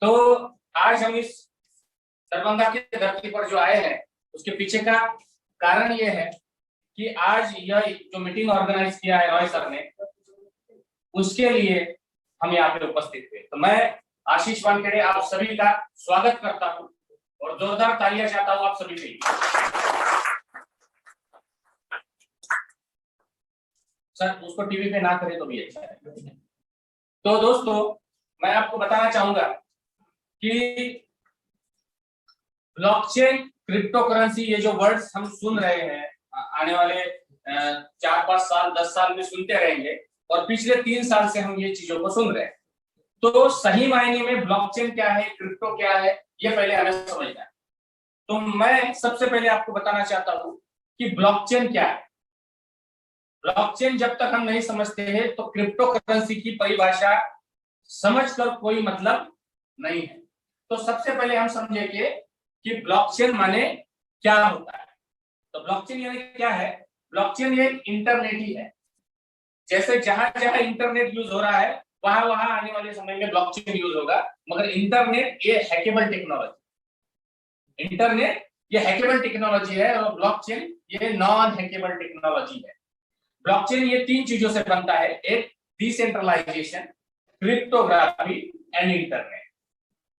तो आज हम इस दरभंगा की धरती पर जो आए हैं उसके पीछे का कारण ये है कि आज यह जो मीटिंग ऑर्गेनाइज किया है रॉय सर ने, उसके लिए हम यहाँ पे उपस्थित हुए। तो मैं आशीष वानखेड़े आप सभी का स्वागत करता हूँ और जोरदार तालियां चाहता हूँ आप सभी के लिए। सर उसको टीवी पे ना करें तो भी अच्छा है। तो दोस्तों मैं आपको बताना चाहूंगा कि ब्लॉकचेन, क्रिप्टो करेंसी, ये जो वर्ड्स हम सुन रहे हैं आने वाले 4-5 साल 10 साल में सुनते रहेंगे और पिछले 3 साल से हम ये चीजों को सुन रहे हैं। तो सही मायने में ब्लॉकचेन क्या है, क्रिप्टो क्या है, ये पहले हमें समझना है। तो मैं सबसे पहले आपको बताना चाहता हूं कि ब्लॉकचेन क्या है। ब्लॉकचेन जब तक हम नहीं समझते हैं तो क्रिप्टो करेंसी की परिभाषा समझकर कोई मतलब नहीं है। तो सबसे पहले हम समझेंगे कि ब्लॉकचेन माने क्या होता है। तो ब्लॉकचेन यानी क्या है? ब्लॉकचेन एक इंटरनेट ही है। जैसे जहां जहां इंटरनेट यूज हो रहा है वहां वहां आने वाले समय में ब्लॉकचेन यूज होगा, मगर इंटरनेट ये हैकेबल टेक्नोलॉजी, इंटरनेट ये हैकेबल टेक्नोलॉजी है और ब्लॉकचेन ये नॉन हैकेबल टेक्नोलॉजी है। ब्लॉकचेन ये 3 चीजों से बनता है, एक डिसेंट्रलाइजेशन, क्रिप्टोग्राफी एंड इंटरनेट।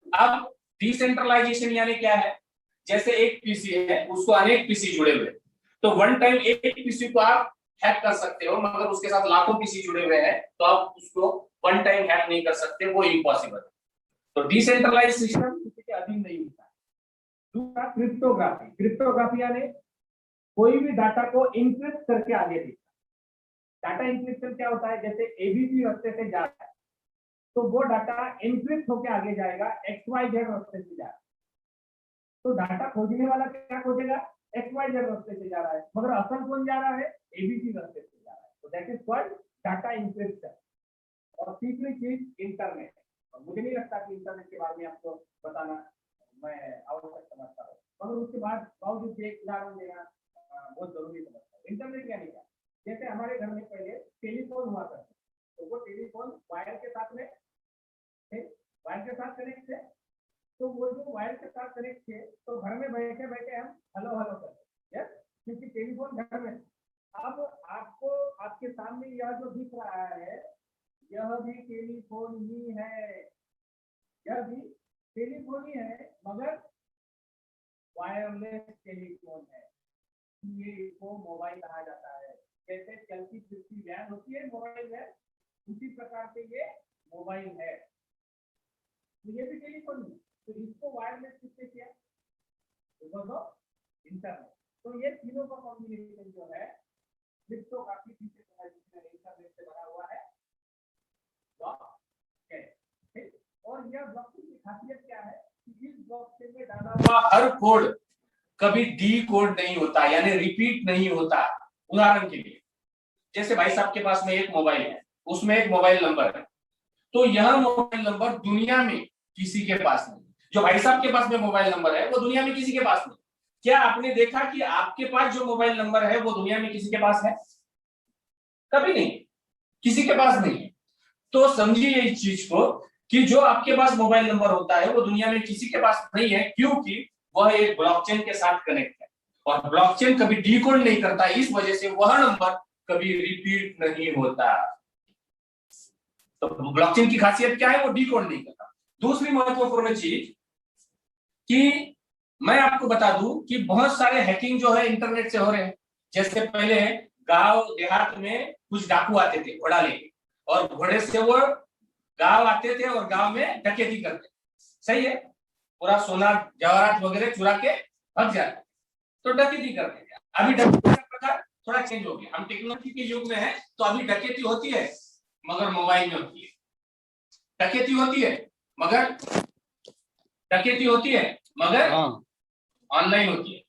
अब डिसेंट्रलाइजेशन यानी क्या है? जैसे एक पीसी है, उसको अनेक पीसी जुड़े हुए, तो वन टाइम एक पीसी को आप हैक कर सकते हो, मगर उसके साथ लाखों पीसी जुड़े हुए हैं तो आप उसको वन टाइम हैक नहीं कर सकते, वो इम्पॉसिबल है। तो डिसेंट्रलाइज सिस्टम किसी के अधीन नहीं होता। दूसरा क्रिप्टोग्राफी, क्रिप्टोग्राफी यानी कोई भी डाटा को एन्क्रिप्ट करके आगे भेजना। डाटा इंक्रिप्शन क्या होता है? जैसे एबीसी रास्ते से जा रहा है तो वो डाटा एन्क्रिप्ट होकर आगे जाएगा, XYZ रास्ते से जा रहा है तो डाटा खोजने वाला क्या खोजेगा? XYZ रास्ते से जा रहा है, मगर असल कौन जा रहा है? एबीसी रास्ते से जा रहा है। तो that is called data encryption. और तीसरी चीज इंटरनेट। और मुझे नहीं लगता कि इंटरनेट के बारे में आपको बताना मैं आवश्यक समझता हूँ, मगर उसके बाद बावजूद एक उदाहरण देना बहुत जरूरी समझता हूँ। इंटरनेट यानी क्या? जैसे हमारे घर में पहले टेलीफोन हुआ करता, तो वो टेलीफोन वायर के साथ में वायर के साथ कनेक्ट थे, तो वो जो वायर के साथ कनेक्ट थे तो घर में बैठे बैठे हम हेलो हेलो करते, यस, क्योंकि टेलीफोन घर में। अब आपको आपके सामने यह जो दिख रहा है यह भी टेलीफोन ही है, यह भी टेलीफोन ही है, मगर वायरलेस टेलीफोन है। ये इसको मोबाइल कहा जाता है। जैसे चलती फिरती वैन होती है मोबाइल है, उसी प्रकार से ये मोबाइल है। तो ये भी टेलीफोन है, तो इसको वायरलेस किससे किया? Because of internet. तो ये तीनों का कॉम्बिनेशन जो है क्रिप्टो काफी इंटरनेट से बना हुआ है ब्लॉकचेन। और यह ब्लॉकचेन की खासियत क्या है कि इस ब्लॉकचेन में डाला हुआ हर कोड कभी डी कोड नहीं होता, यानी रिपीट नहीं होता। उदाहरण के लिए जैसे भाई साहब के पास में एक मोबाइल है, उसमें एक मोबाइल नंबर है, तो यह मोबाइल नंबर दुनिया में किसी के पास नहीं। जो भाई साहब के पास में मोबाइल नंबर है वो दुनिया में किसी के पास नहीं। क्या आपने देखा कि आपके पास जो मोबाइल नंबर है वो दुनिया में किसी के पास है? कभी नहीं, किसी के पास नहीं है। तो समझिए इस चीज को कि जो आपके पास मोबाइल नंबर होता है वो दुनिया में किसी के पास नहीं है, क्योंकि वह एक ब्लॉकचेन के साथ कनेक्ट है और ब्लॉकचेन कभी डीकोड नहीं करता, इस वजह से वह नंबर कभी रिपीट नहीं होता। तो ब्लॉकचेन की खासियत क्या है? वो डीकोड नहीं करता। दूसरी महत्वपूर्ण चीज कि मैं आपको बता दूं कि बहुत सारे हैकिंग जो है इंटरनेट से हो रहे हैं। जैसे पहले गांव देहात में कुछ डाकू आते थे घोड़ा लेके, और घोड़े से वो गांव आते थे और गांव में डकैती करते, सही है, पूरा सोना जवाहरात वगैरह चुरा के भाग जाते, तो डकैती करते थे। अभी डकैती का प्रकार थोड़ा चेंज हो गया, हम टेक्नोलॉजी के युग में है, तो अभी डकैती होती है मगर मोबाइल में होती है, डकैती होती है मगर ऑनलाइन होती है।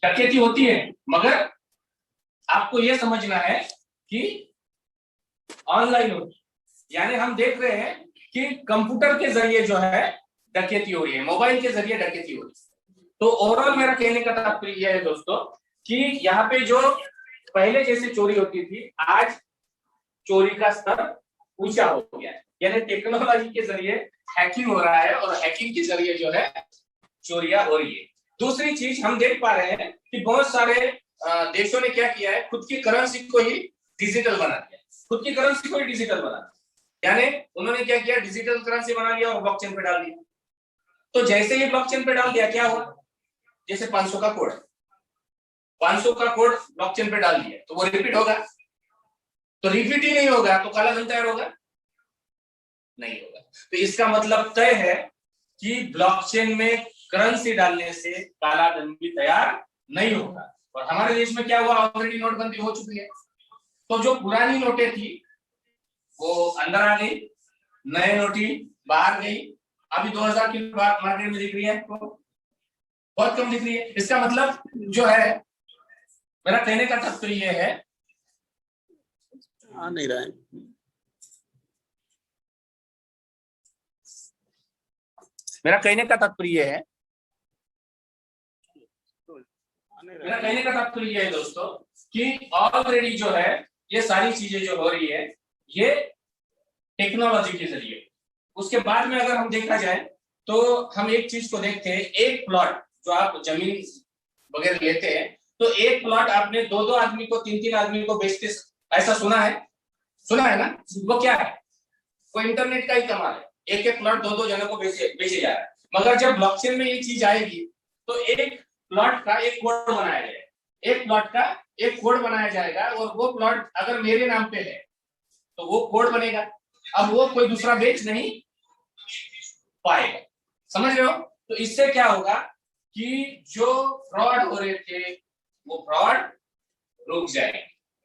डकैती होती है मगर आपको यह समझना है कि ऑनलाइन होती है। यानी हम देख रहे हैं कि कंप्यूटर के जरिए जो है डकैती हो रही है, मोबाइल के जरिए डकैती हो रही है। तो ओवरऑल मेरा कहने का तात्पर्य यह है दोस्तों कि यहाँ पे जो पहले जैसे चोरी होती थी, आज चोरी का स्तर ऊंचा हो गया है। यानी टेक्नोलॉजी के जरिए हैकिंग हो रहा है और हैकिंग के जरिए जो है चोरियां हो रही है। दूसरी चीज हम देख पा रहे हैं कि बहुत सारे देशों ने क्या किया है, खुद की करेंसी को ही डिजिटल बना दिया, खुद की करेंसी को ही डिजिटल बना दिया। यानी उन्होंने क्या किया, डिजिटल करेंसी बना लिया और ब्लॉकचेन पे डाल दिया। तो जैसे ही ब्लॉकचेन पे डाल दिया क्या हुआ, जैसे 500 का कोड, 500 का कोड ब्लॉकचेन पे डाल दिया तो वो रिपीट होगा, तो रिपीट ही नहीं होगा तो काला धन तैयार होगा, नहीं होगा। तो इसका मतलब तय है कि ब्लॉकचेन में करेंसी डालने से काला धन भी तैयार नहीं होगा। और हमारे देश में क्या हुआ, ऑलरेडी नोटबंदी हो चुकी है, तो जो पुरानी नोटें थी वो अंदर आ गई, नए नोटी बाहर गई। अभी 2000 की मार्केट में दिख रही है, तो बहुत कम दिख रही है। इसका मतलब जो है, मेरा कहने का तात्पर्य ये है, आ नहीं रहा है, मेरा कहने का तात्पर्य है, मेरा कहने का तात्पर्य ये है दोस्तों कि ऑलरेडी जो है ये सारी चीजें जो हो रही है ये टेक्नोलॉजी के जरिए। उसके बाद में अगर हम देखा जाए तो हम एक चीज को देखते हैं, एक प्लॉट जो आप जमीन वगैरह लेते हैं तो एक प्लॉट आपने दो दो आदमी को, तीन तीन आदमी को बेचते, ऐसा सुना है, सुना है ना? वो क्या है, वो इंटरनेट का ही कमाल है, एक एक प्लॉट दो दो जनों को बेचे जा रहा है। मगर जब ब्लॉकचेन में ये चीज आएगी तो एक प्लॉट का एक कोड बनाया जाएगा, एक प्लॉट का एक कोड बनाया जाएगा और वो प्लॉट अगर मेरे नाम पे है तो वो कोड बनेगा, अब वो कोई दूसरा बेच नहीं पाएगा। समझ रहे हो? तो इससे क्या होगा कि जो फ्रॉड हो रहे थे वो फ्रॉड रुक जाएंगे।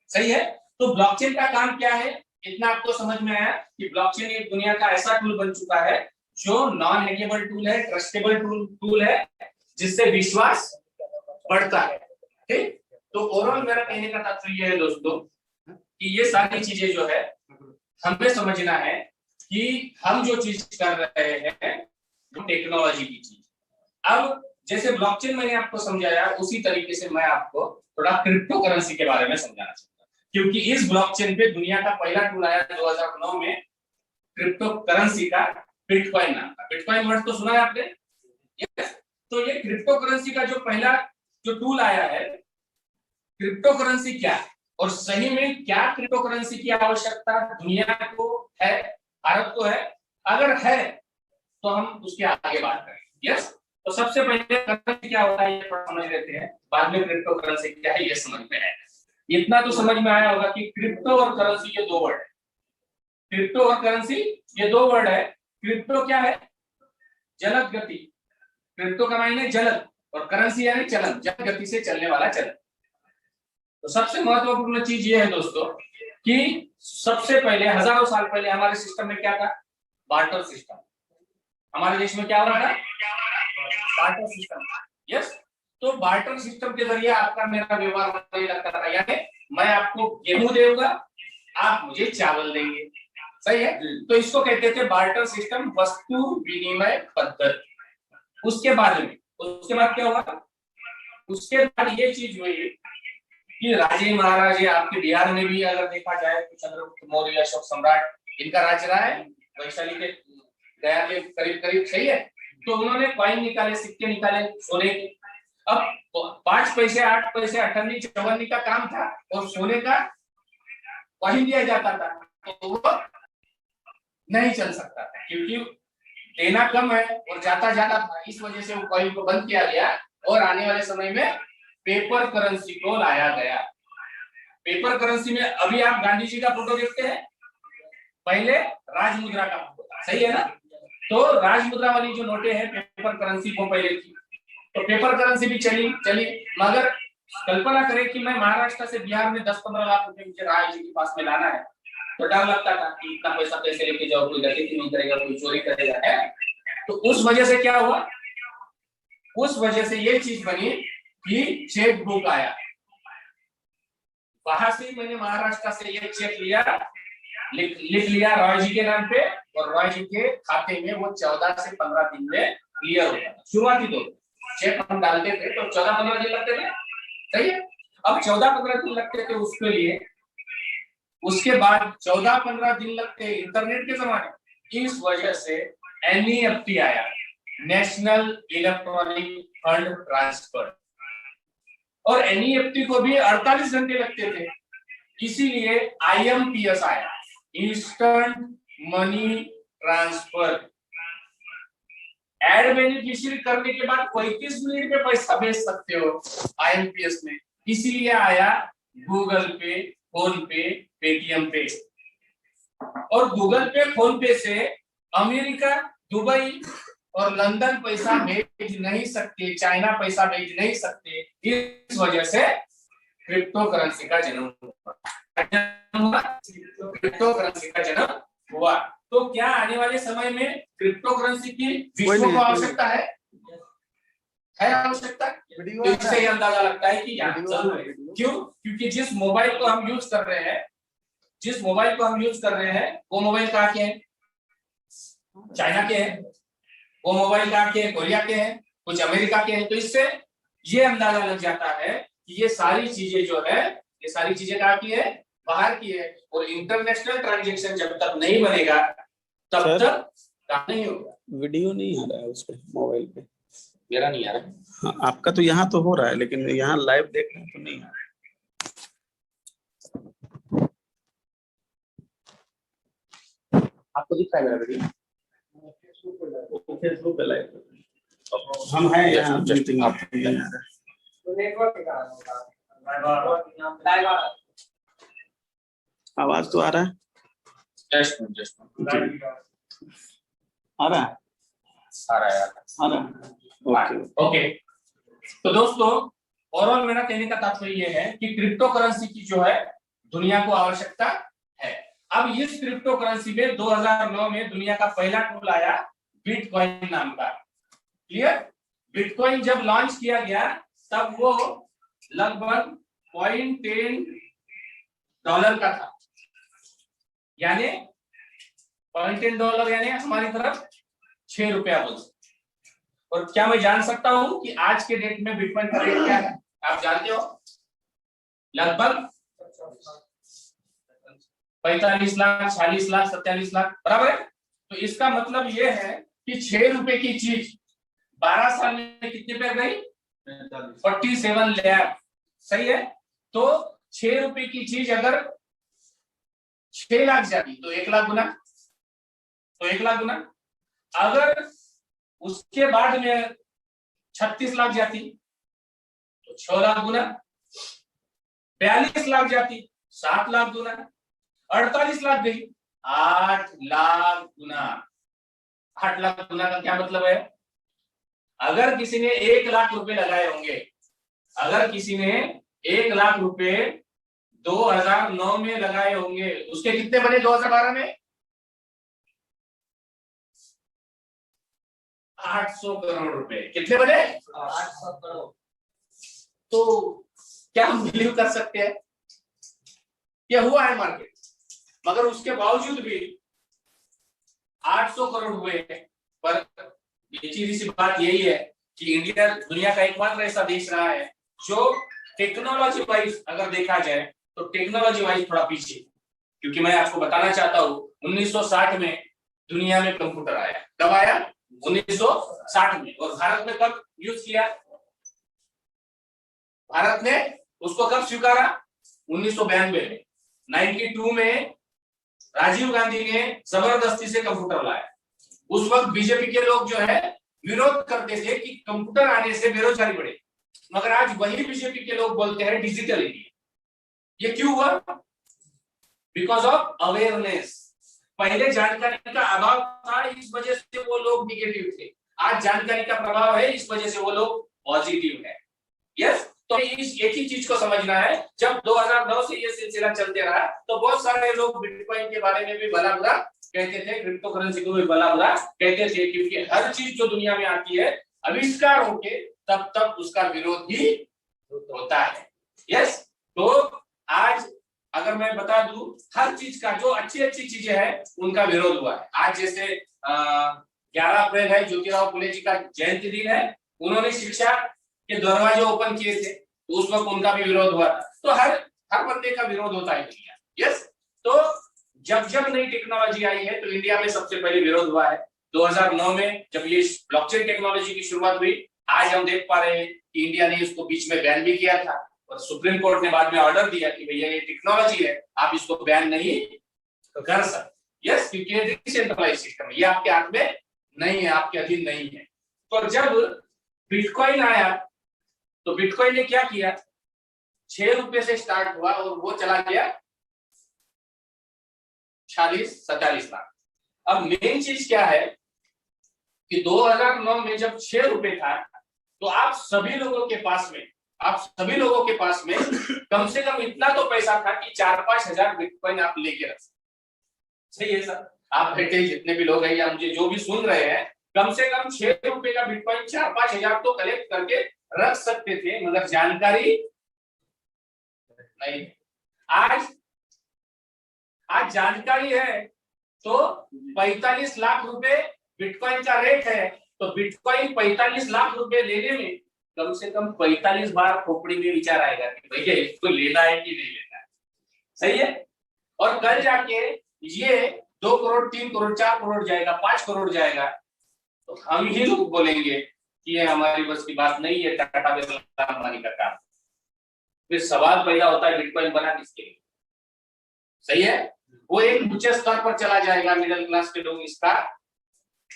सही है? तो ब्लॉकचेन का काम क्या है, इतना आपको समझ में आया कि ब्लॉकचेन एक दुनिया का ऐसा टूल बन चुका है जो नॉन हैकेबल टूल है, ट्रस्टेबल टूल है, जिससे विश्वास बढ़ता है। ठीक? तो ओवरऑल मेरा कहने का तात्पर्य है दोस्तों कि ये सारी चीजें जो है हमें समझना है कि हम जो चीज कर रहे हैं वो टेक्नोलॉजी की चीज। अब जैसे ब्लॉकचेन मैंने आपको समझाया उसी तरीके से मैं आपको थोड़ा क्रिप्टो करेंसी के बारे में समझाना चाहता हूँ, क्योंकि इस ब्लॉकचेन पे दुनिया का पहला टूल आया 2009 में क्रिप्टो करेंसी का, बिटकॉइन नाम का। बिटकॉइन वर्ड तो सुना है आपने? तो ये क्रिप्टो करेंसी का जो पहला जो टूल आया है, क्रिप्टो करेंसी क्या है और सही में क्या क्रिप्टो करेंसी की आवश्यकता दुनिया को है, भारत को है, अगर है तो हम उसके आगे बात करेंगे। यस, तो सबसे पहले करेंसी क्या होता है ये समझ लेते हैं, बाद में क्रिप्टो करेंसी क्या है ये समझ में आएगा। इतना तो समझ में आया होगा कि क्रिप्टो और करेंसी ये दो वर्ड है, क्रिप्टो और करेंसी ये दो वर्ड है। क्रिप्टो क्या है, जलद गति, क्रिप्टो का मायने जलद और करेंसी यानी चलन, जलद गति से चलने वाला चलन। तो सबसे महत्वपूर्ण चीज ये है दोस्तों कि सबसे पहले हजारों साल पहले हमारे सिस्टम में क्या था, बार्टर सिस्टम। हमारे देश में क्या हो रहा था, बार्टर सिस्टम। यस, तो बार्टर सिस्टम के जरिए आपका मेरा व्यवहार होने लगता था, यानी मैं आपको गेहूं दूंगा, आप मुझे चावल देंगे। सही है? तो इसको कहते थे बार्टर सिस्टम, वस्तु विनिमय पद्धति। उसके बाद क्या हुआ, उसके बाद ये चीज हुई कि राजे महाराजे, आपके बिहार में भी अगर देखा जाए तो चंद्रगुप्त मौर्य, अशोक सम्राट, इनका राज रहा है वैशाली के गया के करीब करीब। सही है? तो उन्होंने कॉइन निकाले, सिक्के निकाले सोने के। अब 5 पैसे, 8 पैसे, 58, 54 का काम था और सोने का कॉइन दिया जाता था, तो वो नहीं चल सकता था क्योंकि देना कम है और जाता ज्यादा था। इस वजह से वो कॉइन को बंद किया गया और आने वाले समय में पेपर करेंसी को लाया गया। पेपर करेंसी में अभी आप गांधी जी का फोटो देखते हैं, पहले राजमुद्रा का फोटो था। सही है ना? तो राजमुद्रा वाली जो नोटें हैं पेपर करेंसी को पहले थी, तो पेपर करेंसी भी चली। मगर कल्पना करें कि मैं महाराष्ट्र से बिहार में 10-15 लाख रुपए मुझे राय जी के पास में लाना है, तो डर लगता था कि इतना पैसा कैसे लेके जाओ, कोई डकैती नहीं करेगा, कोई चोरी करेगा, है? तो उस वजह से क्या हुआ, उस वजह से ये चीज बनी कि चेक बुक आया। वहां से मैंने महाराष्ट्र से ये चेक लिया, लिख लिया रॉय जी के नाम पे, और रॉय जी के खाते में वो 14 से 15 दिन में क्लियर होता था। शुरुआती दौर चेक हम डालते थे तो 14-15 दिन लगते थे। सही है? अब 14-15 दिन लगते थे उसके लिए। उसके बाद 14-15 दिन लगते हैं इंटरनेट के जमाने। इस वजह से NEFT आया, नेशनल इलेक्ट्रॉनिक फंड ट्रांसफर, और NEFT को भी 48 घंटे लगते थे, इसीलिए IMPS आया, instant money transfer. Add beneficiary करने के बाद 35 मिनट में पैसा भेज सकते हो IMPS में, इसीलिए आया गूगल पे, फोन पे, पेटीएम पे। और गूगल पे, फोन पे से अमेरिका, दुबई और लंदन पैसा भेज नहीं सकते, चाइना पैसा भेज नहीं सकते। इस वजह से क्रिप्टो करेंसी का जन्म हुआ। क्रिप्टो करेंसी का जन्म हुआ। तो क्या आने वाले समय में क्रिप्टो करेंसी की विश्व को आवश्यकता है आवश्यकता? तो इससे ये अंदाजा लगता है कि यहाँ जरूर है। क्यों? क्योंकि जिस मोबाइल को हम यूज कर रहे हैं, वो मोबाइल कहाँ के हैं? चाइना के हैं। वो मोबाइल कहाँ के हैं? कोरिया के हैं, कुछ अमेरिका के हैं। तो इससे ये अंदाजा लग जाता है कि ये सारी चीजें जो है, ये सारी चीजें कहाँ की है? बाहर की है। और इंटरनेशनल ट्रांजैक्शन जब तक नहीं बनेगा तब तक काम नहीं होगा। वीडियो नहीं आ रहा है उस पे, मोबाइल पे मेरा नहीं आ रहा। हाँ, आपका तो यहाँ तो हो रहा है, लेकिन यहाँ लाइव देख रहे हैं तो नहीं आ रहा है। आपको दिख रहा है मेरा वीडियो? फेसबुक पे लाइव हम हैं यहाँ मीटिंग। आवाज तो आ रहा है? आ रहा है। ओके। तो दोस्तों, ओवरऑल मेरा कहने का तात्पर्य ये है कि क्रिप्टो करेंसी की जो है दुनिया को आवश्यकता है। अब इस क्रिप्टो करेंसी में 2009 में दुनिया का पहला टूल आया, बिटकॉइन नाम का। क्लियर? बिटकॉइन जब लॉन्च किया गया तब वो लगभग $0.10 का था, यानी $0.10 यानी हमारी तरफ 6 रुपया बोल। और क्या मैं जान सकता हूं कि आज के डेट में बिटकॉइन का रेट क्या है? आप जानते हो? लगभग 45 लाख, 46 लाख, 47 लाख, बराबर है। तो इसका मतलब ये है कि 6 रुपए की चीज 12 साल में कितने पे गई? 47 लाख। सही है। तो 6 रुपए की चीज अगर 6 लाख जाती तो 1 लाख गुना, अगर उसके बाद में 36 लाख जाती तो 6 लाख गुना, 42 लाख जाती 7 लाख गुना, 48 लाख गई 8 लाख गुना। 8 लाख गुना का क्या मतलब है? अगर किसी ने 1 लाख रुपए लगाए होंगे, 1 लाख रुपए 2009 में लगाए होंगे, उसके कितने बने 2012 में? 800 करोड़ रुपए। कितने बने? 800 करोड़। तो क्या हम बिलीव कर सकते हैं? यह हुआ है मार्केट, मगर उसके बावजूद भी 800 करोड़ हुए। पर सीधी सी बात यही है कि इंडिया दुनिया का एकमात्र ऐसा देश रहा है जो टेक्नोलॉजी वाइज अगर देखा जाए तो टेक्नोलॉजी वाइज थोड़ा पीछे। क्योंकि मैं आपको बताना चाहता हूं 1960 में दुनिया में कंप्यूटर आया। कब आया? 1960 में। और भारत में कब यूज किया? भारत ने उसको कब स्वीकारा? 1992 में। 92 में राजीव गांधी ने जबरदस्ती से कंप्यूटर लाया। उस वक्त बीजेपी के लोग जो है विरोध करते थे कि कंप्यूटर आने से बेरोजगारी बढ़े, मगर आज वही बीजेपी के लोग बोलते हैं डिजिटल इंडिया। ये क्यों हुआ? Because of awareness. पहले जानकारी का अभाव था, इस वजह से वो लोग निगेटिव थे। आज जानकारी का प्रभाव है, इस वजह से वो लोग पॉजिटिव है। यस। तो इस एक ही चीज को समझना है। जब 2009 से ये सिलसिला चलते रहा तो बहुत सारे लोग बिटकॉइन के बारे में भी भला बुरा कहते थे, क्रिप्टो करेंसी को भी भला बुरा कहते थे, क्योंकि हर चीज जो दुनिया में आती है आविष्कार होके तब तक उसका विरोध भी होता है। यस। तो आज अगर मैं बता दूं, हर चीज का जो अच्छी चीजें हैं उनका विरोध हुआ है। आज जैसे 11 अप्रैल है, ज्योतिराव फुले जी का जयंती दिन है। उन्होंने शिक्षा के दरवाजे ओपन किए थे, तो उस वक्त उनका भी विरोध हुआ। तो हर बंदे का विरोध होता है दुनिया। यस। तो जब जब नई टेक्नोलॉजी आई है तो इंडिया में सबसे पहले विरोध हुआ है। 2009 में जब ये ब्लॉकचेन टेक्नोलॉजी की शुरुआत हुई, आज हम देख पा रहे हैं कि इंडिया ने इसको बीच में बैन भी किया था और सुप्रीम कोर्ट ने बाद में ऑर्डर दिया कि भैया ये टेक्नोलॉजी है, आप इसको बैन नहीं कर सकते। यस, क्योंकि ये डिसेंट्रलाइज सिस्टम है, ये आपके हाथ में नहीं है, आपके अधीन नहीं है। तो जब बिटकॉइन आया तो बिटकॉइन ने क्या किया, 6 रुपए से स्टार्ट हुआ और वो चला गया 46-47 लाख। अब मेन चीज क्या है कि 2009 में जब 6 रुपए था तो आप सभी लोगों के पास में कम से कम इतना तो पैसा था कि 4-5 हजार बिटकॉइन आप लेके रख सकते। सही है सर? आप बैठे जितने भी लोग हैं या मुझे जो भी सुन रहे हैं, कम से कम 6 रुपए का बिटकॉइन 4-5 हजार तो कलेक्ट करके रख सकते थे, मगर जानकारी नहीं। आज जानकारी है तो 45 लाख रुपए बिटकॉइन का रेट है, तो बिटकॉइन 45 लाख रुपए लेने में कम से कम 45 बार खोपड़ी में विचार आएगा कि भैया इसको लेना है कि नहीं लेना है। सही है? और कल जाके ये 2 करोड़, 3 करोड़, 4 करोड़ जाएगा, 5 करोड़ जाएगा, तो हम ही लोग बोलेंगे कि ये हमारी बस की बात नहीं है, टाटा बिरला अंबानी का काम। फिर सवाल पैदा होता है बिटकॉइन बना किसके लिए? सही है? वो एक ऊंचे स्तर पर चला जाएगा, मिडिल क्लास के लोग इसका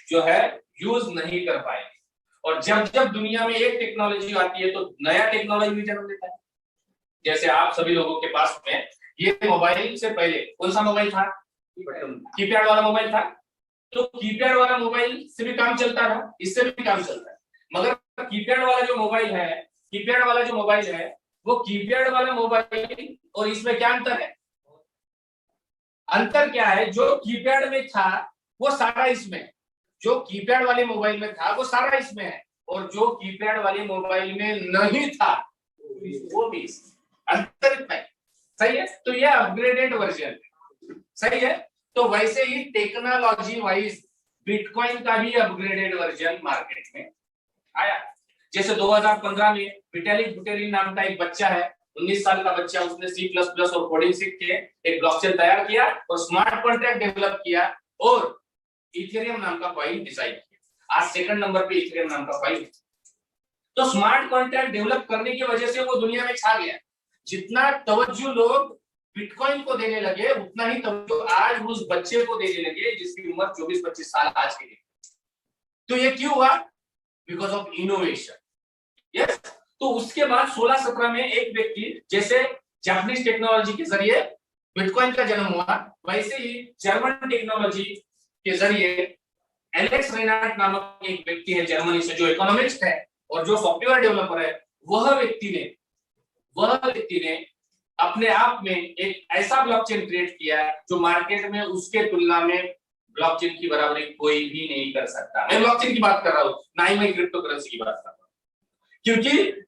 जो है यूज नहीं कर पाएंगे। और जब जब दुनिया में एक टेक्नोलॉजी आती है तो नया टेक्नोलॉजी भी जन्म लेता है। जैसे आप सभी लोगों के पास में ये मोबाइल से पहले कौन सा मोबाइल था? कीपैड वाला मोबाइल था। तो कीपैड वाला मोबाइल से भी काम चलता था, इससे भी काम चलता है, मगर कीपैड वाला जो मोबाइल है वो कीपैड वाला मोबाइल और इसमें क्या अंतर है? अंतर क्या है? जो कीपैड में था वो सारा इसमें है, जो कीपैड वाले मोबाइल में था वो सारा इसमें है, और जो कीपैड वाले मोबाइल में नहीं था वो भी। अंतर इतना है। सही है? तो ये अपग्रेडेड वर्जन है। सही है? तो वैसे ही टेक्नोलॉजी वाइज बिटकॉइन का भी अपग्रेडेड वर्जन मार्केट में आया। जैसे 2015 में विटालिक बुटेरिन नाम का एक बच्चा है, 19 साल का बच्चा, उसने C++ और कोडिंग सीख के एक ब्लॉकचेन तैयार किया और स्मार्ट कॉन्ट्रैक्ट डेवलप किया और इथेरियम नाम का कॉइन डिजाइन किया। आज सेकंड नंबर पे इथेरियम नाम का कॉइन। तो स्मार्ट कॉन्ट्रैक्ट डेवलप करने की वजह से वो दुनिया में छा गया। जितना तवज्जो लोग बिटकॉइन को देने लगे, उतना ही तवज्जो आज उस बच्चे को देने लगे जिसकी उम्र 24-25 साल आज के लिए। तो ये क्यों हुआ? Because of innovation. यस। तो उसके बाद 16-17 में एक व्यक्ति, जैसे जापानीज टेक्नोलॉजी के जरिए बिटकॉइन का जन्म हुआ, वैसे ही जर्मन टेक्नोलॉजी के जरिए एलेक्स रेनार्ड नामक एक व्यक्ति है जर्मनी से, जो इकोनॉमिस्ट है और जो सॉफ्टवेयर डेवलपर है, वह व्यक्ति ने अपने आप में एक ऐसा ब्लॉकचेन क्रिएट किया जो मार्केट में उसके तुलना में ब्लॉकचेन की बराबरी कोई भी नहीं कर सकता। मैं ब्लॉकचेन की बात कर रहा हूं, ना ही मैं क्रिप्टो करेंसी की बात कर रहा हूं। क्योंकि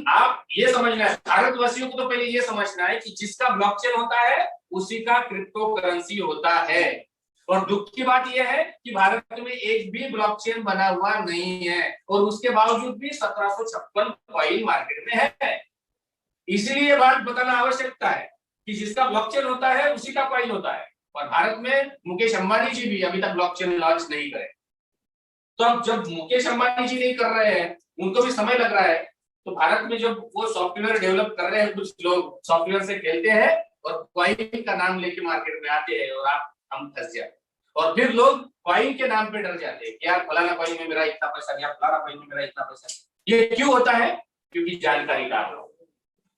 आप ये समझना है, भारतवासियों को तो पहले ये समझना है कि जिसका ब्लॉकचेन होता है उसी का क्रिप्टो करेंसी होता है। और दुख की बात यह है कि भारत में एक भी ब्लॉकचेन बना हुआ नहीं है और उसके बावजूद भी 1756 कॉइन मार्केट में है। इसलिए ये बात बताना आवश्यकता है कि जिसका ब्लॉकचेन होता है उसी का कॉइन होता है। और भारत में मुकेश अंबानी जी भी अभी तक ब्लॉकचेन लॉन्च नहीं करे। तो अब जब मुकेश अंबानी जी नहीं कर रहे हैं, उनको भी समय लग रहा है, तो भारत में जब वो सॉफ्टवेयर डेवलप कर रहे हैं, कुछ लोग सॉफ्टवेयर से खेलते हैं और कॉइन का नाम लेके मार्केट में आते हैं और हम फंस जाते हैं। और फिर लोग कॉइन के नाम पे डर जाते हैं कि यार फलाना कॉइन में मेरा इतना पैसा गया, फलाना कॉइन में मेरा इतना पैसा। ये क्यों होता है? क्योंकि जानकारी का अभाव।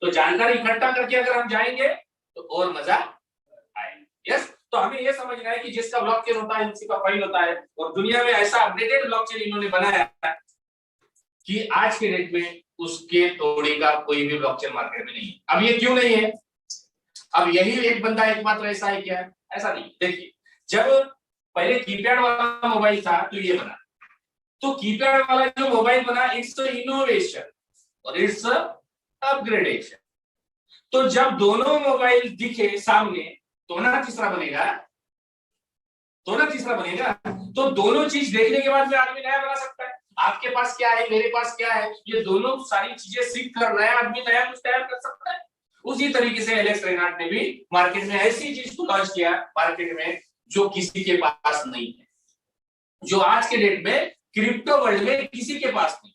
तो जानकारी इकट्ठा करके अगर हम जाएंगे तो और मजा आएगा। यस। तो हमें यह समझना है कि जिसका ब्लॉकचेन होता है उसी का कॉइन होता है। और दुनिया में ऐसा अपडेटेड ब्लॉकचेन इन्होंने बनाया है कि आज के डेट में उसके तोड़े का कोई भी ब्लॉकचेन मार्केट में नहीं है। अब ये क्यों नहीं है? अब यही एक बंदा एकमात्र ऐसा है क्या? ऐसा नहीं। देखिए, जब पहले कीपैड वाला मोबाइल था तो ये बना, तो कीपैड वाला जो मोबाइल बना, इट्स इनोवेशन और इट्स अपग्रेडेशन। तो जब दोनों मोबाइल दिखे सामने तो ना तीसरा बनेगा, तो दोनों चीज देखने के बाद में आदमी नया बना सकता है। आपके पास क्या है, मेरे पास क्या है, ये दोनों सारी चीजें सीख कर नया आदमी नया कुछ तैयार कर सकता है। उसी तरीके से एलेक्स रेनार्ड ने भी मार्केट में ऐसी चीज को लॉन्च किया मार्केट में जो किसी के पास नहीं है, जो आज के डेट में क्रिप्टो वर्ल्ड में किसी के पास नहीं।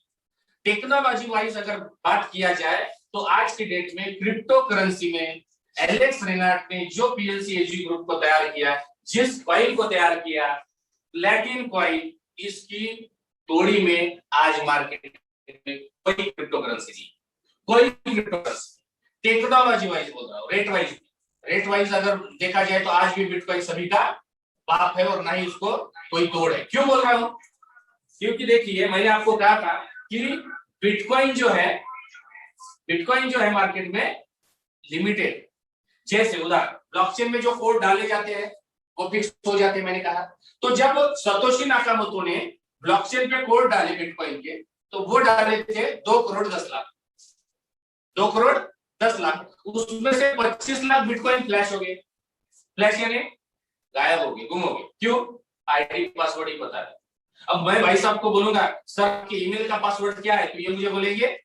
टेक्नोलॉजी वाइज अगर बात किया जाए तो आज के डेट में क्रिप्टो करेंसी में एलेक्स रेनार्ड ने जो पीएलसी एजी ग्रुप को तैयार किया, जिस कॉइन को तैयार किया, प्लेटिन कॉइन, इसकी तोड़ी में आज मार्केट में कोई क्रिप्टो करेंसी नहीं, कोई क्रिप्टो करेंसी। टेक्नोलॉजी वाइज बोल रहा हूँ, रेट वाइज अगर देखा जाए तो आज भी बिटकॉइन सभी का बाप है और ना ही उसको कोई तोड़ है। क्यों बोल रहा हूँ? क्योंकि देखिए मैंने आपको कहा था कि बिटकॉइन जो है मार्केट में लिमिटेड, जैसे उदाहरण ब्लॉकचेन में जो कोड डाले जाते हैं वो फिक्स हो जाते हैं, मैंने कहा। तो जब सतोशी नाकामोटो ने ब्लॉकचेन पे कोड डाले बिटकॉइन के, तो वो डाले थे 2 करोड़ 10 लाख, 2 करोड़ 10 लाख, उसमें से 25 लाख बिटकॉइन फ्लैश हो गए। फ्लैश यानी गायब हो गए, गुम हो गए। क्यों? आईडी पासवर्ड ही पता है। अब मैं भाई साहब को बोलूंगा सर कि ईमेल का पासवर्ड क्या है, तो ये मुझे बोलेंगे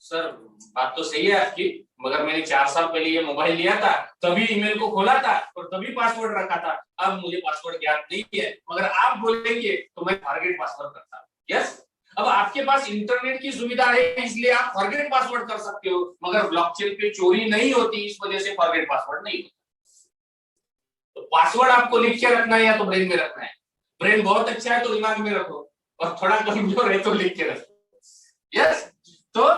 सर बात तो सही है आपकी, मगर मैंने 4 साल पहले ये मोबाइल लिया था, तभी ईमेल को खोला था और तभी पासवर्ड रखा था, अब मुझे पासवर्ड ज्ञात नहीं है। मगर आप बोलेंगे तो मैं फॉरगेट पासवर्ड करता हूं। यस, अब आपके पास इंटरनेट की सुविधा है इसलिए आप फॉरगेट पासवर्ड कर सकते हो, मगर ब्लॉकचेन पे चोरी नहीं होती, इस वजह से फॉरगेट पासवर्ड नहीं होता। तो पासवर्ड आपको लिख के रखना है या तो ब्रेन में रखना है। ब्रेन बहुत अच्छा है तो दिमाग में रखो, और थोड़ा कमजोर है तो लिख के रखो। यस, तो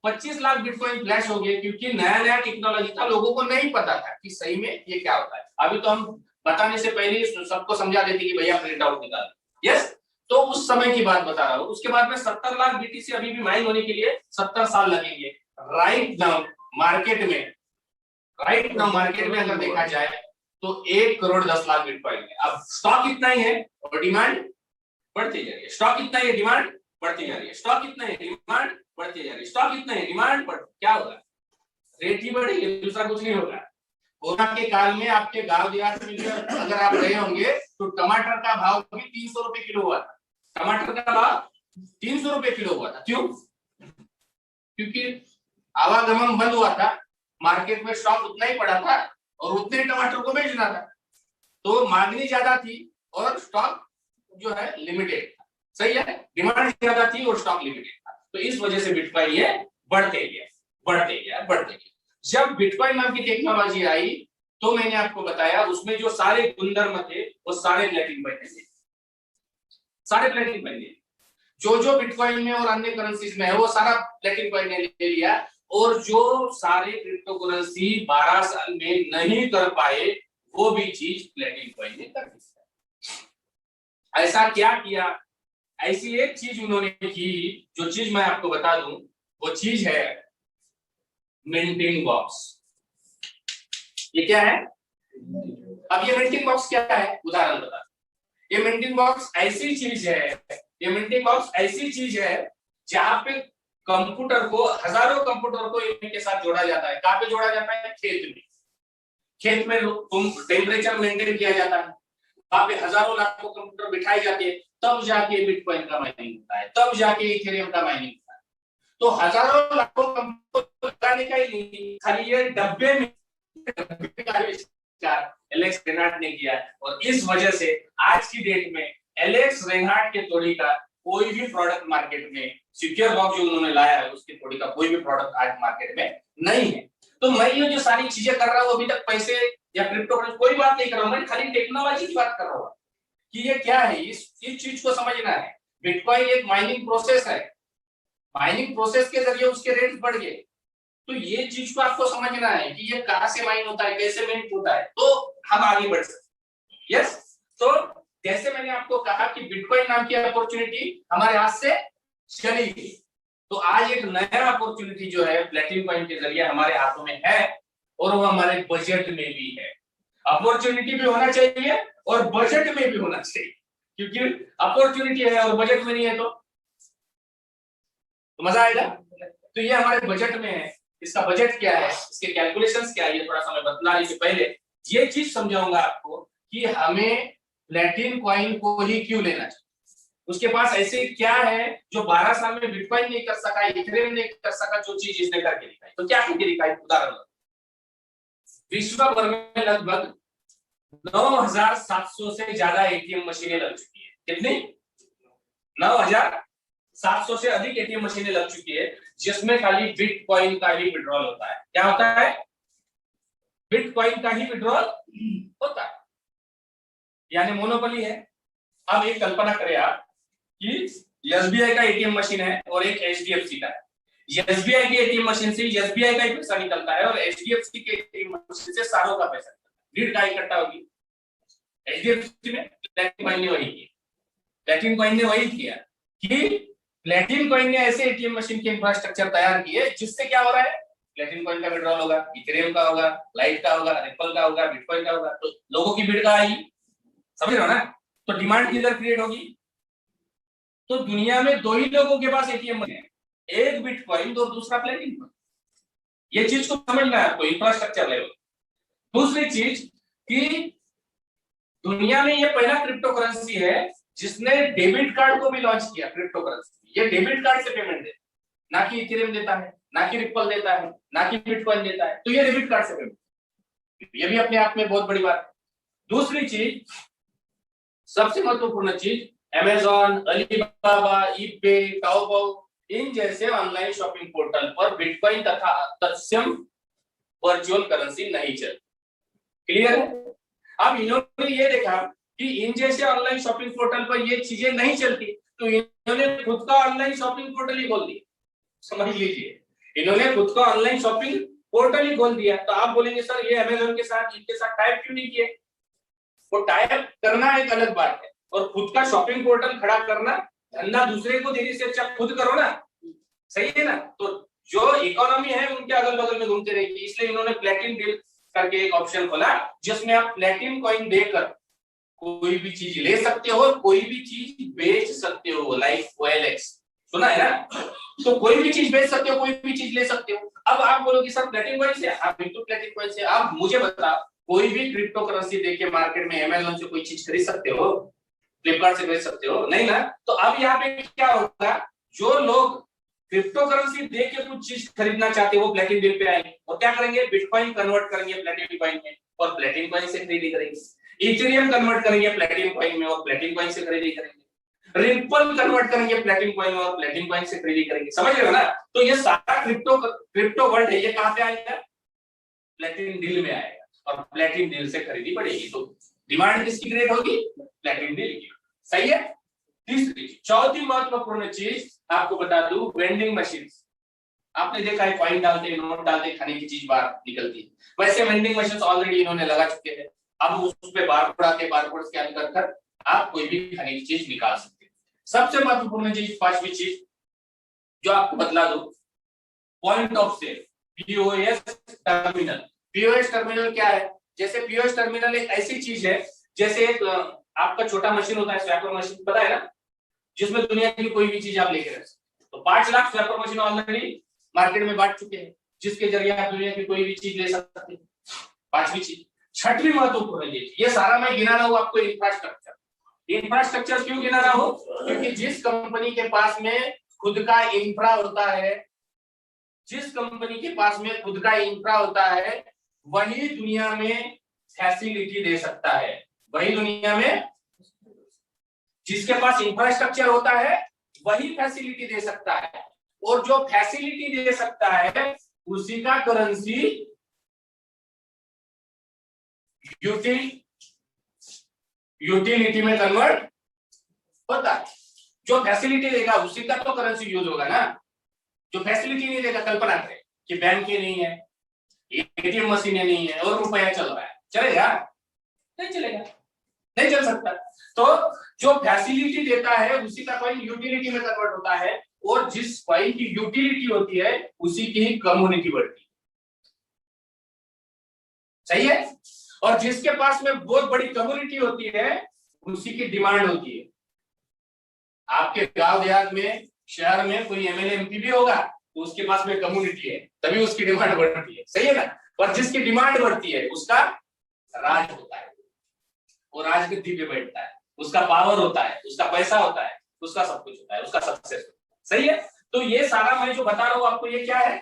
25 लाख बिटकॉइन फ्लैश हो गए क्योंकि नया टेक्नोलॉजी था, लोगों को नहीं पता था कि सही में ये क्या होता है। अभी तो हम बताने से पहले ही सबको समझा देते कि भैया प्रिंट आउट निकाल। यस, तो उस समय की बात बता रहा हूँ। उसके बाद में 70 लाख बीटीसी अभी भी माइन होने के लिए 70 साल लगेंगे। राइट नाउ मार्केट में अगर देखा जाए तो 1 करोड़ 10 लाख बिटकॉइन है। अब स्टॉक इतना ही है और डिमांड बढ़ती जा रही है, स्टॉक इतना ही है, डिमांड बढ़ती जा रही है, स्टॉक इतना है, डिमांड बढ़ती जा रही है, स्टॉक इतना है, डिमांड बढ़, क्या होगा? रेट ही बढ़ेगी, दूसरा कुछ नहीं होगा। कोरोना के काल में आपके गांव देहात में अगर आप रहे होंगे तो टमाटर का भाव भी 300 रुपए किलो हुआ था। टमाटर का भाव 300 रुपए किलो हुआ था। क्यों? क्योंकि आवागमन बंद हुआ था, मार्केट में स्टॉक उतना ही पड़ा था और उतने टमाटर को बेचना था, तो मांगनी ज्यादा थी और स्टॉक जो है लिमिटेड था। सही है, डिमांड ज्यादा थी और स्टॉक लिमिटेड था, तो इस वजह से बिटकॉइन ये बढ़ते गया। जब बिटकॉइन नाम की टेक्नोलॉजी आई तो मैंने आपको बताया उसमें जो सारे गुणधर्म थे वो सारे प्लेटिन कॉइन ने, जो बिटकॉइन में और अन्य करेंसीज में है वो सारा प्लेटिन कॉइन ने ले लिया, और जो सारे क्रिप्टो करेंसी 12 साल में नहीं कर पाए वो भी चीज प्लेटिन कॉइन ने कर दी। ऐसा क्या किया? ऐसी एक चीज उन्होंने की, जो चीज मैं आपको बता दूं, वो चीज है मिंटिंग बॉक्स। ये क्या है? अब ये मिंटिंग बॉक्स क्या है, उदाहरण बता। ये मिंटिंग बॉक्स ऐसी चीज है जहां पे कंप्यूटर को, हजारों कंप्यूटर को इनके साथ जोड़ा जाता है। कहां पे जोड़ा जाता है? खेत में टेम्परेचर मेंटेन किया जाता है, वहां पे हजारों लाखों कंप्यूटर बिठाए जाते हैं, तब जाके बिटकॉइन का माइनिंग होता है, तब जाके इथेरियम का माइनिंग होता है। तो हजारों लाखों कंप्यूटर लगाने का ही नहीं, खाली ये डब्बे का आविष्कार एलेक्स रेनार्ड ने किया, और इस वजह से आज की डेट में एलेक्स रेनार्ड के तोड़ी का कोई भी प्रोडक्ट मार्केट में, सिक्योर बॉक्स जो उन्होंने लाया है उसके तोड़ी का कोई भी प्रोडक्ट आज मार्केट में नहीं है। तो मैं ये जो सारी चीजें कर रहा हूँ अभी तक पैसे या क्रिप्टो कोई बात नहीं कर रहा हूँ, मैं खाली टेक्नोलॉजी की बात कर रहा हूँ कि ये क्या है, इस चीज को समझना है। बिटकॉइन एक माइनिंग प्रोसेस है, माइनिंग प्रोसेस के जरिए उसके रेट बढ़ गए, तो ये चीज को आपको समझना है कि ये कहां से माइन होता है, कैसे मिंट होता है, तो हम आगे बढ़ सकते। यस, तो जैसे मैंने आपको कहा कि बिटकॉइन नाम की अपॉर्चुनिटी हमारे हाथ से चली गई, तो आज एक नया अपॉर्चुनिटी जो है प्लेटिन कॉइन के जरिए हमारे हाथों में है, और वो हमारे बजट में भी है। अपॉर्चुनिटी भी होना चाहिए और बजट में भी होना चाहिए, क्योंकि अपॉर्चुनिटी है और बजट में नहीं है तो मजा आएगा। तो ये हमारे बजट में है। इसका बजट क्या है, इसके कैलकुलेशंस क्या है, ये थोड़ा सा मैं बतलाने से पहले ये चीज समझाऊंगा आपको कि हमें प्लेटिन कॉइन को ही क्यों लेना चाहिए। उसके पास ऐसे क्या है जो 12 साल में बिटकॉइन नहीं कर सका, इथेरियम नहीं कर सका, जो चीज इसने करके दिखाई। तो क्या करके दिखाई? उदाहरण विश्व भर में लगभग 9,700 से ज्यादा एटीएम मशीनें लग चुकी है। कितनी? 9,700 से अधिक एटीएम मशीनें लग चुकी है, जिसमें खाली बिटकॉइन का ही विड्रॉल होता है। क्या होता है? बिटकॉइन का ही विड्रॉल होता है, यानी मोनोपोली है। अब एक कल्पना करें आप कि एसबीआई का एटीएम मशीन है और एक एचडीएफसी का है। एसबीआई की एटीएम मशीन से एसबीआई का ही पैसा निकलता है और एचडीएफसी के एटीएम मशीन से सारों का पैसा निकलता है। रीड का इकट्ठा होगी। एचडीएफसी में प्लेटिन कॉइन ने वही किया। प्लेटिन कॉइन ने वही किया कि प्लेटिन कॉइन ने ऐसे एटीएम मशीन के इंफ्रास्ट्रक्चर तैयार किए जिससे क्या हो रहा है? प्लेटिन कॉइन का विड्रॉल होगा, इथेरियम का होगा, लाइट का होगा, रिपल का होगा, बिटकॉइन का होगा, तो लोगों की भीड़ कहाँ आएगी? समझ रहे हो ना? तो डिमांड किधर क्रिएट होगी? तो दुनिया में दो ही लोगों के पास एटीएम है, एक बिटकॉइन और दूसरा प्लेटिन कॉइन। ये चीज को समझना है आपको, इंफ्रास्ट्रक्चर लेवल। दूसरी चीज कि दुनिया में ये पहला क्रिप्टो करेंसी है जिसने डेबिट कार्ड को भी लॉन्च किया। क्रिप्टो करेंसी ये डेबिट कार्ड से पेमेंट देता है, ना कि इथेरियम देता है, ना कि रिपल देता है, ना कि बिटकॉइन देता है। तो ये डेबिट कार्ड से पेमेंट, ये भी अपने आप में बहुत बड़ी बात है। दूसरी चीज, सबसे महत्वपूर्ण चीज, अमेज़न, अलीबाबा, ईबे, ताओबाओ इन जैसे ऑनलाइन शॉपिंग पोर्टल पर बिटकॉइन तथा तत्सम वर्चुअल करेंसी नहीं चलती। क्लियर है? अब इन्होंने ये देखा कि इन जैसे ऑनलाइन शॉपिंग पोर्टल पर ये चीजें नहीं चलती, तो इन्होंने खुद का ऑनलाइन शॉपिंग पोर्टल ही खोल दिया। समझ लीजिए, इन्होंने खुद का ऑनलाइन शॉपिंग पोर्टल ही खोल दिया। तो आप बोलेंगे सर ये अमेज़न के साथ, इनके साथ टाइप क्यों नहीं किए? वो टाइप करना एक अलग बात है, और खुद का शॉपिंग पोर्टल खड़ा करना, धंधा दूसरे को देने से अच्छा खुद करो ना। सही है ना? तो जो इकोनॉमी है उनके अगल बगल में घूमते रहेगी, इसलिए इन्होंने प्लेटिन डील करके एक ऑप्शन खोला जिसमें आप प्लेटिन कॉइन देकर कोई भी चीज ले सकते हो, कोई भी चीज बेच सकते हो। लाइक OLX सुना है ना? तो कोई भी चीज बेच सकते हो, कोई भी चीज ले सकते हो। अब आप बोलोगे सर प्लेटिन कॉइन से, आप बिल्कुल प्लेटिन कॉइन से। आप मुझे बताओ, कोई भी क्रिप्टो करेंसी देके मार्केट में अमेज़न से कोई चीज खरीद सकते हो? फ्लिपकार्ट से खरीद सकते हो? नहीं ना। तो अब यहाँ पे क्या होगा, जो लोग क्रिप्टो करेंसी दे के कुछ चीज खरीदना चाहते हैं वो प्लेटिन डील पे आएंगे और क्या करेंगे? बिटकॉइन कन्वर्ट करेंगे प्लेटिन कॉइन में और प्लेटिन कॉइन से खरीदी करेंगे। इथेरियम कन्वर्ट करेंगे प्लेटिन कॉइन में और प्लेटिन कॉइन से खरीदी करेंगे। रिपल कन्वर्ट करेंगे प्लेटिन कॉइन में और प्लेटिन कॉइन से खरीदी करेंगे। समझ रहे हो ना? तो ये सारा क्रिप्टो वर्ल्ड है, ये कहां पे आएगा? प्लेटिन डील में आएगा और प्लेटिन डील से खरीदी बढ़ेगी। तो डिमांड किसकी क्रिएट होगी? प्लेटिन डील की। सही है? तीसरी चौथी महत्वपूर्ण चीज आपको बता दूं, वेंडिंग मशीन। आपने देखा है कॉइन डालते हैं, नोट डालते हैं, खाने की चीज बाहर निकलती है। वैसे वेंडिंग मशीन ऑलरेडी इन्होंने लगा चुके हैं। अब उस पे बारकोड आके बारकोड स्कैन कर आप कोई भी खाने की चीज निकाल सकते हैं। सबसे महत्वपूर्ण चीज, पांचवी चीज जो आपको बतला दो, point of sale, POS terminal. POS terminal क्या है? जैसे पीओएस टर्मिनल एक ऐसी चीज है जैसे एक आपका छोटा मशीन होता है, स्वैपर मशीन, पता है ना, जिसमें दुनिया की कोई भी चीज आप लेके रख सकते हो। तो 5 lakh swapper machine already market में बांट चुके हैं, जिसके जरिए आप दुनिया की कोई भी चीज ले सकते हैं। पांचवी चीज। छठवीं महत्वपूर्ण चीज, ये सारा मैं गिना रहा हूं आपको, इंफ्रास्ट्रक्चर। इंफ्रास्ट्रक्चर क्यों गिना रहा हूं? क्योंकि जिस कंपनी के पास में खुद का इंफ्रा होता है, जिस कंपनी के पास में खुद का इंफ्रा होता है, वही दुनिया में फैसिलिटी दे सकता है। वही दुनिया में जिसके पास इंफ्रास्ट्रक्चर होता है वही फैसिलिटी दे सकता है, और जो फैसिलिटी दे सकता है उसी का करेंसी यूटिलिटी में कन्वर्ट होता है। जो फैसिलिटी देगा उसी का तो करेंसी यूज होगा ना। जो फैसिलिटी नहीं देगा, कल्पना करें कि बैंक ही नहीं है, एटीएम मशीनें नहीं है और रुपया चल रहा है, चलेगा? नहीं चलेगा, नहीं चल सकता। तो जो फैसिलिटी देता है उसी का कॉइन यूटिलिटी में कन्वर्ट होता है, और जिस कॉइन की यूटिलिटी होती है उसी की ही कम्युनिटी बढ़ती है। सही है? और जिसके पास में बहुत बड़ी कम्युनिटी होती है उसी की डिमांड होती है। आपके गांव देहात में, शहर में कोई एमएलए एमपी भी होगा तो उसके पास में कम्युनिटी है, तभी उसकी डिमांड बढ़ती है। सही है ना? और जिसकी डिमांड बढ़ती है उसका राज होता है, वो राजगद्दी पे बैठता है, उसका पावर होता है, उसका पैसा होता है, उसका सब कुछ होता है, उसका सक्सेस। सही है? तो ये सारा मैं जो बता रहा हूं आपको, ये क्या है?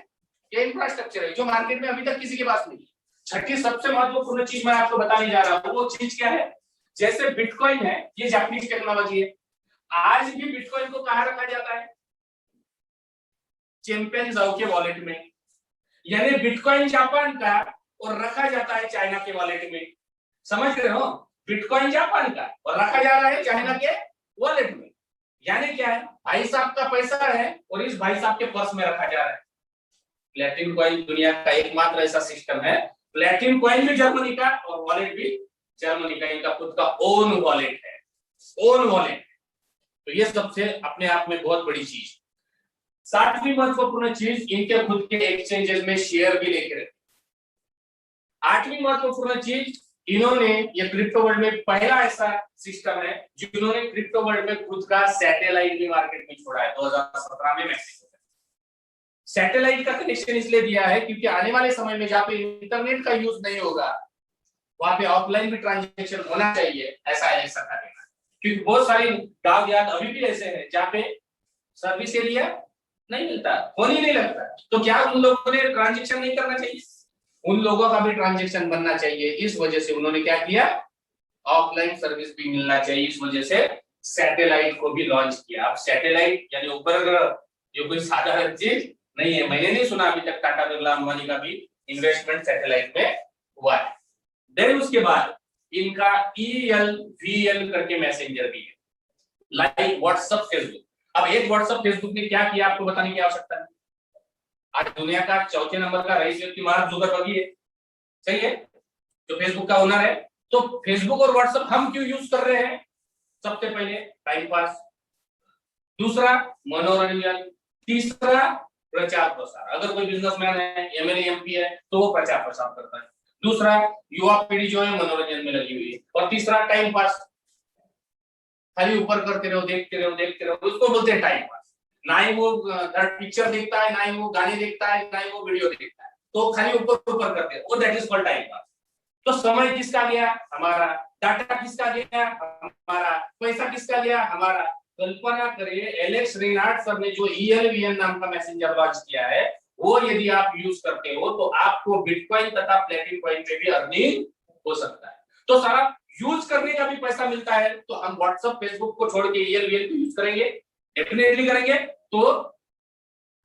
ये इंफ्रास्ट्रक्चर है जो मार्केट में अभी तक किसी के पास नहीं है। छठी सबसे महत्वपूर्ण चीज मैं आपको बताने जा रहा हूँ, वो चीज क्या है? जैसे बिटकॉइन है, ये जापानीज टेक्नोलॉजी है। आज भी बिटकॉइन को कहाँ रखा जाता है? चैंपियंस के वॉलेट में। यानी बिटकॉइन जापान का और रखा जाता है चाइना के वॉलेट में। समझ रहे हो? बिटकॉइन जापान का और रखा जा रहा है चाइना के वॉलेट में। यानी क्या है? भाई साहब का पैसा है और इस भाई साहब के पर्स में रखा जा रहा है। प्लेटिन कॉइन दुनिया का एकमात्र ऐसा सिस्टम है। प्लेटिन कॉइन भी जर्मनी का और वॉलेट भी जर्मनी का, इनका खुद का ओन वॉलेट है, ओन वॉलेट। तो ये सबसे अपने आप में बहुत बड़ी चीज। सातवीं महत्वपूर्ण चीज, इनके खुद के एक्सचेंजेस में शेयर भी लेके रखे। आठवीं महत्वपूर्ण चीज, इन्होंने ये क्रिप्टो वर्ल्ड में पहला ऐसा सिस्टम है जिन्होंने क्रिप्टो वर्ल्ड में खुद का सैटेलाइट भी मार्केट में छोड़ा है 2017 में मैक्सिको में। सैटेलाइट का कनेक्शन इसलिए दिया है क्योंकि आने वाले समय में जहाँ पे इंटरनेट का यूज नहीं होगा वहां पे ऑफलाइन भी ट्रांजेक्शन होना चाहिए, ऐसा है सरकार का। क्योंकि बहुत सारी गांव देहात अभी भी ऐसे हैं जहाँ पे सर्विस एरिया नहीं मिलता, फोन ही नहीं लगता। तो क्या उन लोगों ने ट्रांजेक्शन नहीं करना चाहिए? उन लोगों का भी ट्रांजेक्शन बनना चाहिए। इस वजह से उन्होंने क्या किया? ऑफलाइन सर्विस भी मिलना चाहिए। इस वजह से सैटेलाइट को भी लॉन्च किया। अब सैटेलाइट यानी उपग्रह, ये कोई साधारण चीज नहीं है। मैंने नहीं सुना अभी तक टाटा बिरला अंबानी का भी इन्वेस्टमेंट सैटेलाइट में हुआ है। देन उसके बाद इनका ELVL करके मैसेंजर भी है, लाइक व्हाट्सएप, फेसबुक। अब एक व्हाट्सएप फेसबुक ने क्या किया आपको बताने की आवश्यकता है। आज दुनिया का चौथे नंबर का रईस व्यक्ति मार्क जुकरबर्ग है, सही है, जो फेसबुक का ओनर है। तो फेसबुक और व्हाट्सएप हम क्यों यूज कर रहे हैं? सबसे पहले टाइम पास, दूसरा मनोरंजन, तीसरा प्रचार प्रसार। अगर कोई बिजनेसमैन है, MLA MP है तो वो प्रचार प्रसार करता है। दूसरा युवा पीढ़ी जो है मनोरंजन में लगी हुई है, और तीसरा टाइम पास, खाली ऊपर करते रहो, देखते रहो, देखते रहो, उसको बोलते हैं टाइम पास। ना ही वो पिक्चर देखता है, ना ही वो गाने देखता है, ना ही वो वीडियो देखता है, तो खाली ऊपर ऊपर करते हैं, वो that is called time pass. तो समय किसका गया? हमारा। डाटा किसका गया? हमारा। पैसा किसका गया? हमारा। कल्पना करिए, एलेक्स रेनार्ड सर ने जो ELVN नाम का मैसेंजर लॉन्च किया है, वो यदि आप यूज करते हो तो आपको बिटकॉइन तथा प्लेटिन कॉइन पे भी अर्निंग हो सकता है। तो सारा यूज करने का भी पैसा मिलता है। तो हम व्हाट्सएप फेसबुक को छोड़ के ELVN को यूज करेंगे, डेफिनेटली करेंगे, तो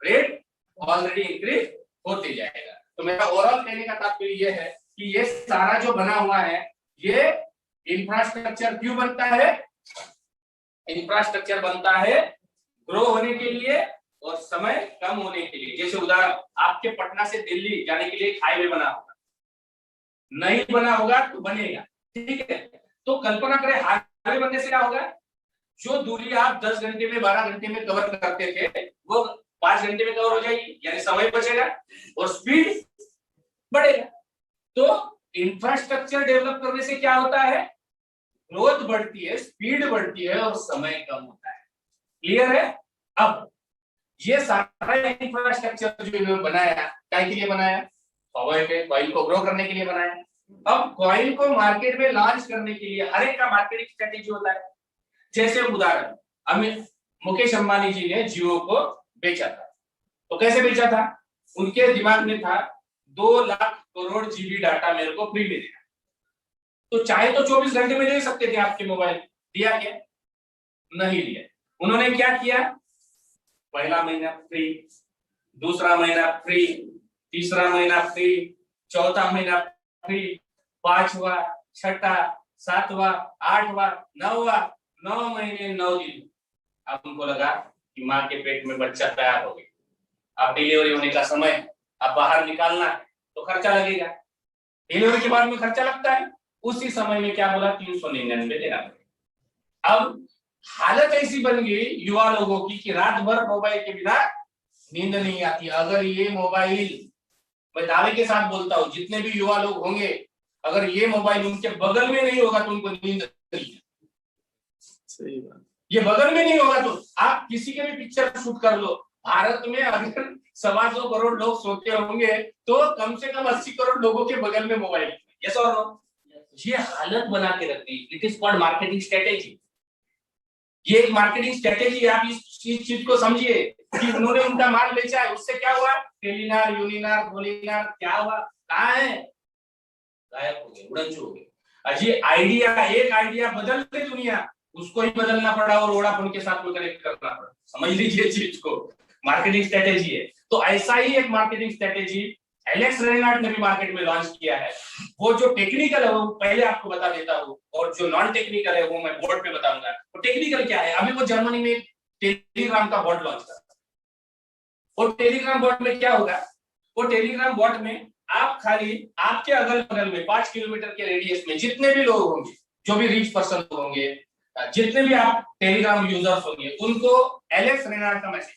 रेट ऑलरेडी इंक्रीज होते जाएगा। तो मेरा ओवरऑल कहने का तात्पर्य यह है कि ये सारा जो बना हुआ है, ये इंफ्रास्ट्रक्चर क्यों बनता है? इंफ्रास्ट्रक्चर बनता है ग्रो होने के लिए और समय कम होने के लिए। जैसे उदाहरण, आपके पटना से दिल्ली जाने के लिए एक हाईवे बना होगा, नहीं बना होगा तो बनेगा, ठीक है। तो कल्पना करें हाईवे बनने से क्या होगा? जो दूरी आप 10 घंटे में 12 घंटे में कवर करते थे वो 5 घंटे में कवर हो जाएगी, यानी समय बचेगा और स्पीड बढ़ेगा। तो इंफ्रास्ट्रक्चर डेवलप करने से क्या होता है? ग्रोथ बढ़ती है, स्पीड बढ़ती है और समय कम होता है। क्लियर है? अब ये सारा इंफ्रास्ट्रक्चर जो इन्होंने बनाया, क्या के लिए बनाया? कॉइन को ग्रो करने के लिए बनाया। अब कॉइन को मार्केट में लॉन्च करने के लिए हर एक का मार्केटिंग स्ट्रेटेजी होता है। जैसे उदाहरण, अमित मुकेश अंबानी जी ने जियो को बेचा था, तो कैसे बेचा था? उनके दिमाग में था 2 लाख करोड़ GB डाटा मेरे को फ्री में देना, तो चाहे तो 24 घंटे में दे सकते थे आपके मोबाइल। दिया क्या? नहीं दिया। उन्होंने क्या किया? पहला महीना फ्री, दूसरा महीना फ्री, तीसरा महीना फ्री, चौथा महीना फ्री, 5वां, 6ठा, 7वां, 8वां, 9वां, 9 महीने 9 दिन। अब उनको लगा कि माँ के पेट में बच्चा तैयार हो गया, अब डिलीवरी होने का समय, अब बाहर निकालना है तो खर्चा लगेगा। डिलीवरी के बाद में खर्चा लगता है, उसी समय में क्या बोला? 399 देना पड़ेगा। अब हालत ऐसी बन गई युवा लोगों की कि रात भर मोबाइल के बिना नींद नहीं आती। अगर ये मोबाइल, मैं दावे के साथ बोलता हूँ, जितने भी युवा लोग होंगे, अगर ये मोबाइल उनके बगल में नहीं होगा तो उनको नींद नहीं है। सही बात। ये बगल में नहीं होगा तो आप किसी के भी पिक्चर शूट कर लो, भारत में अगर 2.25 करोड़ लोग सोते होंगे तो कम से कम 80 करोड़ लोगों के बगल में मोबाइल। यस और नो? ये हालत बना के रखती है। It is called marketing strategy. ये एक मार्केटिंग स्ट्रेटेजी। आप इस चीज को समझिए कि उन्होंने उनका माल बेचा है, उससे क्या हुआ? टेलीनार, यूनिनार, गोलीनार क्या हुआ? कहाँ है? गायब हो गए, उड़नछू हो गए। अजी आइडिया, एक आइडिया बदल दे दुनिया, उसको ही बदलना पड़ा और वोडाफोन के साथ में कनेक्ट करना पड़ा। समझ लीजिए चीज को, मार्केटिंग स्ट्रेटेजी है। तो ऐसा ही एक मार्केटिंग स्ट्रेटेजी एलेक्स रेनार्ड ने भी मार्केट में लॉन्च किया है। वो जो टेक्निकल है वो पहले आपको बता देता हूँ, और जो नॉन टेक्निकल है वो मैं बोर्ड पे बताऊंगा। तो टेक्निकल क्या है, अभी वो जर्मनी में टेलीग्राम का बॉट लॉन्च कर, और टेलीग्राम बॉट में क्या होगा, वो टेलीग्राम बॉट में आप खाली आपके अगल बगल में 5 किलोमीटर के रेडियस में जितने भी लोग होंगे, जो भी रिच पर्सन होंगे, जितने भी आप टेलीग्राम यूजर्स होंगे, उनको एलेक्स रेनार्ड का मैसेज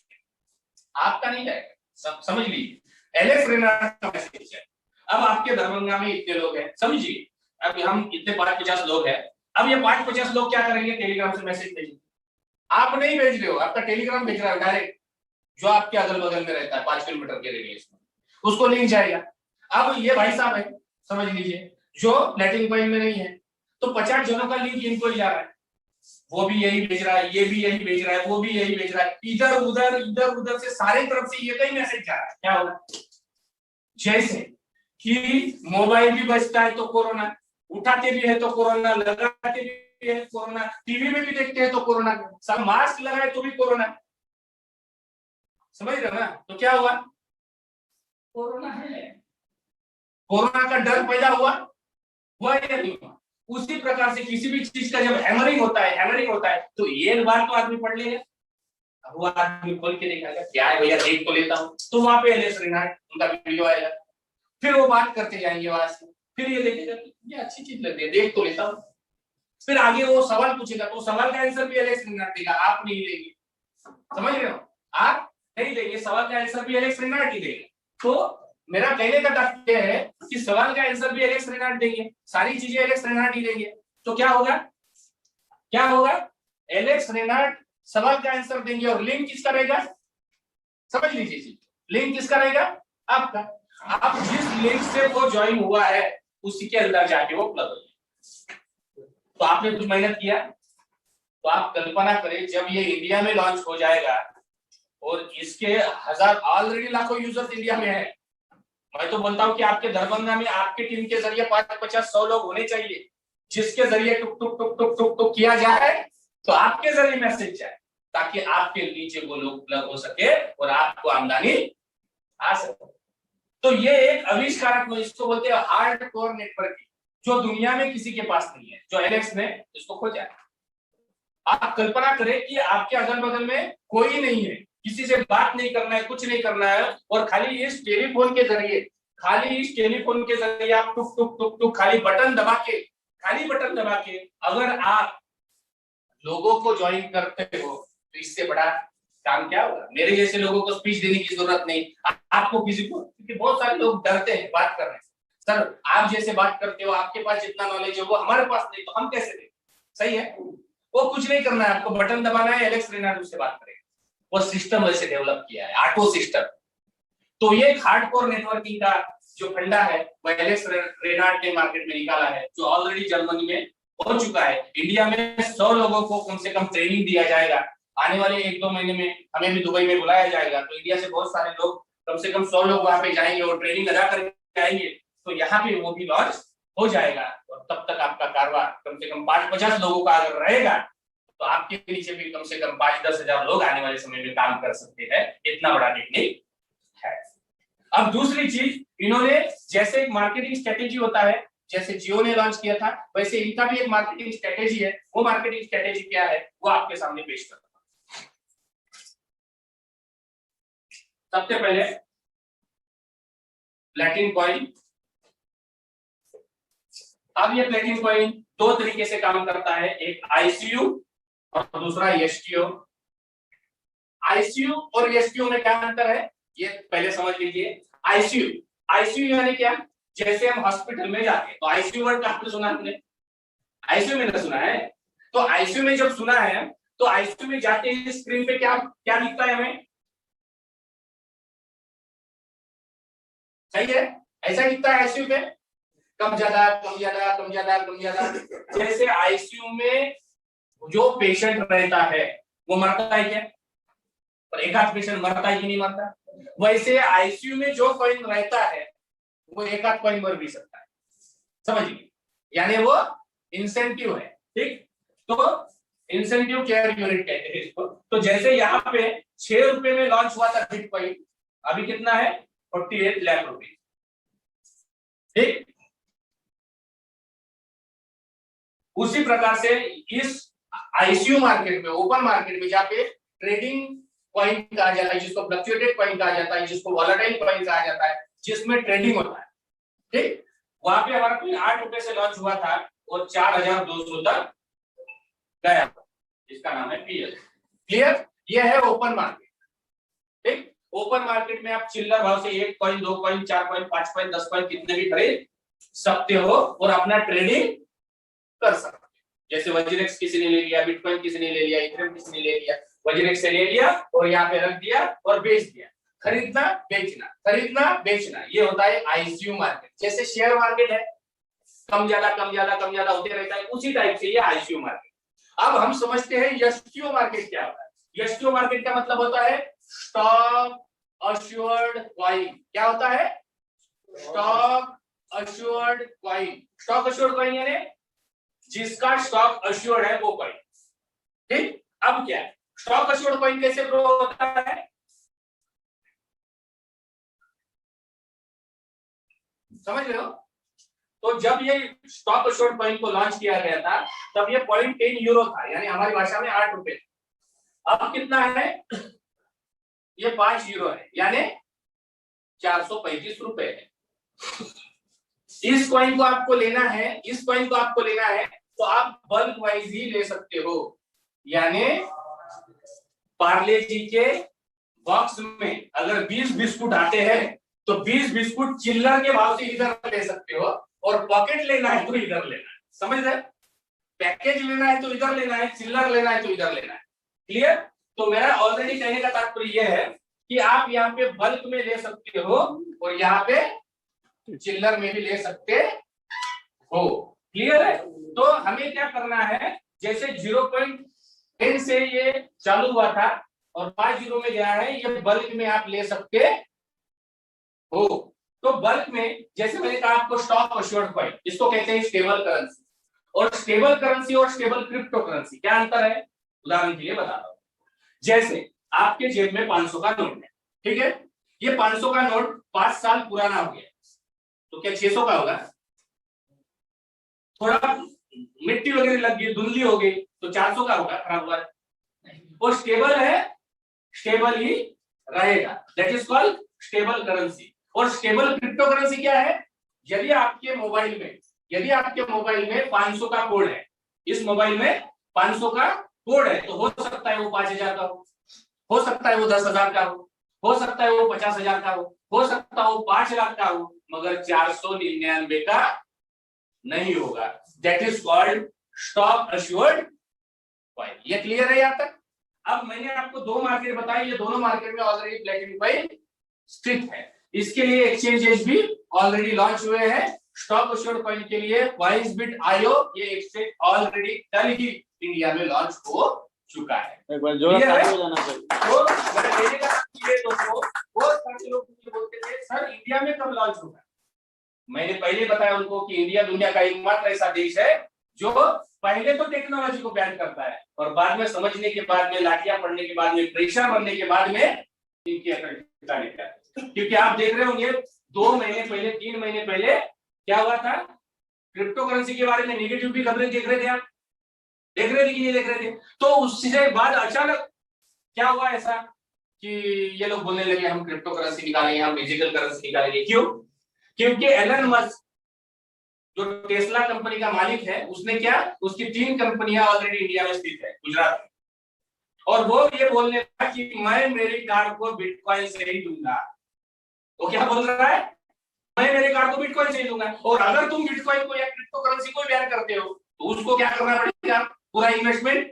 आपका नहीं जाएगा। समझ लीजिए, एलेक्स रेनार्ड का मैसेज है। अब आपके दरभंगा में इतने लोग हैं, समझिए, अब हम इतने 5-50 लोग हैं। अब ये 5-50 लोग क्या करेंगे, टेलीग्राम से मैसेज भेजेंगे। आप नहीं भेज रहे हो, आपका टेलीग्राम भेज रहा है डायरेक्ट, जो आपके अगल बगल में रहता है 5 किलोमीटर के रेडियस में, उसको लिंक जाएगा। अब ये भाई साहब है, समझ लीजिए, जो लैटिन पॉइंट में नहीं है, तो 50 जनों का लिंक इनको ही जा रहा है, वो भी यही भेज रहा है, ये भी यही भेज रहा है, वो भी यही भेज रहा है, इधर उधर से सारे तरफ से ये कई मैसेज जा रहा है। क्या होगा, जैसे कि मोबाइल भी बजता है तो कोरोना, उठाते भी है तो कोरोना, लगाते भी है कोरोना, टीवी में भी देखते हैं तो कोरोना, सब मास्क लगाए तो भी कोरोना। समझ रहे हो ना, तो क्या हुआ, कोरोना है, कोरोना का डर पैदा हुआ या नहीं हुआ। उसी प्रकार से किसी भी चीज का जब हैमरिंग होता है तो एक बार तो आदमी पढ़ लेगा, वो आदमी खोल के देखेगा क्या है भैया, देख तो लेता हूँ, तो वहां पे एलेक्स रेनार्ड उनका वीडियो आएगा, फिर वो बात करते जाएंगे वहां से, फिर ये देखेगा ये अच्छी चीज लग रही है, देख तो लेता हूँ, फिर आगे वो सवाल पूछेगा, तो सवाल का आंसर भी एलेक्स रेनार्ड देगा, आप नहीं देंगे। समझ रहे हो, आप नहीं देंगे, सवाल का आंसर भी एलेक्स रेनार्ड ही देगा। तो मेरा कहने का तात्पर्य है कि सवाल का आंसर भी एलेक्स रेनार्ड देंगे, सारी चीजें एलेक्स रेनार्ड ही देंगे। तो क्या होगा, एलेक्स रेनार्ड सवाल का आंसर देंगे, और लिंक किसका रहेगा, समझ लीजिए, लिंक किसका रहेगा, आपका। आप जिस लिंक से वो ज्वाइन हुआ है उसी के अंदर जाके वो प्लग हो। तो आपने कुछ मेहनत किया, तो आप कल्पना करें जब ये इंडिया में लॉन्च हो जाएगा, और इसके ऑलरेडी लाखों यूजर्स इंडिया में है। मैं तो बोलता हूं कि आपके दरभंगा में आपके टीम के जरिए 5-50-100 लोग होने चाहिए, जिसके जरिए टुक टुक टुक टुक टुक टुक किया जाए, तो आपके जरिए मैसेज जाए, ताकि आपके नीचे वो लोग प्लग हो सके और आपको आमदनी आ सके। तो ये एक आविष्कारक, इसको बोलते हैं हार्ड कोर नेटवर्किंग, जो दुनिया में किसी के पास नहीं है, जो एलेक्स ने इसको खोजा। आप कल्पना करें कि आपके अगल बगल में कोई नहीं है, किसी से बात नहीं करना है, कुछ नहीं करना है, और खाली इस टेलीफोन के जरिए आप टुक टुक टुक टुक खाली बटन दबा के अगर आप लोगों को ज्वाइन करते हो, तो इससे बड़ा काम क्या होगा। मेरे जैसे लोगों को स्पीच देने की जरूरत नहीं, आपको किसी को, क्योंकि बहुत सारे लोग डरते हैं बात करने से। सर आप जैसे बात करते हो, आपके पास जितना नॉलेज है वो हमारे पास नहीं, तो हम कैसे दें। सही है, वो कुछ नहीं करना है, आपको बटन दबाना है, एलेक्स रेनार्ड उससे बात करेगा। वो सिस्टम वैसे डेवलप किया है, ऑटो सिस्टम। तो ये हार्डकोर नेटवर्किंग का जो फंडा है वो एलेक्स रेनार्ड ने मार्केट में निकाला है, जो ऑलरेडी जर्मनी में हो चुका है। इंडिया में 100 लोगों को कम से कम ट्रेनिंग दिया जाएगा, आने वाले 1-2 महीने में हमें भी दुबई में बुलाया जाएगा, तो इंडिया से बहुत सारे लोग, कम से कम 100 लोग वहां पे जाएंगे और ट्रेनिंग अदा करके आएंगे, तो यहाँ पे वो भी लॉन्च हो जाएगा। और तब तक आपका कारोबार कम से कम 5-50 लोगों का अगर रहेगा, तो आपके नीचे भी कम से कम 5-10 हजार लोग आने वाले समय में काम कर सकते हैं। इतना बड़ा टेक्निक है। अब दूसरी चीज, इन्होंने जैसे एक मार्केटिंग स्ट्रेटेजी होता है, जैसे जियो ने लॉन्च किया था, वैसे इनका भी एक मार्केटिंग स्ट्रेटेजी है। वो मार्केटिंग स्ट्रेटेजी क्या है, वो आपके सामने पेश करता हूं। सबसे पहले लैटिन कॉइन। अब ये प्लेटिन कॉइन 2 तरीके से काम करता है, एक आईसीयू और दूसरा एसटीओ। आईसीयू और एसटीओ में क्या अंतर है, ये पहले समझ लीजिए। आईसीयू यानी क्या, जैसे हम हॉस्पिटल में जाते हैं, तो आईसीयू वर्ड कहां पे सुना हमने, आईसीयू में ना सुना है। तो आईसीयू में जब सुना है, तो आईसीयू में जाते ही स्क्रीन पे क्या क्या दिखता है हमें, सही है, ऐसा दिखता है आईसीयू पे, कम ज्यादा कम ज्यादा कम ज्यादा कम ज्यादा। जैसे आईसीयू में जो पेशेंट रहता है वो मरता है क्या, और एक आध पेशेंट मरता है कि नहीं मरता, वैसे आईसीयू में जो कॉइन रहता है वो एक आध कॉइन मर भी सकता है। समझिए, यानी वो इंसेंटिव है। ठीक, तो इंसेंटिव केयर यूनिट कहते हैं इसको। तो जैसे यहाँ पे 6 रुपए में लॉन्च हुआ था बिटकॉइन, अभी कितना है 48 लाख रुपए। ठीक, उसी प्रकार से इस आईसीयू मार्केट में, ओपन मार्केट में, जहाँ पे ट्रेडिंग कॉइन कहा जाता है, जिसको फ्लक्चुएटेड कॉइन कहा जाता है, जिसको वॉलेटाइल कॉइन कहा जाता है, जिसमें ट्रेडिंग होता है। ठीक, वहां पे हमारा कॉइन 8 रुपए से लॉन्च हुआ था और 4200 तक गया, इसका नाम है पीएल। क्लियर, ये है ओपन मार्केट। ठीक, ओपन मार्केट में आप चिल्लर भाव से 1 coin, 2 coin, 4 coin, 5 coin, 10 coin कितने भी खरीद सकते हो और अपना ट्रेडिंग कर सकते हो। जैसे वज्रेक्स किसी ने ले लिया, बिटकॉइन किसी ने ले लिया, इथेरियम किसी ने ले लिया, वज्रेक्स से ले लिया और यहाँ पे रख दिया और बेच दिया। खरीदना बेचना, खरीदना बेचना, ये होता है आईसीयू मार्केट। जैसे शेयर मार्केट है, कम ज्यादा कम ज्यादा कम ज्यादा होते रहता है, उसी टाइप से ये आईसीयू मार्केट। अब हम समझते हैं एसटीओ मार्केट क्या होता है। एसटीओ मार्केट का मतलब होता है स्टॉक अश्योर्ड कॉइन। क्या होता है? Stock assured coin. Stock assured coin यानी जिसका स्टॉक अश्योर्ड है वो कॉइन। ठीक, अब क्या है, स्टॉक अश्योर्ड कॉइन कैसे ग्रो होता है? समझ रहे हो? तो जब ये स्टॉक अश्योर्ड कॉइन को लॉन्च किया गया था तब ये 0.10 यूरो था, यानी हमारी भाषा में 8 रुपए। अब कितना है? ये 5 यूरो है, यानी 435 रुपए है। इस कॉइन को आपको लेना है, इस कॉइन को आपको लेना है तो आप बल्क वाइज ही ले सकते हो, यानी पार्ले जी के बॉक्स में अगर 20 बिस्कुट आते हैं तो 20 बिस्कुट चिल्लर के भाव से इधर ले सकते हो, और पॉकेट लेना है तो इधर लेना है। समझ रहे? पैकेज लेना है तो इधर लेना है, चिल्लर लेना है तो इधर लेना है। क्लियर? तो मेरा ऑलरेडी कहने का तात्पर्य यह है कि आप यहाँ पे बल्क में ले सकते हो और यहाँ पे चिल्लर में भी ले सकते हो। क्लियर है? तो हमें क्या करना है, जैसे 0.10 से ये चालू हुआ था और 5 यूरो में गया है, ये बल्क में आप ले सकते हो। तो बल्क में जैसे मैंने कहा आपको स्टॉक अश्योर्ड कॉइन, इसको कहते हैं स्टेबल करेंसी। और स्टेबल करेंसी और स्टेबल क्रिप्टो करेंसी क्या अंतर है, उदाहरण के लिए बताता हूं। जैसे आपके जेब में 500 का नोट है, ठीक है, ये 500 का नोट 5 साल पुराना हो गया, तो क्या 600 का होगा? थोड़ा मिट्टी वगैरह लग गई, धुंधली हो गई, तो 400 का होगा, खराब हुआ है। और स्टेबल है, स्टेबल ही रहेगा, that is called stable currency. और स्टेबल क्रिप्टो करेंसी क्या है? यदि आपके मोबाइल में 500 का कोड है, इस मोबाइल में 500 का कोड है, तो हो सकता है वो 5000 का हो सकता है वो 10,000 का हो सकता है वो 50,000 का हो सकता है वो 5 लाख का हो, मगर 499 का नहीं होगा। That is called stock assured coin. ये क्लियर है यहाँ तक? अब मैंने आपको 2 मार्केट बताए, ये दोनों मार्केट में ऑलरेडी प्लेटिनिफाई स्थित है। इसके लिए एक्सचेंजेस भी ऑलरेडी लॉन्च हुए हैं। स्टॉक अश्योर्ड कॉइन के लिए वाइसबिट आयो, ये एक्सचेंज ऑलरेडी कल ही इंडिया में लॉन्च हो चुका है। एक बार जोर हो जाना चाहिए। तो मैं देने का ये दोस्तों, बहुत सारे लोग मुझे बोलते थे सर इंडिया में कब लॉन्च होगा। मैंने पहले बताया उनको कि इंडिया दुनिया का एकमात्र ऐसा देश है जो पहले तो टेक्नोलॉजी को बैन करता है और बाद में समझने के बाद में, लाठियां पड़ने के बाद में, प्रेशर बनने के बाद में इनकी अकड़ लेता है। क्योंकि आप देख रहे होंगे 2 महीने पहले, 3 महीने पहले क्या हुआ था, क्रिप्टो करेंसी के बारे में नेगेटिव भी खबरें देख रहे थे, आप देख रहे थे कि नहीं देख रहे थे? तो उससे बाद अचानक क्या हुआ ऐसा कि ये लोग बोलने लगे हम क्रिप्टो करेंसी निकालेंगे, हम डिजिटल करेंसी निकालेंगे। क्यों? क्योंकि एलन मस्क जो टेस्ला कंपनी का मालिक है, उसने क्या, उसकी 3 कंपनियां ऑलरेडी इंडिया में स्थित है, गुजरात में, और वो ये बोलने लगा कि मैं मेरी कार को बिटकॉइन से ही दूंगा। वो क्या बोल रहा है, मैं मेरी कार को बिटकॉइन से ही दूंगा। और अगर तुम बिटकॉइन को या क्रिप्टो करेंसी को बैन करते हो तो उसको क्या करना पड़ेगा, पूरा इन्वेस्टमेंट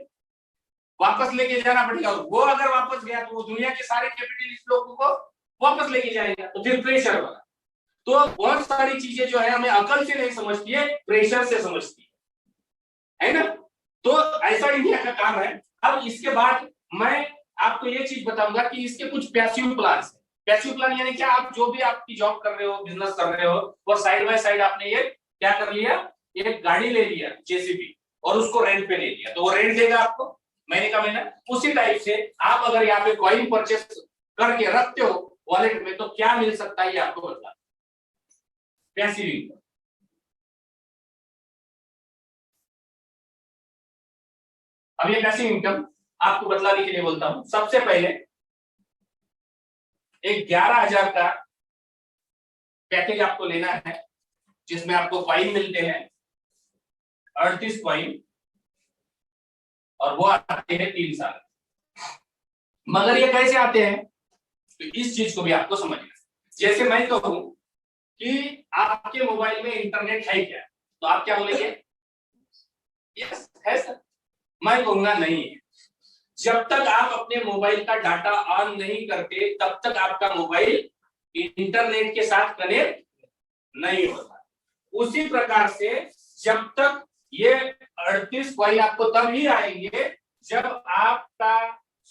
वापस लेके जाना पड़ेगा। वो अगर वापस गया तो वो दुनिया के सारे कैपिटलिस्ट लोगों को वापस लेके जाएगा, तो फिर प्रेशर बना। तो बहुत सारी चीजें जो है हमें अकल से नहीं समझती है, प्रेशर से समझती है ना? तो ऐसा इंडिया का काम है। अब इसके बाद मैं आपको ये चीज बताऊंगा कि इसके कुछ पैसिव प्लान है। पैसिव प्लान यानी क्या, आप जो भी आपकी जॉब कर रहे हो, बिजनेस कर रहे हो, और साइड बाय साइड आपने ये क्या कर लिया, एक गाड़ी ले लिया जेसीबी और उसको रेंट पे ले लिया, तो वो रेंट देगा आपको महीने का महीना। उसी टाइप से आप अगर यहाँ पे कॉइन परचेस करके रखते हो वॉलेट में, तो क्या मिल सकता है ये आपको बता, पैसिव इनकम। अब ये पैसिव इनकम आपको बतलाने के लिए बोलता हूं। सबसे पहले एक 11,000 का पैकेज आपको लेना है, जिसमें आपको कॉइन मिलते हैं 38 कॉइन, और वो आते हैं 3 साल। मगर ये कैसे आते हैं, तो इस चीज को भी आपको समझना है। जैसे मैं कहूं कि आपके मोबाइल में इंटरनेट है क्या, तो आप क्या बोलेंगे, यस है सर। मैं कहूंगा नहीं है। जब तक आप अपने मोबाइल का डाटा ऑन नहीं करते तब तक आपका मोबाइल इंटरनेट के साथ कनेक्ट नहीं होता। उसी प्रकार से जब तक ये 38 कॉइन आपको तभी आएंगे जब आपका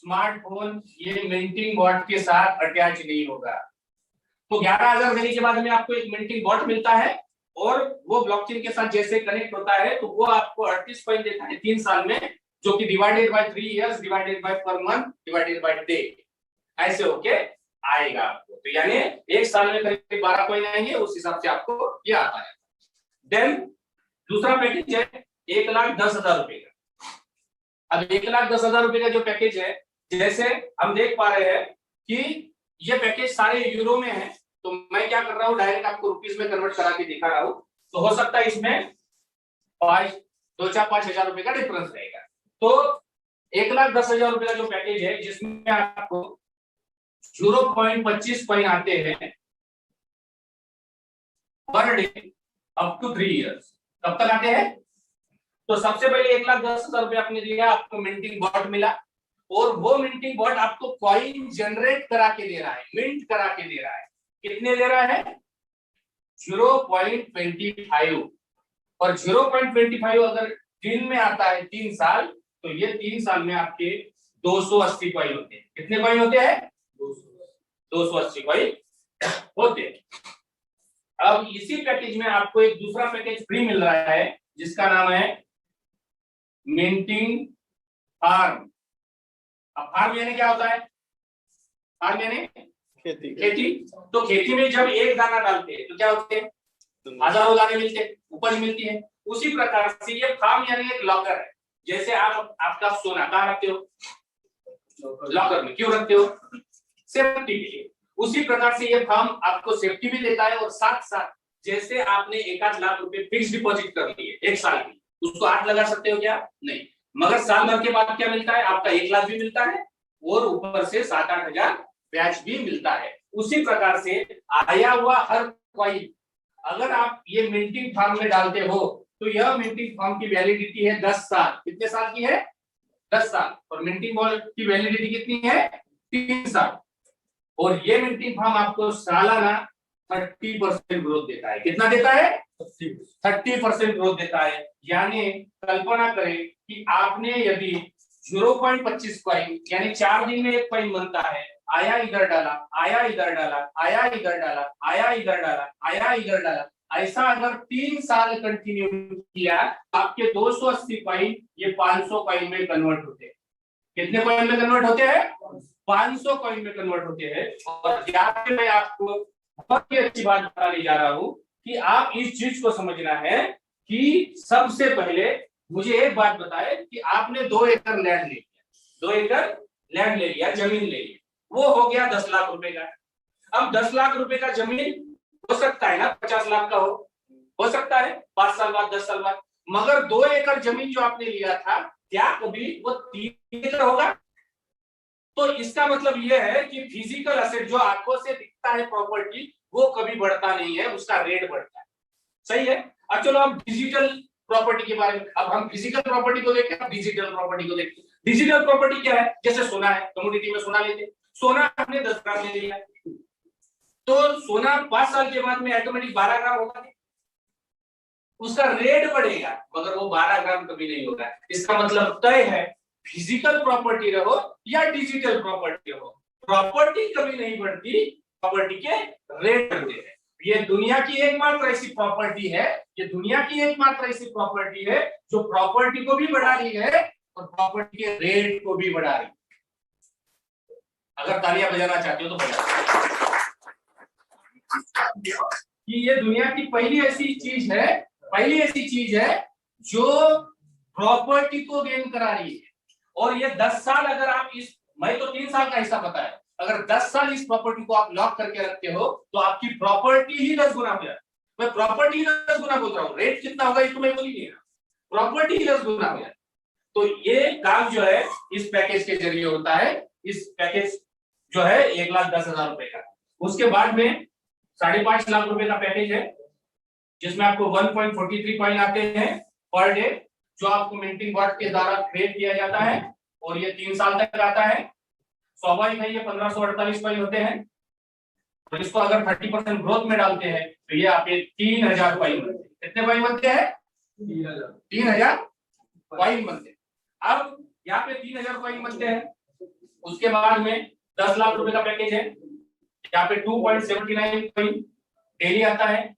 स्मार्टफोन ये मिंटिंग बॉट के साथ अटैच नहीं होगा। तो 11,000 देने के बाद में आपको एक मिंटिंग बॉट मिलता है, और वो ब्लॉकचेन के साथ जैसे कनेक्ट होता है तो वो आपको 38 कॉइन देता है 3 साल में, जो कि divided by 3 years divided by per month divided by day, ऐसे होके आएगा आपको। तो यानी एक साल में करीब 12 कॉइन आएंगे, उस हिसाब से आपको ये आता है। देन दूसरा पैकेज है 1,10,000 रुपए का। अब 1,10,000 रुपए का जो पैकेज है, जैसे हम देख पा रहे हैं कि ये पैकेज सारे यूरो में है, तो मैं क्या कर रहा हूँ, डायरेक्ट आपको रुपीस में कन्वर्ट करा के दिखा रहा हूँ। तो हो सकता है इसमें 2-4-5 हजार रुपए का डिफरेंस रहेगा। तो 1,10,000 रुपए का जो पैकेज है, जिसमें आपको 0.25 कॉइन आते हैं per day up to 3 years. कब तक आते हैं, तो सबसे पहले 1,10,000 रुपए आपने दिया, आपको मिंटिंग बॉट मिला, और वो मिंटिंग बॉट आपको कॉइन जनरेट करा के दे रहा है, मिंट करा के दे रहा है। कितने दे रहा है, 0.25, और 0.25 अगर दिन में आता है 3 साल, तो ये 3 साल में आपके 280 कॉइन होते हैं। कितने कॉइन होते हैं, 280 कॉइन होते हैं। अब इसी पैकेज में आपको एक दूसरा पैकेज फ्री मिल रहा है, जिसका नाम है मिंटिंग फार्म। अब फार्म यानी क्या होता है, फार्म यानी खेती। तो खेती में जब एक दाना डालते हैं तो क्या होते हैं, हजारों दाने मिलते हैं, उपज मिलती है। उसी प्रकार से ये फार्म यानी एक लॉकर है। जैसे आप आपका सोना कहाँ रखते हो, लॉकर में। क्यों रखते हो, सेफ्टी के लिए। उसी प्रकार से ये फार्म आपको सेफ्टी भी देता है, और साथ साथ जैसे आपने 1-8 लाख रुपए फिक्स डिपॉजिट कर लिए 1 साल की, उसको 8 लगा सकते हो क्या, नहीं। मगर साल भर के बाद क्या मिलता है, आपका 1 लाख भी मिलता है, और ऊपर से 7-8 हजार ब्याज भी मिलता है। उसी प्रकार से आया हुआ हर कॉइन अगर आप ये मिंटिंग फार्म में डालते हो, तो यह मिंटिंग फार्म की वैलिडिटी है 10 साल। कितने साल की है, 10 साल। और मिंटिंग बॉल की वैलिडिटी कितनी है, 3 साल। और ये मिंटिंग फार्म आपको सालाना 30% ग्रोथ देता है। कितना देता है, 30% ग्रोथ देता है। यानी कल्पना करें कि आपने यदि 0.25 कॉइन यानी 4 दिन में 1 कॉइन बनता है, आया इधर डाला, आया इधर डाला, आया इधर डाला, आया इधर डाला, आया इधर डाला, ऐसा अगर 3 साल कंटिन्यू किया, आपके 280 कॉइन ये 500 कॉइन में कन्वर्ट होते हैं। कितने कॉइन में कन्वर्ट होते हैं, 500 कॉइन में कन्वर्ट होते हैं। और यहाँ पे मैं आपको बहुत ही अच्छी बात बताने जा रहा हूँ कि आप इस चीज को समझना है कि सबसे पहले मुझे एक बात बताए कि आपने 2 एकड़ लैंड ले लिया, 2 एकड़ लैंड ले लिया, जमीन ले ली, वो हो गया 10 लाख रुपए का। अब 10 लाख रुपए का जमीन हो सकता है ना 50 लाख का हो सकता है 5 साल बाद, 10 साल बाद। मगर 2 एकड़ जमीन जो आपने लिया था, क्या कभी वो 3 एकड़ होगा? तो इसका मतलब यह है कि फिजिकल एसेट जो आंखों से दिखता है प्रॉपर्टी, वो कभी बढ़ता नहीं है, उसका रेट बढ़ता है। सही है। अब चलो हम डिजिटल प्रॉपर्टी के बारे में, अब हम फिजिकल प्रॉपर्टी को देखते हैं, डिजिटल प्रॉपर्टी को देखते हैं। डिजिटल प्रॉपर्टी क्या है, जैसे सोना है, कमोडिटी में सोना लेते, सोना हमने 10 ग्राम ले लिया, तो सोना 5 साल के बाद में ऑटोमेटिक 12 ग्राम होगा, उसका रेट बढ़ेगा, मगर वो 12 ग्राम कभी नहीं होगा। इसका मतलब तय है, फिजिकल प्रॉपर्टी रहो या डिजिटल प्रॉपर्टी रहो, प्रॉपर्टी कभी नहीं बढ़ती, प्रॉपर्टी के रेट बढ़ते हैं। ये दुनिया की एकमात्र ऐसी प्रॉपर्टी है, ये दुनिया की एकमात्र ऐसी प्रॉपर्टी है जो प्रॉपर्टी को भी बढ़ा रही है और प्रॉपर्टी के रेट को भी बढ़ा रही है। अगर तालियां बजाना चाहते हो तो बजा। कि ये दुनिया की पहली ऐसी चीज है जो प्रॉपर्टी को गेन करा रही है। और ये 10 साल अगर आप इस, मैं तो 3 साल का हिस्सा पता है, अगर 10 साल इस प्रॉपर्टी को आप लॉक करके रखते हो तो आपकी प्रॉपर्टी ही 10 गुना हो जाए। मैं प्रॉपर्टी 10 गुना बोल रहा हूँ, रेट कितना होगा ये तो मैं बोल ही नहीं रहा, प्रॉपर्टी 10 गुना हो जाए। तो ये काम जो है इस पैकेज के जरिए होता है। इस पैकेज जो है 1,10,000 रुपए का। उसके बाद में 5.5 लाख रुपए का पैकेज है जिसमें आपको 1.43 कॉइन आते हैं पर डे, जो आपको मिंटिंग बॉट के द्वारा क्रिएट किया जाता है और ये 3 साल तक आता है। स्वाभाविक है ये 1548 कॉइन होते हैं और इसको अगर 30% ग्रोथ में डालते हैं तो ये आपके 3,000 कॉइन बनते हैं। कितने कॉइन बनते हैं? 3,000 कॉइन बनते हैं। अब यहाँ पे 3,000 कॉइन बनते हैं। उसके बाद में 10 लाख रुपए का पैकेज है, यहाँ पे 2.79 कॉइन डेली आता है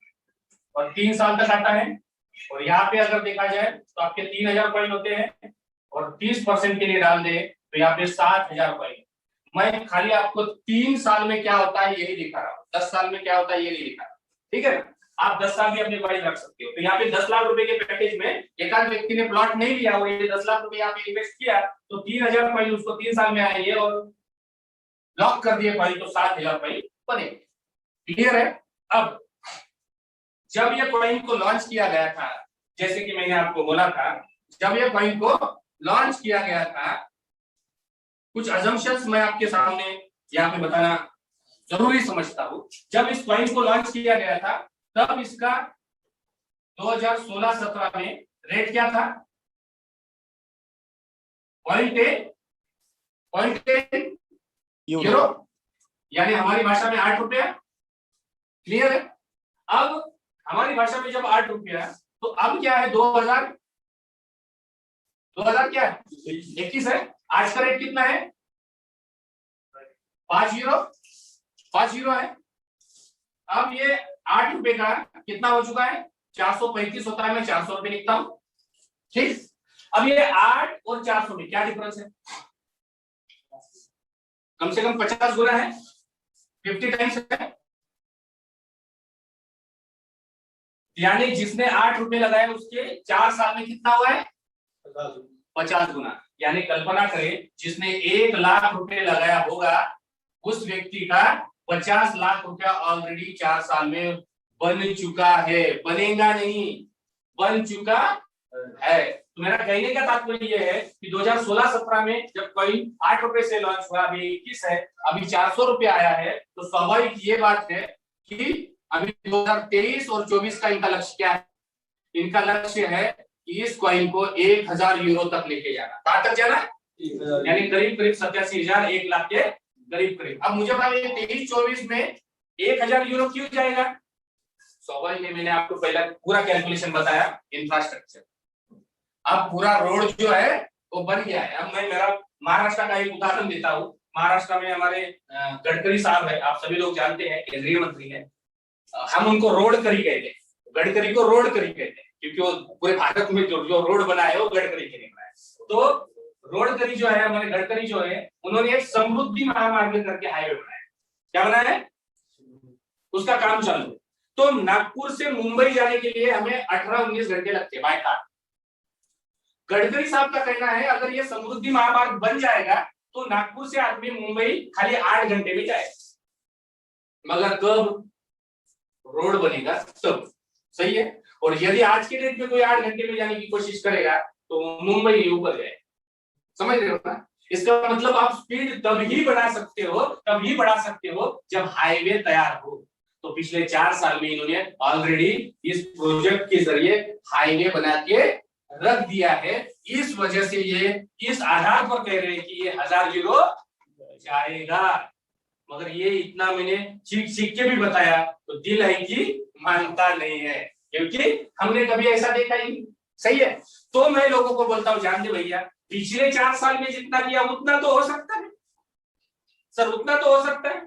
और 3 साल तक आता है। और यहाँ पे अगर देखा जाए तो आपके 3,000 कॉइन होते हैं और 30% के लिए डाल दे तो यहाँ पे 7,000 कॉइन। मैं खाली आपको 3 साल में क्या होता है यही दिखा रहा हूँ, 10 साल में क्या होता है ये नहीं दिखा रहा, ठीक है ना। आप 10 साल भी अपने कॉइन रख सकते हो। तो यहाँ पे 10 लाख रुपए के पैकेज में एक आध व्यक्ति ने प्लॉट नहीं लिया और ये 10 लाख रुपए यहाँ पे इन्वेस्ट किया तो 3,000 कॉइन उसको 3 साल में आएंगे और लॉक कर दिए कॉइन तो 7,000 कॉइन बने। क्लियर है? अब जब ये कॉइन को लॉन्च किया गया था, जैसे कि मैंने आपको बोला था, जब ये कॉइन को लॉन्च किया गया था कुछ अजम्पशंस मैं आपके सामने यहाँ पे बताना जरूरी समझता हूँ। जब इस कॉइन को लॉन्च किया गया था तब इसका 2016-17 में रेट क्या था? 0.10 यूरो, यानी हमारी भाषा में 8 रुपया। क्लियर है? अब हमारी भाषा में जब 8 रुपया तो अब क्या है? 2000 क्या है? 21 है। आज का रेट कितना है? 5 यूरो है। अब ये 8 रुपए का कितना हो चुका है? 435 होता है, मैं 400 रुपए लिखता हूं, ठीक। अब ये 8 और 400 में क्या डिफरेंस है? कम से कम 50 गुना है, 50 टाइम्स है। यानी जिसने 8 रुपए लगाए उसके 4 साल में कितना हुआ है? 50 गुना। यानी कल्पना करें जिसने 1 लाख रुपए लगाया होगा उस व्यक्ति का 50 लाख रुपया ऑलरेडी 4 साल में बन चुका है। बनेगा नहीं, बन चुका है। तो मेरा कहने का तात्पर्य यह है कि 2016-17 में जब कॉइन 8 रुपए से लॉन्च हुआ, अभी 21 है, अभी 400 रुपए आया है, तो स्वाभाविक ये बात है कि अभी 2023 और 24 का इनका लक्ष्य क्या है? इनका लक्ष्य है कि इस कॉइन को 1,000 यूरो तक लेके जाना। कहां तक जाना? यानी करीब 87,000, 1 लाख के करीब। अब मुझे बताइए 23-24 में 1,000 यूरो क्यों जाएगा? स्वाभाविक है, मैंने आपको पहला पूरा कैलकुलेशन बताया इंफ्रास्ट्रक्चर। अब पूरा रोड जो है वो बन गया है। अब मैं मेरा महाराष्ट्र का एक उदाहरण देता हूँ। महाराष्ट्र में हमारे गडकरी साहब है, आप सभी लोग जानते हैं, केंद्रीय मंत्री है। हम उनको रोड करी कहते हैं, गडकरी को रोड करी कहते हैं क्योंकि वो पूरे भारत में जो रोड बना है वो गडकरी के लिए बना है। तो रोड करी जो है, हमारे गडकरी जो है, उन्होंने एक समृद्धि महामार्ग करके हाईवे बनाया। क्या बनाया है? उसका काम चालू है। तो नागपुर से मुंबई जाने के लिए हमें 18-19 घंटे लगते हैं बाय कार। गडकरी साहब का कहना है अगर ये समृद्धि महामार्ग बन जाएगा तो नागपुर से आदमी मुंबई खाली 8 घंटे में जाएगा। मगर कब रोड बनेगा तब, सही है। और यदि आज के डेट में कोई 8 घंटे में जाने की कोशिश करेगा तो मुंबई ऊपर जाए, समझ रहे हो ना। इसका मतलब आप स्पीड तभी बढ़ा सकते हो जब हाईवे तैयार हो। तो पिछले 4 साल में इन्होंने ऑलरेडी इस प्रोजेक्ट के जरिए हाईवे बना के रख दिया है। इस वजह से ये इस आधार पर कह रहे हैं कि ये 1,000 यूरो जाएगा। मगर ये इतना मैंने चीख के भी बताया तो दिल है कि मानता नहीं है, क्योंकि हमने कभी ऐसा देखा ही नहीं, सही है। तो मैं लोगों को बोलता हूँ, जान दे भैया, पिछले 4 साल में जितना किया उतना तो हो सकता है सर, उतना तो हो सकता है।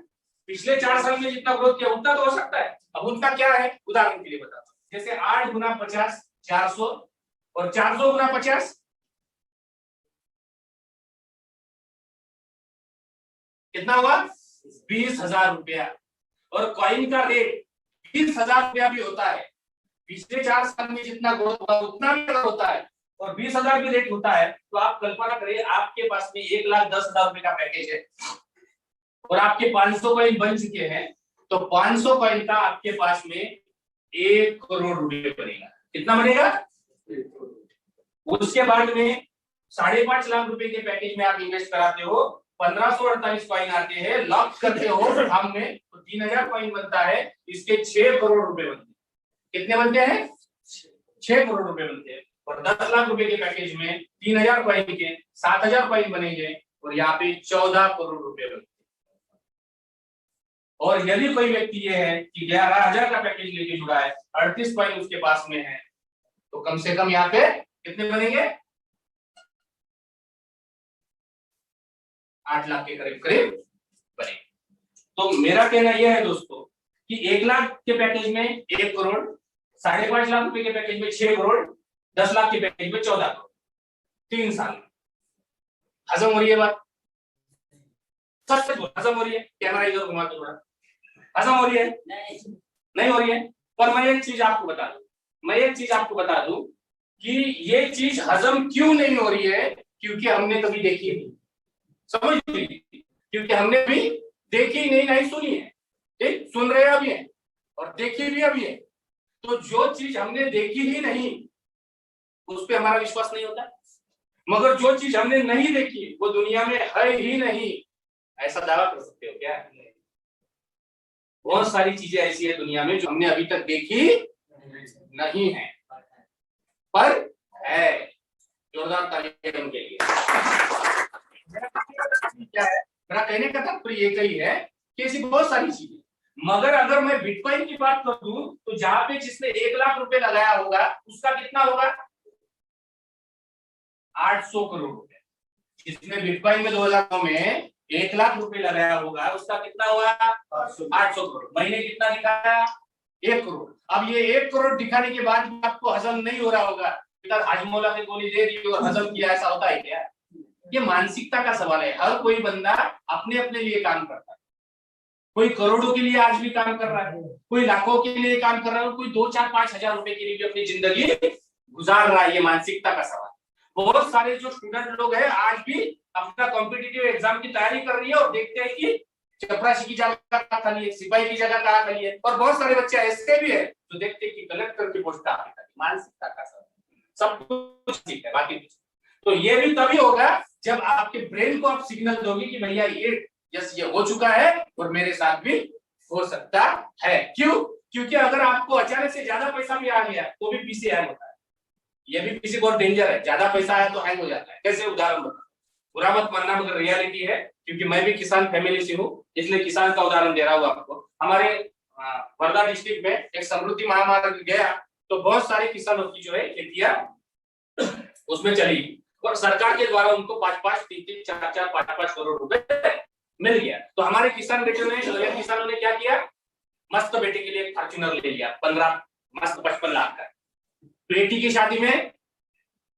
पिछले 4 साल में जितना ग्रोथ किया उतना तो हो सकता है। अब उनका क्या है, उदाहरण के लिए बताता हूँ, जैसे 8 गुना 50 400 और 400 गुना 50 कितना हुआ 20,000 रुपया। और कॉइन का रेट 20,000 रुपया भी होता है। पिछले 4 साल में जितना ग्रोथ हुआ उतना भी अगर होता है और 20,000 भी रेट होता है, तो आप कल्पना करिए आपके पास में 1,10,000 रुपए का पैकेज है और आपके 500 कॉइन बन चुके हैं, तो 500 कॉइन का आपके पास में 1 करोड़ रुपए बनेगा। कितना बनेगा? उसके बाद में 5.5 लाख रुपए के पैकेज में आप इन्वेस्ट कराते हो, 1548 कॉइन आते हैं, लॉक करते हो हम में, तो 3,000 कॉइन बनता है, इसके 6 करोड़ रुपए बनते हैं। कितने बनते हैं? 6 करोड़ रुपए बनते हैं। और 10 लाख रुपए के पैकेज में 3,000 कॉइन के 7,000 कॉइन बनेंगे और यहाँ पे 14 करोड़ रुपए बनते हैं। और यदि कोई व्यक्ति ये है कि 11,000 का पैकेज लेके जुड़ा है, 38 कॉइन उसके पास में है, तो कम से कम यहाँ पे कितने बनेंगे? 8 लाख के करीब करीब बनेंगे। तो मेरा कहना यह है दोस्तों कि 1 लाख के पैकेज में 1 करोड़, 5.5 लाख रुपए के पैकेज में 6 करोड़, 10 लाख के पैकेज में 14 करोड़, 3 साल में। हजम हो रही है बात? सच हजम हो रही है? कैमरा इधर घुमा के थोड़ा, हजम हो रही है? नहीं हो रही है। पर मैं एक चीज आपको बता दूं कि ये चीज हजम क्यों नहीं हो रही है, क्योंकि हमने कभी देखी नहीं, समझ लीजिए, क्योंकि हमने भी देखी नहीं सुनी है। ठीक, सुन रहे अभी है और देखी भी अभी है। तो जो चीज हमने देखी ही नहीं उस पर हमारा विश्वास नहीं होता, मगर जो चीज हमने नहीं देखी वो दुनिया में है ही नहीं, ऐसा दावा कर सकते हो क्या? बहुत सारी चीजें ऐसी है दुनिया में जो हमने अभी तक देखी नहीं है, पर है। जोरदार तालियां उनके लिए। क्या है मेरा कहने का तात्पर्य ये कही है कि ऐसी बहुत सारी चीजें, मगर अगर मैं बिटकॉइन की बात कर दूं तो जहां पे जिसने 1 लाख रुपए लगाया होगा उसका कितना होगा? 800 करोड़ रुपए। जिसने बिटकॉइन में 2009 में 1 लाख रुपए लगाया होगा उसका कितना हुआ? 800 करोड़। महीने कितना दिखाया? 1 करोड़। अब ये 1 करोड़ दिखाने के बाद भी आपको हजम नहीं हो रहा होगा, हाजमोला ने गोली दे दी और हजम किया, ऐसा होता है क्या? ये मानसिकता का सवाल है। हर कोई बंदा अपने अपने लिए काम करता है। कोई करोड़ों के लिए आज भी काम कर रहा है, कोई लाखों के लिए काम कर रहा है, कोई 2, 4, 5 हजार रुपए के लिए भी अपनी जिंदगी गुजार रहा है। ये मानसिकता का सवाल। बहुत सारे जो स्टूडेंट लोग हैं आज भी अपना कॉम्पिटिटिव एग्जाम की तैयारी कर रही है और देखते हैं कि चपरासी की जगह कहाँ खाली है, सिपाही की जगह कहाँ खाली है। और बहुत सारे बच्चे ऐसे भी है जो देखते हैं कि कलेक्टर की पोस्ट कहाँ है। मानसिकता का सवाल, सब कुछ ठीक है, बाकी कुछ। तो ये भी तभी होगा जब आपके ब्रेन को आप सिग्नल दोगे कि भैया ये हो चुका है और मेरे साथ भी हो सकता है। क्यों? क्योंकि अगर आपको अचानक से ज्यादा पैसा भी आ गया तो भी पीसी हैंग होता है। ये भी पीसी बहुत डेंजर है, ज्यादा पैसा आया तो हैंग हो जाता है। कैसे? उदाहरण बताओ, बुरा मत मानना मगर रियलिटी है, क्योंकि मैं भी किसान फैमिली से हूँ, इसलिए किसान का उदाहरण दे रहा हूँ आपको। हमारे वर्धा डिस्ट्रिक्ट में एक समृद्धि महामार्ग गया तो बहुत सारे किसानों की जो है खेतियां उसमें चली और सरकार के द्वारा उनको 5-5, 3-3, 4-4, 5-5 करोड़ रुपए मिल गया। तो हमारे किसानों ने क्या किया? मस्त बेटे के लिए फॉर्च्यूनर ले लिया 55 लाख का। बेटी की शादी में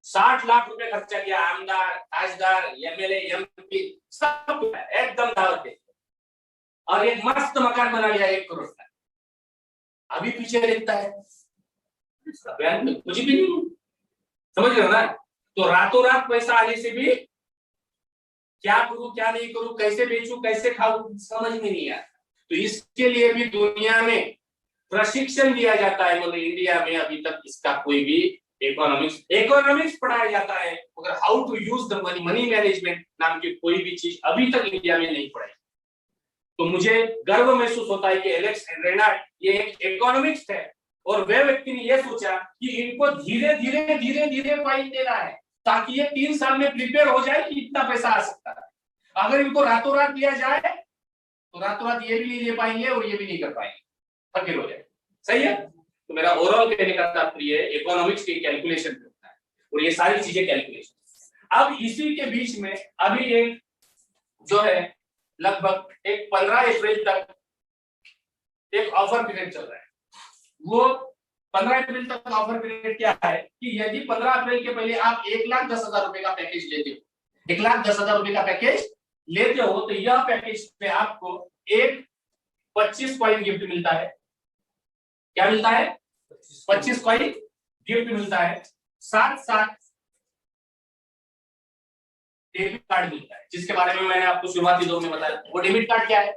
60 लाख रुपए खर्चा किया, आमदार, ताजदार, एमएलए, एमपी सब एकदम दावत दे, और एक मस्त मकान बना लिया 1 करोड़ का। अभी पीछे देखता है कुछ भी नहीं, समझ रहे हो ना? तो रातों रात पैसा आने से भी क्या करूं क्या नहीं करूं, कैसे बेचूं कैसे खाऊं, समझ में नहीं आता। तो इसके लिए भी दुनिया में प्रशिक्षण दिया जाता है, मगर इंडिया में अभी तक इसका कोई भी इकोनॉमिक्स पढ़ाया जाता है, मगर how to use the money management नाम की कोई भी चीज अभी तक इंडिया में नहीं पढ़ाई। तो मुझे गर्व महसूस होता है कि एलेक्स रेनार्ड ये एक इकोनॉमिक्स है और वह व्यक्ति ने यह सोचा कि इनको धीरे धीरे कॉइन देना है ताकि ये 3 साल में प्रिपेयर हो जाए कि इतना पैसा आ सकता है। अगर इनको रातों रात दिया जाए तो रातों रात ये भी नहीं ले पाएंगे और ये भी नहीं कर पाएंगे, फकीर हो जाए। सही है? तो मेरा ओवरऑल कहने का तात्पर्य इकोनॉमिक्स की कैलकुलेशन होता है और ये सारी चीजें कैलकुलेशन। अब इसी के बीच में अभी एक जो है लगभग 15 अप्रैल तक एक ऑफर पीरियड चल रहा है। वो 15 अप्रैल तक ऑफर पीरियड क्या है कि यदि 15 अप्रैल के पहले आप 1,10,000 रुपए का पैकेज लेते हो, 1,10,000 रुपए का पैकेज लेते हो, तो यह पैकेज पे आपको एक 25 कॉइन गिफ्ट मिलता है। क्या मिलता है? 25 कॉइन गिफ्ट मिलता है। साथ साथ डेबिट कार्ड मिलता है, जिसके बारे में मैंने आपको शुरुआती दौर में बताया। वो डेबिट कार्ड क्या है?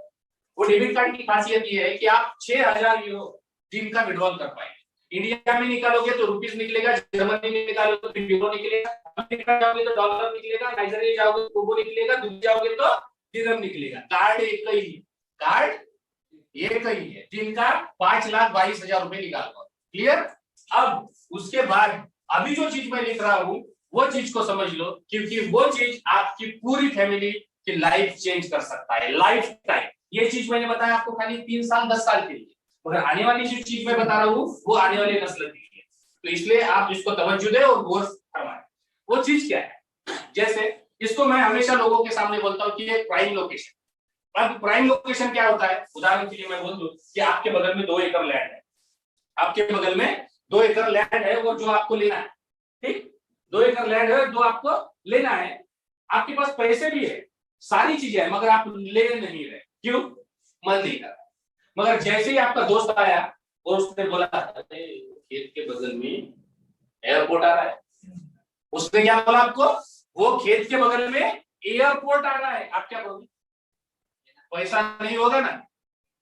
वो डेबिट कार्ड की खासियत ये है कि आप 6,000 यूरो दिन का विड्रॉल कर पाएंगे। इंडिया में निकालोगे तो रुपीस निकलेगा, जर्मनी में निकालोगे तो यूरो निकलेगा, अमेरिका जाओगे तो डॉलर निकलेगा, नाइजीरिया जाओगे तो कोबो निकलेगा, दुबई जाओगे तो दिरहम निकलेगा। कार्ड एक ही है, कार्ड एक ही है, दिन का 5,22,000 रुपए निकाल पाओ। क्लियर? अब उसके बाद अभी जो चीज मैं लिख रहा हूं वो चीज को समझ लो, क्योंकि वो चीज आपकी पूरी फैमिली की लाइफ चेंज कर सकता है, लाइफ टाइम। ये चीज मैंने बताया आपको खाली 3 साल 10 साल के लिए, मगर आने वाली जो चीज मैं बता रहा हूँ वो आने वाली नस्ल के लिए, तो इसलिए आप इसको तवज्जो दें और गौर फरमाएं। वो चीज क्या है? जैसे इसको मैं हमेशा लोगों के सामने बोलता हूँ कि ये प्राइम लोकेशन। अब प्राइम लोकेशन क्या होता है? उदाहरण के लिए मैं बोल दूं कि आपके बगल में 2 एकड़ लैंड है, आपके बगल में 2 एकड़ लैंड है और जो आपको लेना है, ठीक, 2 एकड़ लैंड है जो आपको लेना है, आपके पास पैसे भी है, सारी चीजें है, मगर आप ले नहीं रहे। क्यों? मन नहीं कर रहा। मगर जैसे ही आपका दोस्त आया और उसने बोला खेत के बगल में एयरपोर्ट आ रहा है, उसने क्या बोला आपको? वो खेत के बगल में एयरपोर्ट आ रहा है, आप क्या करोगे? पैसा नहीं होगा ना,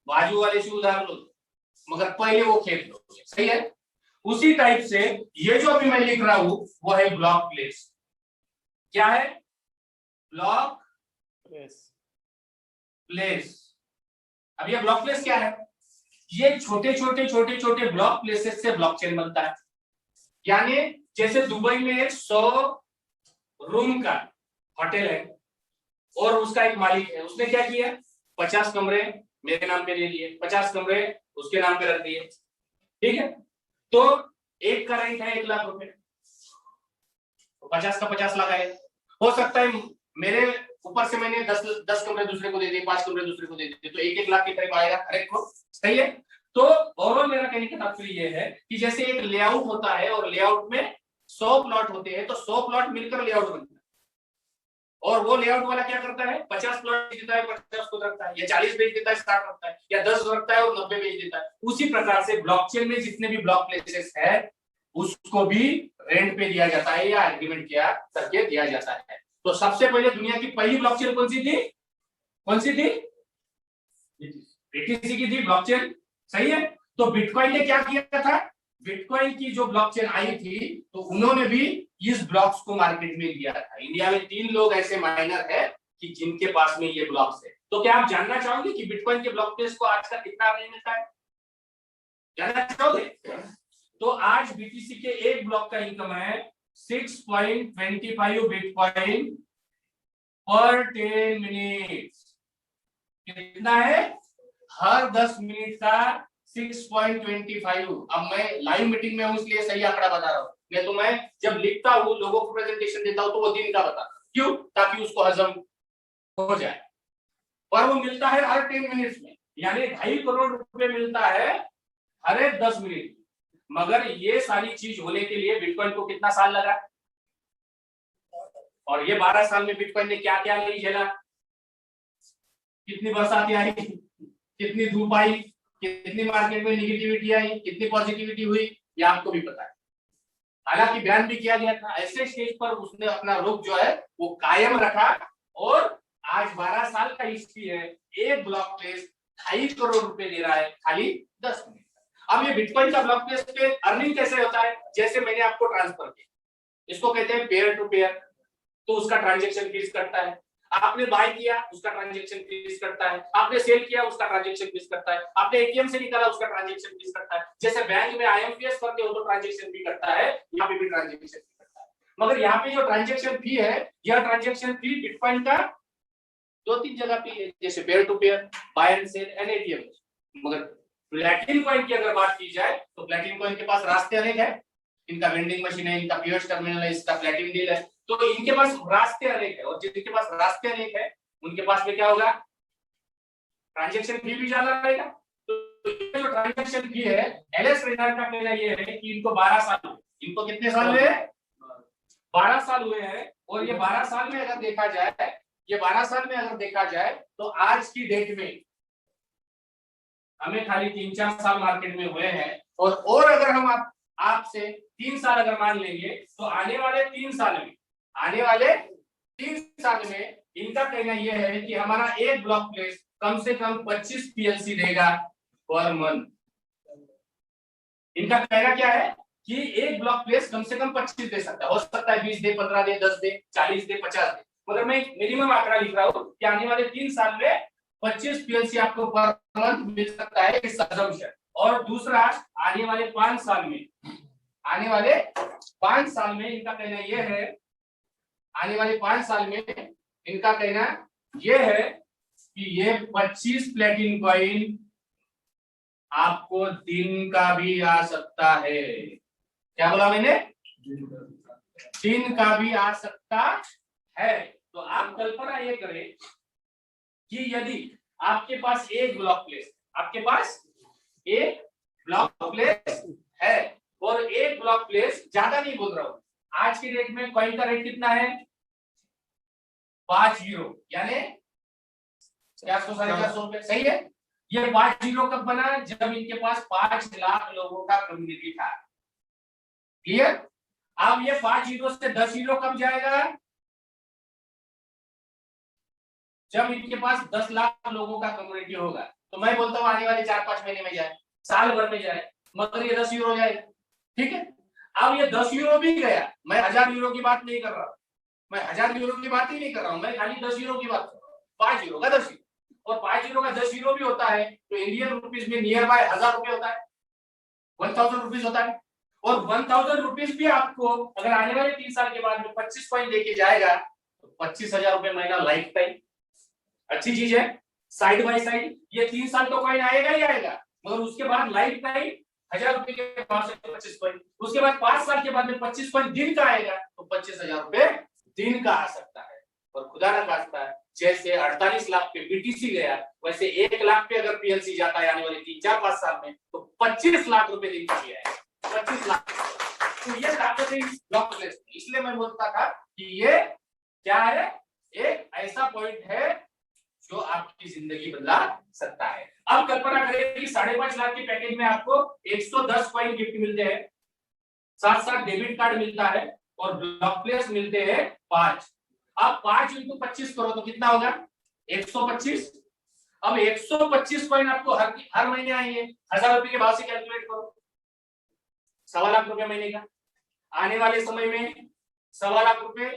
बाजू वाले से उधार लो, मगर पहले वो खेत लो। सही है? उसी टाइप से ये जो अभी मैं लिख रहा हूं वो है ब्लॉक प्लेस। क्या है? Block place. अब ये ब्लॉक प्लेस क्या है? ये छोटे छोटे ब्लॉक प्लेसेस से ब्लॉकचेन बनता है। यानी जैसे दुबई में 100 रूम का होटल है और उसका एक मालिक है, उसने क्या किया? 50 कमरे मेरे नाम पे ले लिए, 50 कमरे उसके नाम पे रख दिए, ठीक है? तो एक का रेंट है 1 लाख रुपए, तो 50 का 50 लाख है। हो सकता है मेरे ऊपर से मैंने 10 कमरे दूसरे को दे दिए, 5 कमरे दूसरे को दे दिए, तो 1-1 लाख के करीब आएगा हर एक को। सही है? तो ओवरऑल मेरा कहने का तात्पर्य ये है कि जैसे एक लेआउट होता है और लेआउट में 100 प्लॉट होते हैं, तो 100 प्लॉट मिलकर लेआउट बनता है, और वो लेआउट वाला क्या करता है? 50 प्लॉट देता है, 50 को रखता है, या 40 बेच देता है, 60 रखता है, या 10 रखता है और 90 बेच देता है। उसी प्रकार से ब्लॉकचेन में जितने भी ब्लॉक प्लेसेस है उसको भी रेंट पे दिया जाता है या एग्रीमेंट किया करके दिया जाता है। तो सबसे पहले दुनिया की पहली ब्लॉकचेन कौन सी थी? कौन सी थी? बीटीसी की थी ब्लॉकचेन। सही है? तो बिटकॉइन ने क्या किया था? बिटकॉइन की जो ब्लॉकचेन आई थी तो उन्होंने भी इस ब्लॉक्स को मार्केट में दिया था। इंडिया में 3 लोग ऐसे माइनर है कि जिनके पास में ये ब्लॉक्स है। तो क्या आप जानना चाहोगे कि बिटकॉइन के ब्लॉक प्लेस को आज का कितना रेट मिलता है? जानना चाहोगे? तो आज बीटीसी के एक ब्लॉक का इनकम है 6.25 बिटकॉइन पर 10 मिनट। कितना है? हर 10 मिनट का 6.25। अब मैं लाइव मीटिंग में हूं इसलिए सही आंकड़ा बता रहा हूं, नहीं तो मैं जब लिखता हूं लोगों को प्रेजेंटेशन देता हूं तो वो दिन का बताता हूं। क्यों? ताकि उसको हजम हो जाए। और वो मिलता है हर 10 मिनट में, यानी 2.5 करोड़ रुपए मिलता है हर एक 10 मिनट। मगर ये सारी चीज होने के लिए बिटकॉइन को कितना साल लगा? और ये 12 साल में बिटकॉइन ने क्या क्या नहीं झेला? कितनी बरसात आई, कितनी धूप आई, कितनी मार्केट में निगेटिविटी आई, कितनी पॉजिटिविटी हुई, ये आपको भी पता है। हालांकि बयान भी किया गया था, ऐसे स्टेज पर उसने अपना रुख जो है वो कायम रखा और आज 12 साल का हिस्ट्री है, एक ब्लॉक प्लेस 2.5 करोड़ रुपए दे रहा है खाली 10 मिनट। अब ये बिटकॉइन का ब्लॉक प्लेस पे अर्निंग कैसे होता है? जैसे मैंने आपको ट्रांसफर किया, इसको कहते हैं पेयर टू पेयर, तो उसका ट्रांजेक्शन फीस कटता है। आपने बाय किया उसका ट्रांजेक्शन फीस कटता है, आपने सेल किया उसका ट्रांजेक्शन फीस कटता है, आपने एटीएम से निकाला उसका ट्रांजेक्शन फीस कटता है। जैसे बैंक में आईएमपीएस करते हो तो ट्रांजेक्शन फी कटता है, यहाँ पे भी ट्रांजेक्शन फी कटता है। मगर यहाँ पे जो ट्रांजेक्शन फी है, यह ट्रांजेक्शन फी बिटकॉइन का 2-3 जगह पे है, जैसे pair to pair, buy and sell and ATM. मगर प्लैटिनम कॉइन की अगर बात की जाए तो प्लैटिनम कॉइन के पास रास्ते अनेक है, इनका वेंडिंग मशीन है, इनका पीओएस टर्मिनल है, इसका प्लैटिनम डील है, तो इनके पास रास्ते अनेक है। और जिनके पास रास्ते अनेक है उनके पास में क्या होगा? ट्रांजैक्शन फी भी ज्यादा रहेगा। तो तो ये जो ट्रांजेक्शन की है, एलएस रेनाल्ड का कहना ये है कि इनको 12 साल हुए। इनको कितने साल हुए? 12 साल हुए हैं। और ये 12 साल में अगर देखा जाए, ये 12 साल में अगर देखा जाए तो आज की डेट में हमें खाली 3-4 साल मार्केट में हुए हैं। और अगर हम आपसे 3 साल अगर मान लेंगे तो आने वाले 3 साल में, आने वाले 3 साल में इनका कहना यह है कि हमारा एक ब्लॉक प्लेस कम से कम 25 पीएलसी देगा पर मंथ। इनका कहना क्या है कि एक ब्लॉक प्लेस कम से कम 25 दे सकता है। हो सकता है 20 दे, 15 दे, 10 दे, 40 दे, 50 दे, मगर मैं मिनिमम आंकड़ा लिख रहा हूं कि आने वाले 3 साल में 25 पीएलसी आपको पर मंथ मिल सकता है इस assumption। और दूसरा, आने वाले 5 साल में, आने वाले 5 साल में इनका कहना यह है, आने वाले 5 साल में इनका कहना यह है कि ये 25 प्लेटिन कॉइन आपको दिन का भी आ सकता है। क्या बोला मैंने? दिन का भी आ सकता है। तो आप कल्पना ये करें कि यदि आपके पास एक ब्लॉक प्लेस, आपके पास एक ब्लॉक प्लेस है और एक ब्लॉक प्लेस, ज्यादा नहीं बोल रहा हूं, आज की डेट में कॉइन का रेट कितना है? 5 यूरो, यानी 400-450 रुपए। सही है। ये 5 यूरो कब बना? जब इनके पास 5 लाख लोगों का कम्युनिटी था। क्लियर? अब ये 5 यूरो से 10 यूरो कब जाएगा? जब इनके पास 10 लाख लोगों का कम्युनिटी होगा। तो मैं बोलता हूं आने वाले 4-5 महीने में जाए, साल भर में जाए, मगर ये 10 यूरो जाएगा। ठीक है। अब ये 10 यूरो भी गया, मैं 1000 यूरो की बात नहीं कर रहा, मैं 1000 यूरो की बात ही नहीं कर रहा हूं, मैं खाली 10 यूरो की बात कर रहा हूं। 5 यूरो का 10 यूरो, और 5 यूरो का 10 यूरो भी होता है तो इंडियन रुपीस में नियर बाय 1000 रुपए होता है, 1000 रुपीस होता है। और 1000 रुपीस भी आपको अगर आने वाले 3 साल के बाद में 25 कॉइन देके जाएगा तो 25,000 रुपए महीना लाइफ टाइम। अच्छी चीज है। साइड बाय साइड ये 3 साल तो कॉइन आएगा ही आएगा, मगर उसके बाद लाइफ टाइम 1000 रुपए के पास 25 कॉइन, उसके बाद 5 साल के बाद में 25 कॉइन दिन का आएगा तो 25,000 रुपए दिन का आ सकता है। और खुदा ना खास्ता जैसे 48 लाख पे बीटीसी गया, वैसे 1 लाख पे अगर पीएलसी जाता है आने वाले 3-4-5 साल में तो 25 लाख रुपए दिन का है। 25 लाख। तो ये ताकत है इस ब्लॉक प्लेस। इसलिए मैं बोलता था कि ये क्या है, एक ऐसा पॉइंट है जो आपकी जिंदगी बदला सकता है। अब कल्पना करें कि 5.5 लाख के पैकेज में आपको 110 कॉइन गिफ्ट मिलते हैं, साथ साथ डेबिट कार्ड मिलता है और ब्लॉक प्लेस मिलते हैं 5। अब 5 × 25 करो तो कितना होगा? 125। अब 125 कॉइन आपको हर महीने आएंगे। 1000 रुपए के भाव से कैलकुलेट करो, 1.25 लाख रुपए महीने का। आने वाले समय में 1.25 लाख रुपए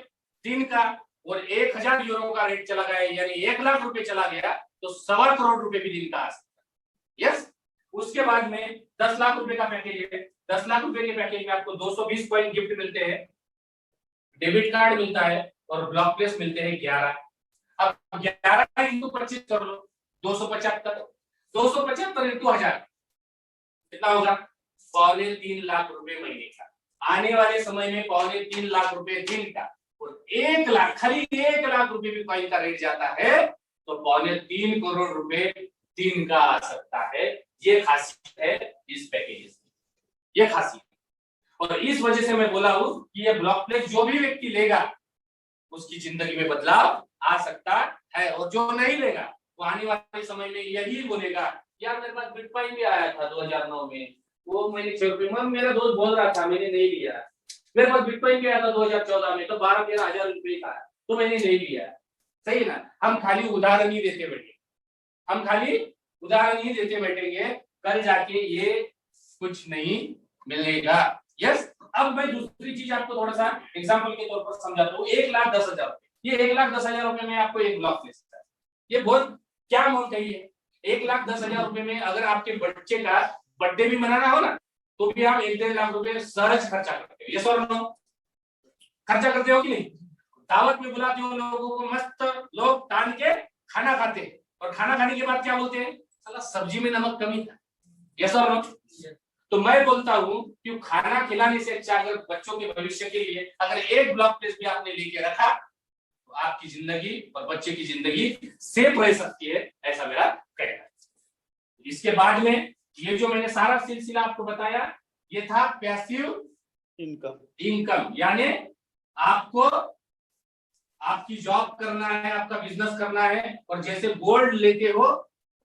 दिन का, और 1000 यूरो का रेट चला गया यानी 1 लाख रुपए चला गया तो 1.25 करोड़ रुपए भी दिन का आ सकता है। यस। उसके बाद में 10 लाख रुपए का पैकेज है। 10 लाख रुपए के पैकेज में आपको 220 कॉइन गिफ्ट मिलते हैं, डेबिट कार्ड मिलता है और ब्लॉक प्लेस मिलते हैं 11। अब 11 × 25 कर लो, 275। 275 × 1000 कितना होगा? 3.25 लाख रुपए महीने का। आने वाले समय में 3.25 लाख रुपए दिन का, और 1 लाख, खाली 1 लाख रुपए भी कॉइन का रेट जाता है तो 3.25 करोड़ रुपए दिन का आ सकता है। ये खासियत है इस पैकेज की, ये खासियत। और इस वजह से मैं बोला हूं कि ये ब्लॉक प्लेस जो भी व्यक्ति लेगा उसकी जिंदगी में बदलाव आ सकता है, और जो नहीं लेगा वो आने वाले समय में यही बोलेगा यार मेरे पास बिटकॉइन भी आया था 2009 में, वो मैंने 6 रुपए में, मेरा दोस्त बोल रहा था मैंने नहीं लिया। मेरे पास बिटकॉइन भी आया था 2014 में तो 12-13 हजार रुपए का तो मैंने नहीं लिया। सही ना? हम खाली उदाहरण ही देते बैठे, हम खाली उदाहरण ही देते बैठेंगे, कल जाके ये कुछ नहीं मिलेगा। यस। अब मैं दूसरी चीज आपको थोड़ा सा एग्जांपल के तौर पर समझाता हूँ। 1,10,000 रुपए, ये 1,10,000 रुपए में आपको एक ब्लॉक ले सकता है। ये बहुत क्या अमाउंट है ये? 1,10,000 रुपए में अगर आपके बच्चे का बर्थडे भी मनाना हो ना तो भी आप 1-1.5 लाख रुपए सहज खर्चा करते हो। यस और नो? खर्चा करते हो कि नहीं? दावत में बुलाते हो लोगों को, मस्त लोग तान के खाना खाते हैं, और खाना खाने के बाद क्या बोलते हैं? साला सब्जी में नमक कमी था। यस और नो? तो मैं बोलता हूं कि खाना खिलाने से अच्छा अगर बच्चों के भविष्य के लिए अगर एक ब्लॉक प्लेस भी आपने लेके रखा तो आपकी जिंदगी और बच्चे की जिंदगी सेफ रह सकती है, ऐसा मेरा कहना है। इसके बाद में ये जो मैंने सारा सिलसिला आपको बताया ये था पैसिव इनकम, यानी आपको आपकी जॉब करना है, आपका बिजनेस करना है, और जैसे गोल्ड लेते हो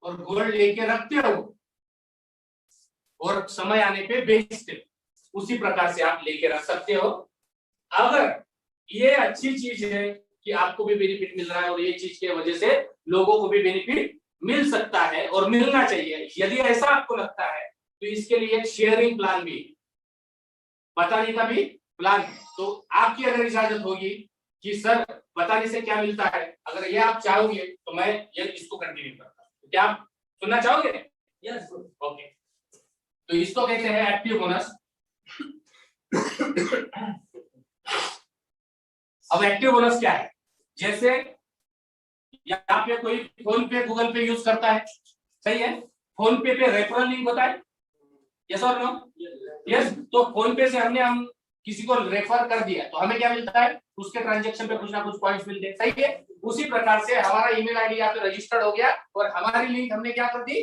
और गोल्ड लेके रखते हो और समय आने पे बेचते हो, उसी प्रकार से आप लेके रख सकते हो। अगर ये अच्छी चीज है कि आपको भी बेनिफिट मिल रहा है और ये चीज की वजह से लोगों को भी बेनिफिट मिल सकता है और मिलना चाहिए, यदि ऐसा आपको लगता है तो इसके लिए एक शेयरिंग प्लान भी, बताने का भी प्लान है। तो आपकी अगर इजाजत होगी कि सर बताने से क्या मिलता है, अगर ये आप चाहोगे तो मैं ये इसको कंटिन्यू करता हूं। क्या आप सुनना चाहोगे? Yes, okay. तो इसको कहते हैं एक्टिव बोनस। अब एक्टिव बोनस क्या है? जैसे यहाँ पे कोई फोन पे गूगल पे यूज करता है, सही है, फोन पे रेफरल लिंक होता है, यस और नो? यस। तो फोन पे से हम किसी को रेफर कर दिया तो हमें क्या मिलता है? उसके ट्रांजैक्शन पे कुछ ना कुछ पॉइंट्स मिलते हैं, सही है। उसी प्रकार से हमारा ईमेल आईडी यहाँ पे रजिस्टर्ड हो गया और हमारी लिंक हमने क्या कर दी?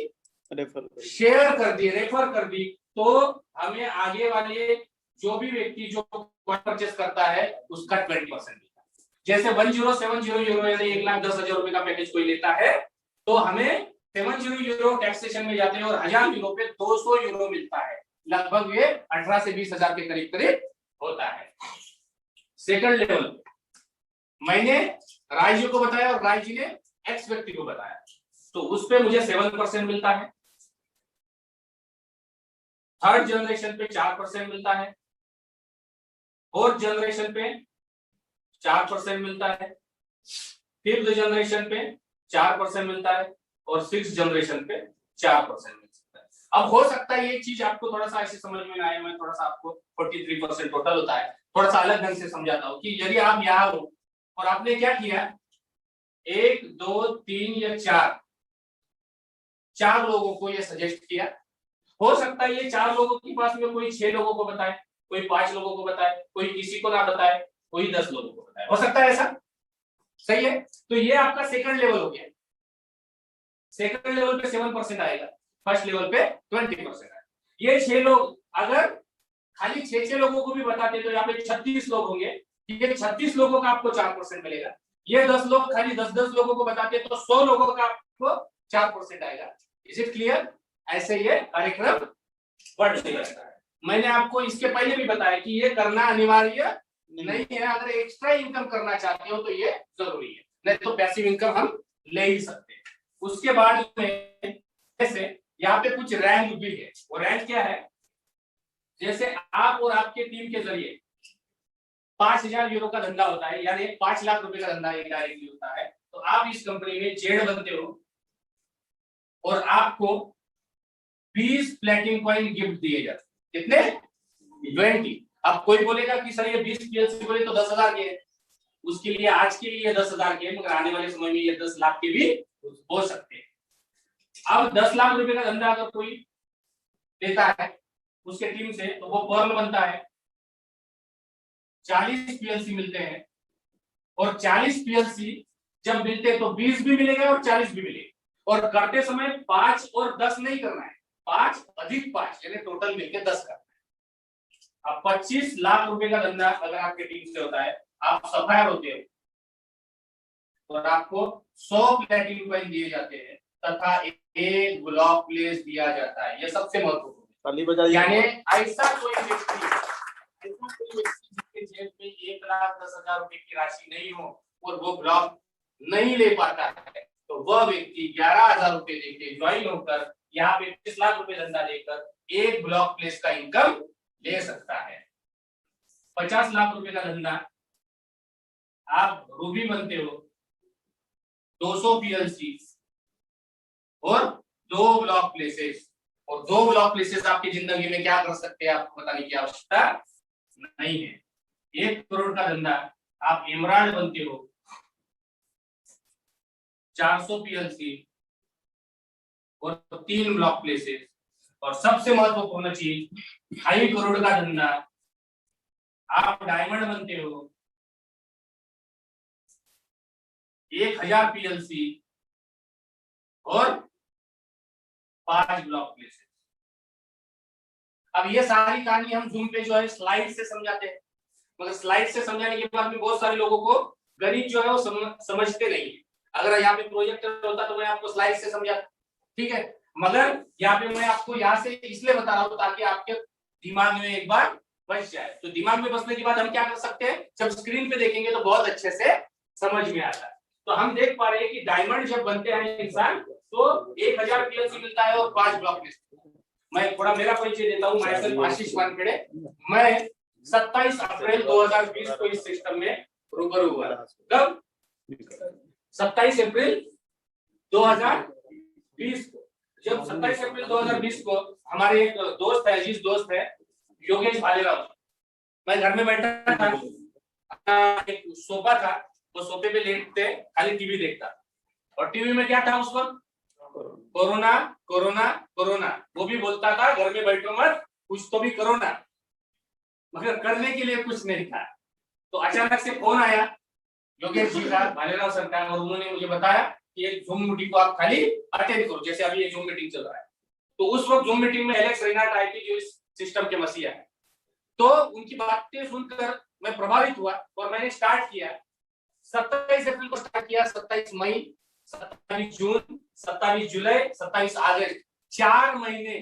शेयर कर दी, रेफर कर दी, तो हमें आगे वाले जो भी व्यक्ति जो परचेस करता है उसका 20% मिलता है। जैसे 1070 यूरो यानी 1,10,000 रुपए का पैकेज कोई लेता है तो हमें 70 यूरो टैक्सेशन में जाते हैं और 1000 यूरो पे 200 यूरो मिलता है। लगभग ये 18 से 20,000 के करीब करीब होता है। सेकंड लेवल मैंने राय जी को बताया और राय जी ने एक्स व्यक्ति को बताया, तो उस पे मुझे 7% मिलता है। थर्ड जनरेशन पे 4% मिलता है, फोर्थ जनरेशन पे 4% मिलता है, फिफ्थ जनरेशन पे 4% मिलता है और सिक्स जनरेशन पे 4% मिलता है। अब हो सकता है ये चीज आपको थोड़ा सा ऐसे समझ में ना आए, मैं थोड़ा सा आपको 43% टोटल होता है, थोड़ा सा अलग ढंग से समझाता हूँ कि यदि आप यहाँ हो और आपने क्या किया, 1 2 3 या 4 लोगों को ये सजेस्ट किया, हो सकता है ये 4 लोगों के पास में कोई 6 लोगों को बताए, कोई 5 लोगों को बताए, कोई किसी को ना बताए, कोई 10 लोगों को बताए, हो सकता है ऐसा, सही है। तो ये आपका सेकंड लेवल हो गया। सेकंड लेवल पे 7% आएगा, फर्स्ट लेवल पे 20% आएगा। ये 6 लोग अगर खाली 6 लोगों को भी बताते तो यहाँ पे 36 लोग होंगे, ये 36 लोगों का आपको 4% मिलेगा। ये 10 लोग खाली 10 लोगों को बताते तो 100 लोगों का आपको 4% आएगा। Is it clear? ऐसे ये कार्यक्रम बढ़ते रहता है। मैंने आपको इसके पहले भी बताया कि ये करना अनिवार्य नहीं है, अगर एक्स्ट्रा इनकम करना चाहते हो तो ये जरूरी है, नहीं तो पैसिव इनकम हम ले ही सकते हैं। उसके बाद में जैसे यहाँ पे कुछ रैंक भी है, वो रैंक क्या है? जैसे आप और आपके टीम के जरिए 5,000 यूरो का धंधा होता है, यानी 5 लाख रुपए का धंधा डायरेक्टली होता है, तो आप इस कंपनी में जेड बनते हो और आपको 20 प्लेटिंग कॉइन गिफ्ट दिए जाते हैं। कितने? 20। अब कोई बोलेगा कि सर ये 20 पीएलसी बोले तो 10,000 के, उसके लिए आज के लिए 10,000 के, मगर आने वाले समय में ये 10 लाख के भी हो सकते हैं। अब 10 लाख रुपए का धंधा अगर कोई देता है उसके टीम से, तो वो पर्ल बनता है, 40 पीएलसी मिलते हैं, और 40 पीएलसी जब मिलते हैं तो 20 भी मिलेगा और 40 भी मिलेगा, और करते समय 5 और 10 नहीं करना है, 5 अधिक 5 यानी टोटल मिलकर 10 करना है। अब 25 लाख रुपए का धंधा अगर आपके टीम से होता है, आप सफायर होते हो और आपको 100 प्लेटिनम कॉइन दिए जाते हैं तथा एक ब्लॉक प्लेस दिया जाता है। यह सबसे महत्वपूर्ण है, यानी ऐसा कोई व्यक्ति जिसके जेब में 1,10,000 रुपए की राशि नहीं हो और वो ब्लॉक नहीं ले पाता है, तो वह व्यक्ति 11,000 रुपए देके ज्वाइन होकर यहाँ पे 20 लाख रुपए धंधा देकर एक ब्लॉक प्लेस का इनकम ले सकता है। 50 लाख रुपए का धंधा, आप रूबी बनते हो, 200 पीएलसी और 2 ब्लॉक प्लेसेस, और 2 ब्लॉक प्लेसेस आपकी जिंदगी में क्या कर सकते हैं आपको बताने की आवश्यकता नहीं है। 1 करोड़ का धंधा, आप एमराल्ड बनते हो, 400 पीएलसी और 3 ब्लॉक प्लेसेस, और सबसे महत्वपूर्ण चीज 2.5 करोड़ का धंधा, आप डायमंड बनते हो, 1000 पीएलसी और 5 ब्लॉक प्लेसेस। अब ये सारी कहानी हम जूम पे जो है स्लाइड से समझाते हैं, मगर स्लाइड से समझाने के बाद में बहुत सारे लोगों को गणित जो है वो समझते नहीं है। अगर यहाँ पे प्रोजेक्टर होता तो मैं आपको स्लाइड से समझाता, ठीक है, मगर यहाँ पे मैं आपको यहाँ से इसलिए बता रहा हूँ ताकि आपके दिमाग में एक बार बच जाए। तो दिमाग में बसने के बाद हम क्या कर सकते हैं, जब स्क्रीन पे देखेंगे तो बहुत अच्छे से समझ में आता है। तो हम देख पा रहे हैं कि डायमंड जब बनते हैं इंसान तो 1000 पीएलसी मिलता है और 5 ब्लॉक मिलते हैं। मैं थोड़ा मेरा परिचय देता हूँ, मैं सेल्फ आशीष वानखेड़े, मैं 27 अप्रैल 2020 को इस सिस्टम में रूबरू हुआ। कब? 27 अप्रैल 2020 को। जब 27 अप्रैल 2020 को हमारे एक दोस्त है, अजीज दोस्त है, योगेश भालेराव, मैं घर में बैठा था, एक सोफा था, वो सोफे पे लेटते खाली टीवी देखता, और टीवी में क्या था उस वक्त, कोरोना कोरोना कोरोना, वो भी बोलता था घर में बैठो मत, कुछ तो भी कोरोना, मगर करने के लिए कुछ नहीं था। तो अचानक से फोन आया योगेश जी का, भालेराव सर का, और उन्होंने मुझे बताया कि एक जूम मीटिंग को आप खाली अटेंड करो, जैसे अभी ये जूम मीटिंग चल रहा है। तो उस वक्त जूम मीटिंग में एलेक्स रेनाट आई थी, जो इस सिस्टम के मसीहा है। तो उनकी बातें सुनकर मैं प्रभावित हुआ और मैंने स्टार्ट किया। 27 अप्रैल को स्टार्ट किया, 27 मई, 27 जून, 27 जुलाई, 27 अगस्त, 4 महीने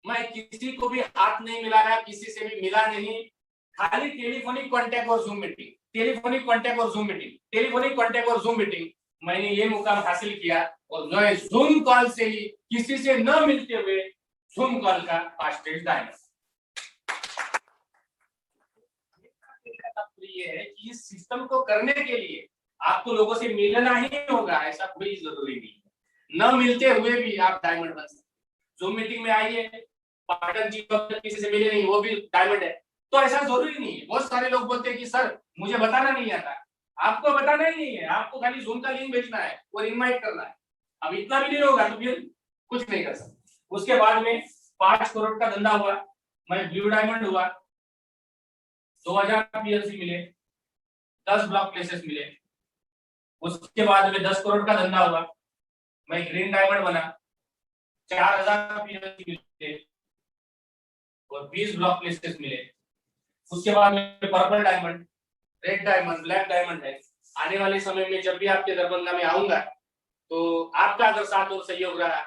मैं किसी को भी हाथ नहीं मिलाया, किसी से भी मिला नहीं, खाली टेलीफोनिक कांटेक्ट और जूम मीटिंग, टेलीफोनिक कांटेक्ट और जूम मीटिंग, टेलीफोनिक कांटेक्ट और जूम मीटिंग। मैंने ये मुकाम हासिल किया और मैं जूम कॉल से ही किसी से न मिलते हुए जूम कॉल का फास्टेस्ट डायमंड। ये है कि इस सिस्टम को करने के लिए आपको लोगों से मिलना ही होगा, ऐसा कोई जरूरी नहीं है, न मिलते हुए भी आप डायमंड बन सकते। जूम मीटिंग में आइए, पाठक जी किसी से मिले नहीं, वो भी डायमंड है। तो ऐसा जरूरी नहीं है। बहुत सारे लोग बोलते हैं कि सर मुझे बताना नहीं आता, आपको बताना ही नहीं है, आपको खाली जूम का लिंक भेजना है और इनवाइट करना है। अब इतना भी नहीं होगा तो फिर कुछ नहीं कर सकते। उसके बाद में 5 करोड़ का धंधा हुआ, मैं ब्लू डायमंड हुआ, 2000 पीएलसी मिले, 10 ब्लॉक प्लेसेस मिले। उसके बाद में 10 करोड़ का धंधा हुआ, मैं ग्रीन डायमंड बना, 4000 पीएलसी मिले और 20 ब्लॉक प्लेसेस मिले। उसके बाद में purple diamond, red diamond, black diamond है। आने वाले समय में जब भी आपके दरभंगा में आऊंगा तो आपका अगर साथ और सहयोग रहा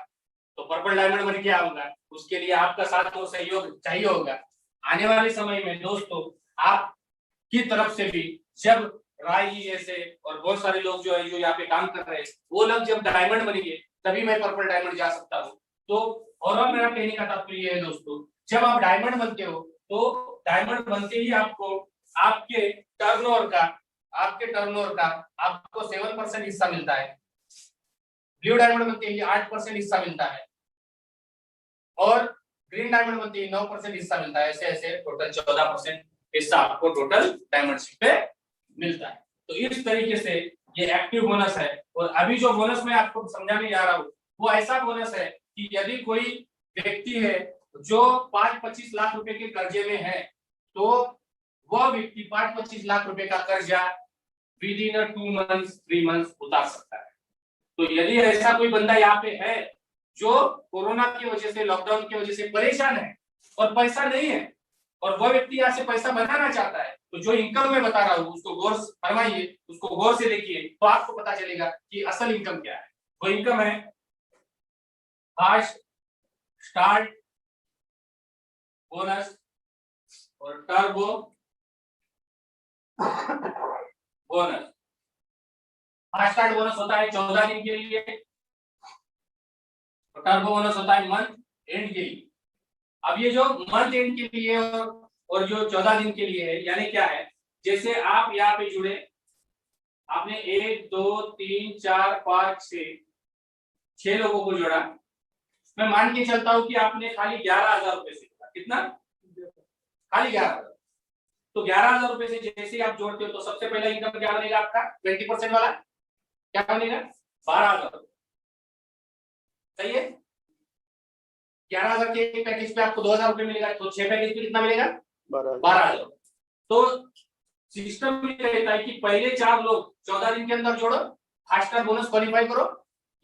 तो पर्पल डायमंड बन के आऊंगा, उसके लिए आपका साथ और सहयोग चाहिए होगा। आने वाले समय में दोस्तों आपकी तरफ से भी, जब राय जी जैसे और बहुत सारे लोग जो है जो यहाँ पे काम कर रहे हैं, वो लोग जब डायमंड बनेंगे तभी मैं पर्पल डायमंड जा सकता हूँ। तो और मेरा कहने का तात्पर्य है दोस्तों, जब आप डायमंड बनते हो तो डायमंड बनते ही आपको आपके टर्नओवर का आपको 7% हिस्सा मिलता है। ब्लू डायमंड बनते ही 8% हिस्सा मिलता है और ग्रीन डायमंड बनते ही 9% हिस्सा मिलता है। ऐसे ऐसे टोटल 14% हिस्सा आपको टोटल डायमंडशिप पे मिलता है। तो इस तरीके से ये एक्टिव बोनस है। और अभी जो बोनस मैं आपको समझाने जा रहा हूँ वो ऐसा बोनस है कि यदि कोई व्यक्ति है जो 5-25 लाख रुपए के कर्जे में है तो वह व्यक्ति 5-25 लाख रुपए का कर्जा विद इन 2 मंथ्स 3 मंथ्स उतार सकता है। तो यदि ऐसा कोई बंदा यहाँ पे है जो कोरोना की वजह से, लॉकडाउन की वजह से परेशान है और पैसा नहीं है और वह व्यक्ति यहाँ से पैसा बनाना चाहता है, तो जो इनकम मैं बता रहा हूँ उसको गौर फरमाइए, उसको गौर से देखिए, तो आपको पता चलेगा कि असल इनकम क्या है। वो इनकम है फास्ट स्टार्ट बोनस और turbo bonus. Fast start bonus होता है 14 दिन के लिए और टर्बो बोनस होता है मंथ एंड के लिए। अब ये जो मंथ एंड के लिए और जो 14 दिन के लिए है, यानी क्या है, जैसे आप यहाँ पे जुड़े, आपने 1 2 3 4 5 6 लोगों को जोड़ा, मैं मान के चलता हूं कि आपने खाली 11,000 रुपए से जोड़ा। कितना? खाली 11,000। तो 11,000 रुपए से जैसे आप जोड़ते हो तो सबसे पहला इनकम क्या बनेगा आपका? 20% वाला क्या बनेगा? 12,000। सही है। 11,000 के पैकेज पे आपको 2,000 रुपए मिलेगा, तो 6 पैकेज पे कितना मिलेगा? 12,000। तो सिस्टम में रहता है कि पहले 4 लोग 14 दिन के अंदर जोड़ो, फास्टर बोनस क्वालिफाई करो,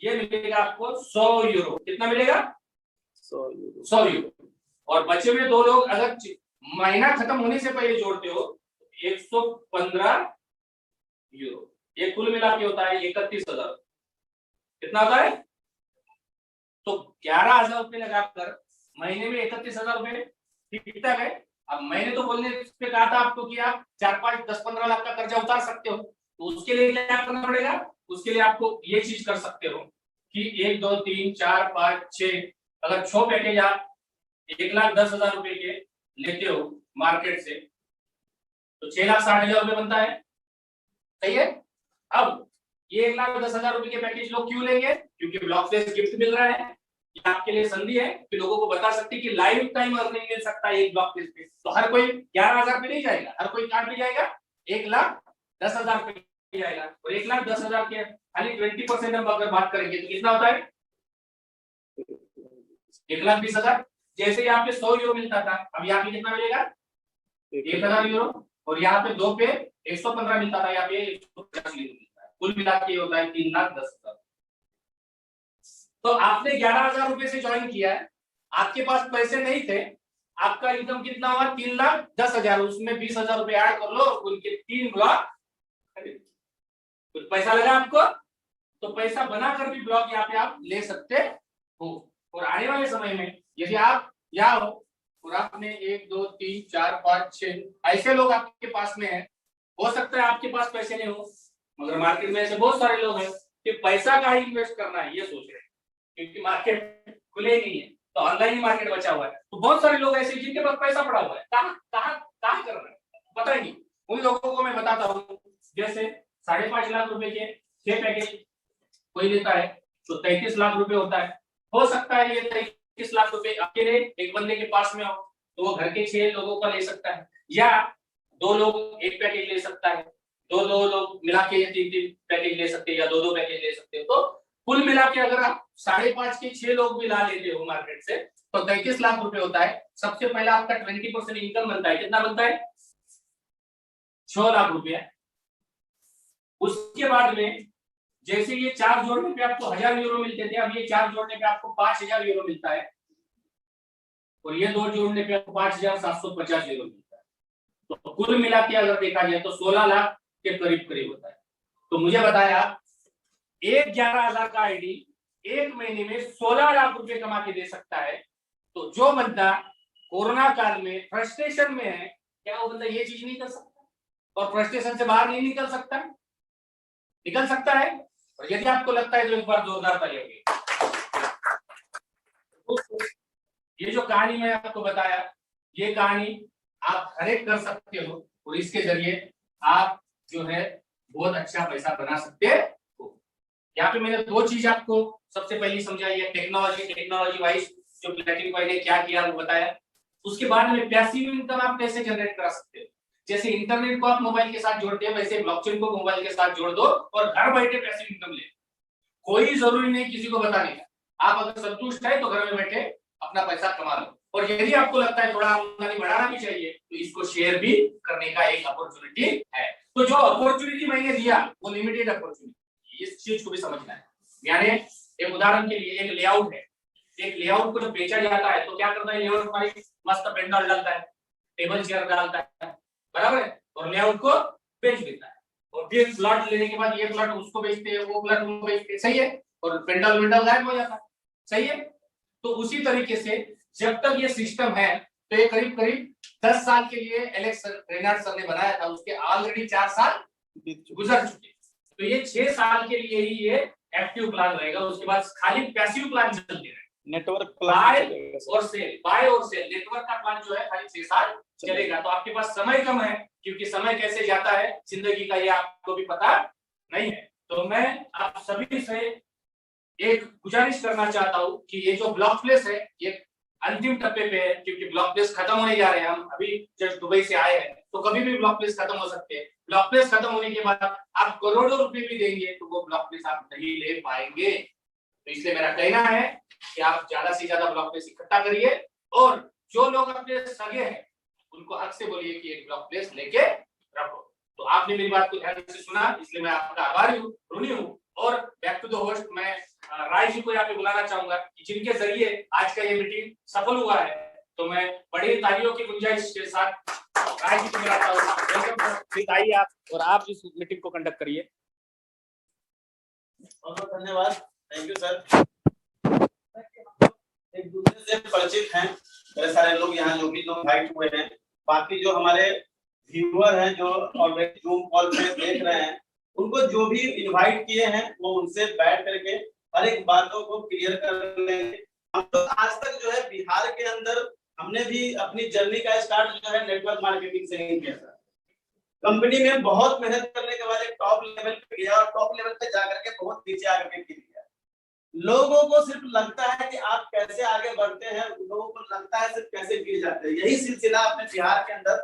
ये मिलेगा आपको 100 यूरो। कितना मिलेगा? 100 यूरो। और बचे हुए 2 लोग अगर महीना खत्म होने से पहले जोड़ते हो 115 यूरो, ये कुल मिला के होता है 31,000। कितना होता है? तो 11,000 रुपये लगाकर महीने में 31,000 रुपये ठीक ठाक है। अब मैंने तो बोलने पे कहा था आपको कि आप 4, 5, 10, 15 लाख का कर्जा उतार सकते हो, तो उसके लिए क्या करना पड़ेगा? उसके लिए आपको ये चीज कर सकते हो कि 1, 2, 3, 4, 5, 6, अगर 6 पैकेज आप 1,10,000 रुपए के लेते हो मार्केट से, तो 6,60,000 रुपये बनता है। सही है। अब ये 1,10,000 रुपए के पैकेज लोग क्यों लेंगे? क्योंकि ब्लॉकप्लेस गिफ्ट मिल रहा है। ये आपके लिए संधि है कि लोगों को बता सकते कि लाइफ टाइम अर्निंग मिल सकता है एक ब्लॉकप्लेस पे। तो हर कोई 11,000 पे नहीं जाएगा, हर कोई कार्ड पे जाएगा 1,10,000 पे जाएगा। और 1,10,000 के खाली 20% हम अगर बात करेंगे तो कितना होता है? 1,20,000। जैसे यहाँ पे 100 यूरो मिलता था, अब यहाँ पे कितना मिलेगा? 1,000 यूरो। और यहाँ पे 2 पे 115 मिलता था, यहाँ पे 150 यूरो मिलता है। कुल मिला के होता है 3,10,000। तो आपने 11,000 रुपए से ज्वाइन किया है, आपके पास पैसे नहीं थे, आपका इनकम कितना हुआ? 3,10,000। उसमें 20,000 रुपए ऐड कर लो, उनके 3 ब्लॉक कुछ पैसा लगा आपको, तो पैसा बनाकर भी ब्लॉक यहाँ पे आप ले सकते हो। और आने वाले समय में यदि आप यहाँ हो और आपने 1, 2, 3, 4, 5, 6 ऐसे लोग आपके पास में है, हो सकता है आपके पास पैसे नहीं हो, मगर मार्केट में ऐसे बहुत सारे लोग हैं कि पैसा का ही इन्वेस्ट करना है ये सोच रहे हैं, क्योंकि मार्केट खुले नहीं है, तो ऑनलाइन ही मार्केट बचा हुआ है। तो बहुत सारे लोग ऐसे जिनके पास पैसा पड़ा हुआ है, कहाँ कर रहे हैं पता ही नहीं। उन लोगों को मैं बताता हूँ, जैसे 5.5 लाख रुपए के 6 पैकेज कोई लेता है तो 33 लाख रुपए होता है। हो सकता है ये 33 लाख रुपए अकेले एक बंदे के पास में हो तो वो घर के 6 लोगों का ले सकता है, या 2 लोग एक पैकेज ले सकता है, 2 लोग मिला के 3 पैकेज ले सकते हैं, या 2 पैकेज ले सकते हैं। तो कुल मिला के अगर आप 5.5 के 6 लोग भी ला लेते हो मार्केट से तो 33 लाख रुपए होता है। सबसे पहला आपका 20% इनकम बनता है। कितना बनता है? 6 लाख रुपया। उसके बाद में जैसे ये 4 जोड़ने पे आपको 1,000 यूरो मिलते थे, अब ये 4 जोड़ने पे आपको 5,000 यूरो मिलता है, और ये 2 जोड़ने पे आपको 5,750 यूरो मिलता है। तो कुल मिला के अगर देखा जाए तो 16 लाख के करीब करीब होता है। तो मुझे बताया एक 11,000 का आईडी एक महीने में 16 लाख रुपए कमा के दे सकता है। तो जो बंदा कोरोना काल में फ्रस्ट्रेशन में है, क्या वो बंदा ये चीज नहीं कर सकता? और फ्रस्ट्रेशन से बाहर नहीं निकल सकता? निकल सकता है। और यदि आपको लगता है तो एक बार जोरदार ताली होगी। ये जो कहानी मैं आपको बताया, ये कहानी आप हर एक कर सकते हो, और इसके जरिए आप जो है बहुत अच्छा पैसा बना सकते हो। यहाँ पे मैंने 2 चीज आपको सबसे पहले समझाई है, टेक्नोलॉजी वाइज जो प्लेटिन कॉइन ने क्या किया वो बताया। उसके बाद में पैसिव इनकम आप कैसे जनरेट करा सकते हो। जैसे इंटरनेट को आप मोबाइल के साथ जोड़ते हैं, वैसे ब्लॉकचेन को मोबाइल के साथ जोड़ दो और घर बैठे पैसिव इनकम ले। कोई जरूरी नहीं किसी को बताने का, आप अगर संतुष्ट है तो घर में बैठे अपना पैसा कमा लो। और यदि आपको लगता है थोड़ा आमदनी बढ़ाना भी चाहिए तो इसको शेयर भी करने का एक अपॉर्चुनिटी है। तो जो अपॉर्चुनिटी मैंने दिया वो लिमिटेड अपॉर्चुनिटी, इस चीज को भी समझना है। यानी एक उदाहरण के लिए एक लेआउट है, एक लेआउट को जब बेचा जाता है तो क्या करता है, लेआउट हमारी मस्त पेंडल डालता है, टेबल चेयर डालता है, बराबर है, और लेआउट को बेच देता है। और फिर प्लॉट लेने के बाद ये प्लॉट उसको बेचते हैं, वो प्लॉट उनको बेचते हैं, सही है, और पेंडल गायब हो जाता है, सही है। तो उसी तरीके से जब तक ये सिस्टम है तो ये करीब करीब 10 साल के लिए एलेक्स रेनार्ड सर ने बनाया था, उसके ऑलरेडी 4 साल गुजर चुके। तो ये 6 साल के लिए ही ये एक्टिव प्लान रहेगा, उसके बाद खाली पैसिव प्लान चलते रहेंगे। नेटवर्क बाय और सेल नेटवर्क का प्लान जो है खाली 6 साल चलेगा। तो आपके पास समय कम है, क्योंकि समय कैसे जाता है जिंदगी का ये आपको भी पता नहीं है। तो मैं आप सभी से एक गुजारिश करना चाहता हूं कि ये जो ब्लॉक प्लेस है ये अंतिम टप्पे पे है, क्योंकि ब्लॉक प्लेस खत्म होने जा रहे हैं। हम अभी जब दुबई से आए हैं तो कभी भी ब्लॉक प्लेस खत्म हो सकते हैं। ब्लॉक प्लेस खत्म होने के बाद आप करोड़ों रुपए भी देंगे तो वो ब्लॉक प्लेस आप नहीं ले पाएंगे। तो इसलिए मेरा कहना है कि आप ज्यादा से ज्यादा ब्लॉक प्लेस इकट्ठा करिए, और जो लोग अपने सगे हैं उनको हक से बोलिए कि एक ब्लॉक प्लेस लेके रखो। तो आपने मेरी बात को ध्यान से सुना, इसलिए मैं आपका आभारी हूँ, ऋणी हूँ। और बैक टू द होस्ट, मैं राय जी को यहाँ पे बुलाना चाहूंगा कि जिनके जरिए आज का ये मीटिंग सफल हुआ है। तो मैं बड़ी तालियों की गुंजाइश के साथ राय जी को बुलाता हूँ। आइए आप और आप इस मीटिंग को कंडक्ट करिए। बहुत बहुत धन्यवाद, थैंक यू सर। एक दूसरे से परिचित हैं मेरे सारे लोग यहाँ जो भी लोग इनवाइट हुए हैं, बाकी जो हमारे व्यूअर हैं जो ऑलरेडी जूम कॉल पे देख रहे हैं, उनको जो भी इनवाइट किए हैं वो उनसे बैठ करके हर एक बातों को क्लियर कर लेंगे। हम लोग आज तक जो है बिहार के अंदर हमने भी अपनी जर्नी का स्टार्ट जो है नेटवर्क मार्केटिंग से ही किया था। कंपनी में बहुत मेहनत करने के बाद एक टॉप लेवल पे गया और टॉप लेवल पे जाकर के बहुत नीचे आकर के गिर गया। लोगों को सिर्फ लगता है कि आप कैसे आगे बढ़ते हैं, लोगों को लगता है सिर्फ कैसे गिर जाते हैं। यही सिलसिला अपने बिहार के अंदर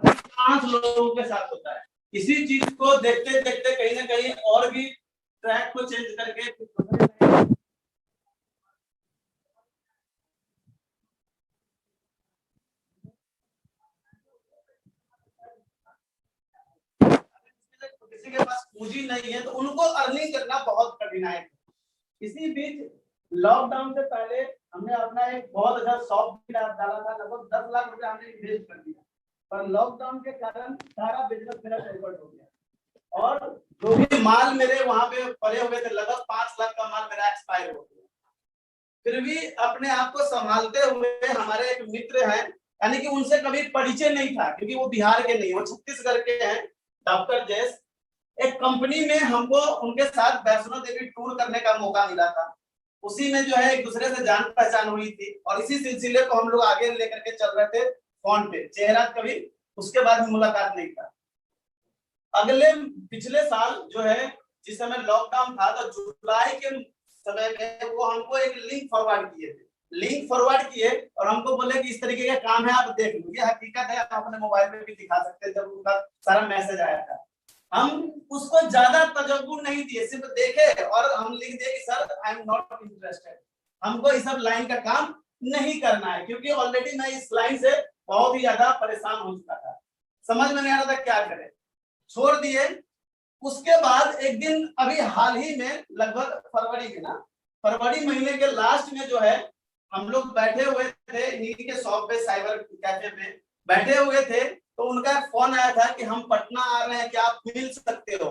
5 लोगों के साथ होता है। इसी चीज को देखते देखते कहीं ना कहीं और भी ट्रैक को चेंज करके किसी के पास पूंजी नहीं है तो उनको अर्निंग करना बहुत कठिन है। इसी बीच लॉकडाउन से पहले हमने अपना एक बहुत अच्छा शॉप भी डाला था, लगभग 10 लाख रुपए हमने इन्वेस्ट कर दिया, पर लॉकडाउन के कारण सारा बिजनेस मेरा चौपट हो गया और जो भी माल मेरे वहां पे पड़े हुए थे, लगभग 5 लाख का माल मेरा एक्सपायर हो गया। फिर भी अपने आप को संभालते हुए हमारे एक मित्र हैं, यानी कि उनसे कभी परिचय नहीं था क्योंकि वो बिहार के नहीं, वो छत्तीसगढ़ के हैं, डॉक्टर जैस। एक कंपनी में हमको उनके साथ वैष्णो देवी टूर करने का मौका मिला था। उसी में जो है एक दूसरे से जान पहचान हुई थी और इसी सिलसिले को हम लोग आगे लेकर के चल रहे थे फोन पे, चेहरा कभी उसके बाद मुलाकात नहीं था। पिछले साल जो है जिस समय लॉकडाउन था तो जुलाई के समय में वो हमको एक लिंक फॉरवर्ड किए और हमको बोले कि इस तरीके का काम है, आप देख लो। ये हकीकत है, आप अपने मोबाइल में भी दिखा सकते हैं। जब उनका सारा मैसेज आया था हम उसको ज्यादा तजव्वुर नहीं दिए, सिर्फ देखे और हम लिख दिए कि sir I am not interested, हमको इस सब लाइन का काम नहीं करना है, क्योंकि ऑलरेडी मैं इस लाइन से बहुत ही ज्यादा परेशान हो चुका था, समझ में नहीं आ रहा था क्या करें, छोड़ दिए। उसके बाद एक दिन अभी हाल ही में लगभग फरवरी महीने के लास्ट में जो है हम लोग बैठे हुए थे इन्हीं के शॉप पे, साइबर कैफे पे बैठे हुए थे, तो उनका फोन आया था कि हम पटना आ रहे हैं, क्या आप मिल सकते हो।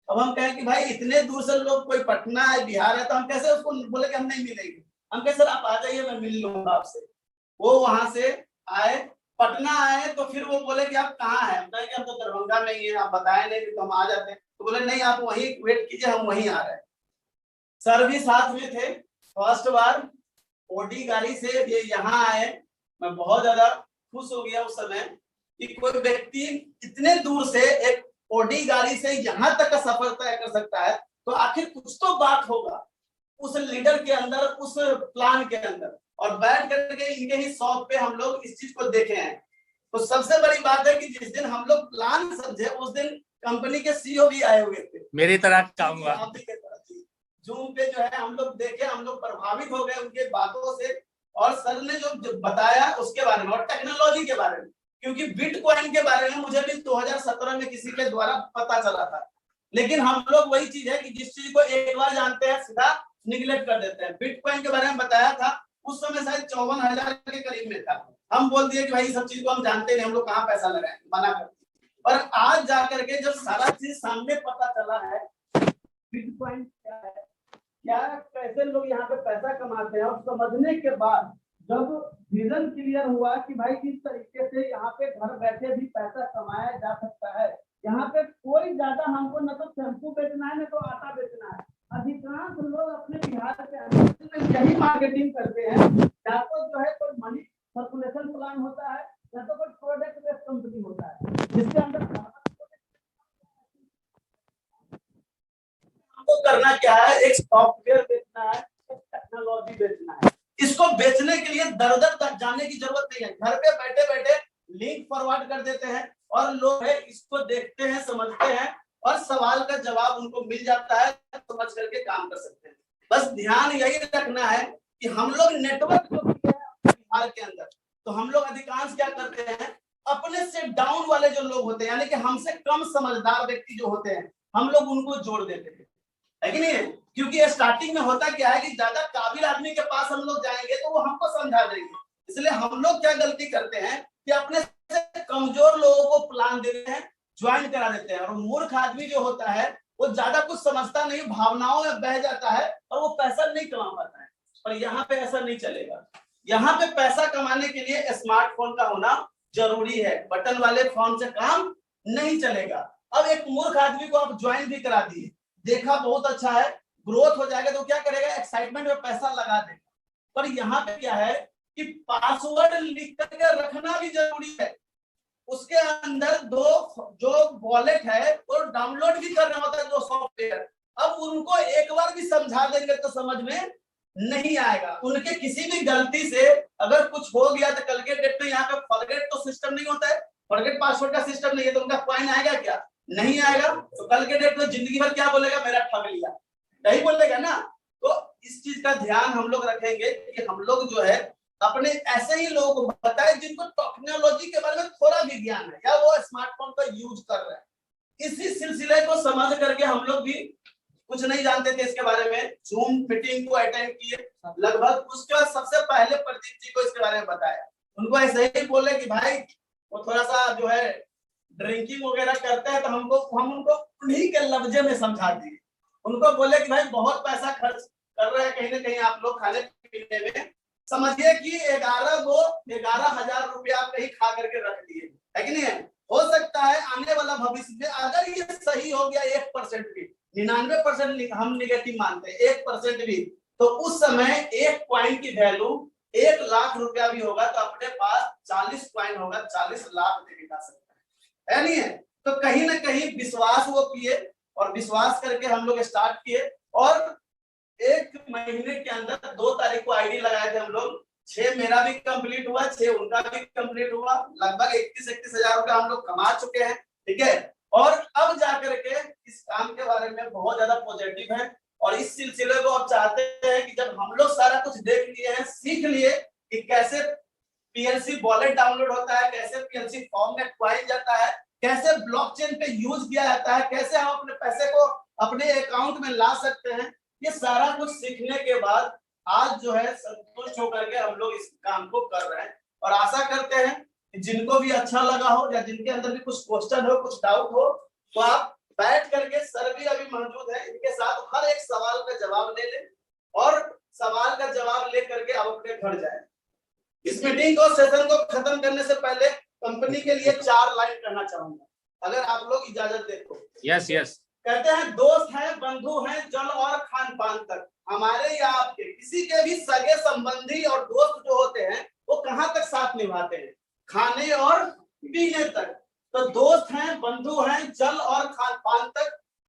अब हम कहें कि भाई इतने दूर से लोग, कोई पटना है, बिहार है, तो हम कैसे उसको बोले कि हम नहीं मिलेंगे। हम कहे सर आप आ जाइए, मैं मिल लूंगा आपसे। वो वहां से आए, पटना आए, तो फिर वो बोले कि आप कहाँ हैं। हम कहे कि हम तो दरभंगा में ही है, आप बताए नहीं तो हम आ जाते हैं। तो बोले नहीं आप वहीं वेट कीजिए, हम वहीं आ रहे हैं। सर भी साथ में थे। फर्स्ट बार ओडी गाड़ी से ये यहाँ आए, मैं बहुत ज्यादा खुश हो गया उस समय कि कोई व्यक्ति इतने दूर से एक ओडी गाड़ी से यहाँ तक का सफर तय कर सकता है, तो आखिर कुछ तो बात होगा उस लीडर के अंदर, उस प्लान के अंदर। और बैठ करके इनके ही शॉप पे हम लोग इस चीज को देखे हैं। तो सबसे बड़ी बात है कि जिस दिन हम लोग प्लान समझे उस दिन कंपनी के सीईओ भी आए हुए थे, मेरी तरह चाहूंगा जूम पे जो है हम लोग देखे, हम लोग प्रभावित हो गए उनके बातों से और सर ने जो बताया उसके बारे में और टेक्नोलॉजी के बारे में, क्योंकि बिटकॉइन के बारे में मुझे भी 2017 में किसी के द्वारा पता चला था। लेकिन हम लोग वही चीज है कि जिस चीज को एक बार जानते हैं सीधा निगलेक्ट कर देते हैं। बिटकॉइन के बारे में बताया था, उस समय शायद 54,000 के करीब में था। हम बोल दिए कि भाई सब चीज को हम जानते नहीं, हम लोग कहाँ पैसा लगाएं, मना कर। पर आज जाकर के जब सारा चीज सामने पता चला है, बिटकॉइन क्या है, क्या कैसे लोग यहाँ पे पैसा कमाते हैं, और समझने के बाद जब विजन क्लियर हुआ कि भाई किस तरीके से यहाँ पे घर बैठे भी पैसा कमाया जा सकता है। यहाँ पे कोई ज्यादा हमको न तो शैम्पू बेचना है न तो आटा बेचना है। अधिकांश लोग अपने बिहार के अंदर यही मार्केटिंग करते हैं, या तो जो है कोई मनी सर्कुलेशन प्लान होता है या तो कोई प्रोडक्ट बेस्ड कंपनी होता है, जिसके अंदर हमको करना क्या है, एक सॉफ्टवेयर बेचना है, एक टेक्नोलॉजी बेचना है। इसको बेचने के लिए दर दर तक जाने की जरूरत नहीं है, घर पे बैठे बैठे लिंक फॉरवर्ड कर देते हैं और लोग है इसको देखते हैं, समझते हैं और सवाल का जवाब उनको मिल जाता है, समझ करके काम कर सकते हैं। बस ध्यान यही रखना है कि हम लोग नेटवर्क जो है बिहार के अंदर, तो हम लोग अधिकांश क्या करते हैं, अपने से डाउन वाले जो लोग होते हैं, यानी कि हमसे कम समझदार व्यक्ति जो होते हैं, हम लोग उनको जोड़ देते हैं, है कि नहीं है? क्योंकि स्टार्टिंग में होता क्या है कि ज्यादा काबिल आदमी के पास हम लोग जाएंगे तो वो हमको समझा देंगे, इसलिए हम लोग क्या गलती करते हैं कि अपने से कमजोर लोगों को प्लान देते हैं, ज्वाइन करा देते हैं, और मूर्ख आदमी जो होता है वो ज्यादा कुछ समझता नहीं, भावनाओं में बह जाता है और वो पैसा नहीं कमा पाता है। पर यहाँ पे ऐसा नहीं चलेगा। यहाँ पे पैसा कमाने के लिए स्मार्टफोन का होना जरूरी है, बटन वाले फोन से काम नहीं चलेगा। अब एक मूर्ख आदमी को आप ज्वाइन भी करा दिए, देखा बहुत अच्छा है, ग्रोथ हो जाएगा, तो क्या करेगा, एक्साइटमेंट में पैसा लगा देगा। पर यहाँ पे क्या है कि पासवर्ड लिख करके रखना भी जरूरी है। उसके अंदर जो वॉलेट है वो डाउनलोड भी करना होता है, जो सॉफ्टवेयर। अब उनको एक बार भी समझा देंगे तो समझ में नहीं आएगा। उनके किसी भी गलती से अगर कुछ हो गया तो कल के डेट में यहाँ पे फॉरगेट तो सिस्टम नहीं होता है, फॉरगेट पासवर्ड का सिस्टम नहीं है, तो उनका कॉइन आएगा क्या? नहीं आएगा। तो कल के डेट में जिंदगी भर क्या बोलेगा, मेरा ठग लिया, नहीं बोलेगा ना। तो इस चीज का ध्यान हम लोग रखेंगे कि हम लोग जो है अपने ऐसे ही लोगों को बताएं जिनको टेक्नोलॉजी के बारे में थोड़ा भी ज्ञान है या वो स्मार्टफोन का यूज कर रहे हैं। इसी सिलसिले को समझ करके हम लोग भी कुछ नहीं जानते थे इसके बारे में, जूम मीटिंग को अटेंड किए लगभग। उसके बाद सबसे पहले प्रदीप जी को इसके बारे में बताया। उनको ऐसे ही बोले कि भाई वो थोड़ा सा जो है ड्रिंकिंग वगैरह करते हैं, तो हम उनको उन्हीं के लफ्जे में समझा दिए। उनको बोले कि भाई बहुत पैसा खर्च कर रहे हैं कहीं ना कहीं आप लोग खाने पीने में, समझिए कि 11,000 रुपया कहीं खा करके रख दिए है कि नहीं है। हो सकता है आने वाला भविष्य में अगर ये सही हो गया 1% भी, 99% हम निगेटिव मानते हैं, 1% भी, तो उस समय एक कॉइन की वैल्यू 1 लाख रुपया भी होगा तो अपने पास 40 कॉइन होगा, 40 लाख में बिका सकता है नहीं है। तो कहीं ना कहीं विश्वास वो किए और विश्वास करके हम लोग स्टार्ट किए, और 1 महीने के अंदर 2 तारीख को आईडी लगाए थे हम लोग। 6 मेरा भी कंप्लीट हुआ, 6 उनका भी कंप्लीट हुआ, लगभग 31 हजार रुपया हम लोग कमा चुके हैं। ठीक है, और अब जाकर के इस काम के बारे में बहुत ज्यादा पॉजिटिव है, और इस सिलसिले को अब चाहते हैं कि जब हम लोग सारा कुछ देख लिए हैं, सीख लिए कि कैसे पीएलसी वॉलेट डाउनलोड होता है, कैसे पीएलसी फॉर्म में कॉइन जाता है, कैसे ब्लॉकचेन पे यूज किया जाता है, कैसे हम अपने पैसे को अपने अकाउंट में ला सकते हैं, ये सारा कुछ सीखने के बाद आज जो है संतुष्ट होकर के हम लोग इस काम को कर रहे हैं। और आशा करते हैं कि जिनको भी अच्छा लगा हो या जिनके अंदर भी कुछ क्वेश्चन हो, कुछ डाउट हो, तो आप बैठ करके, सर भी अभी मौजूद है, इनके साथ हर एक सवाल का जवाब ले लें और सवाल का जवाब ले करके आप अपने घर जाएं। इस मीटिंग को, सेशन को खत्म करने से पहले कंपनी के लिए 4 लाइन कहना चाहूंगा, अगर आप लोग इजाजत दे तो। यस। कहते हैं दोस्त हैं, बंधु हैं, जल और खान पान तक। हमारे या आपके किसी के भी सगे संबंधी और दोस्त जो होते हैं वो कहाँ तक साथ निभाते हैं, खाने और पीने तक। तो दोस्त हैं, बंधु हैं, जल और खान पान तक,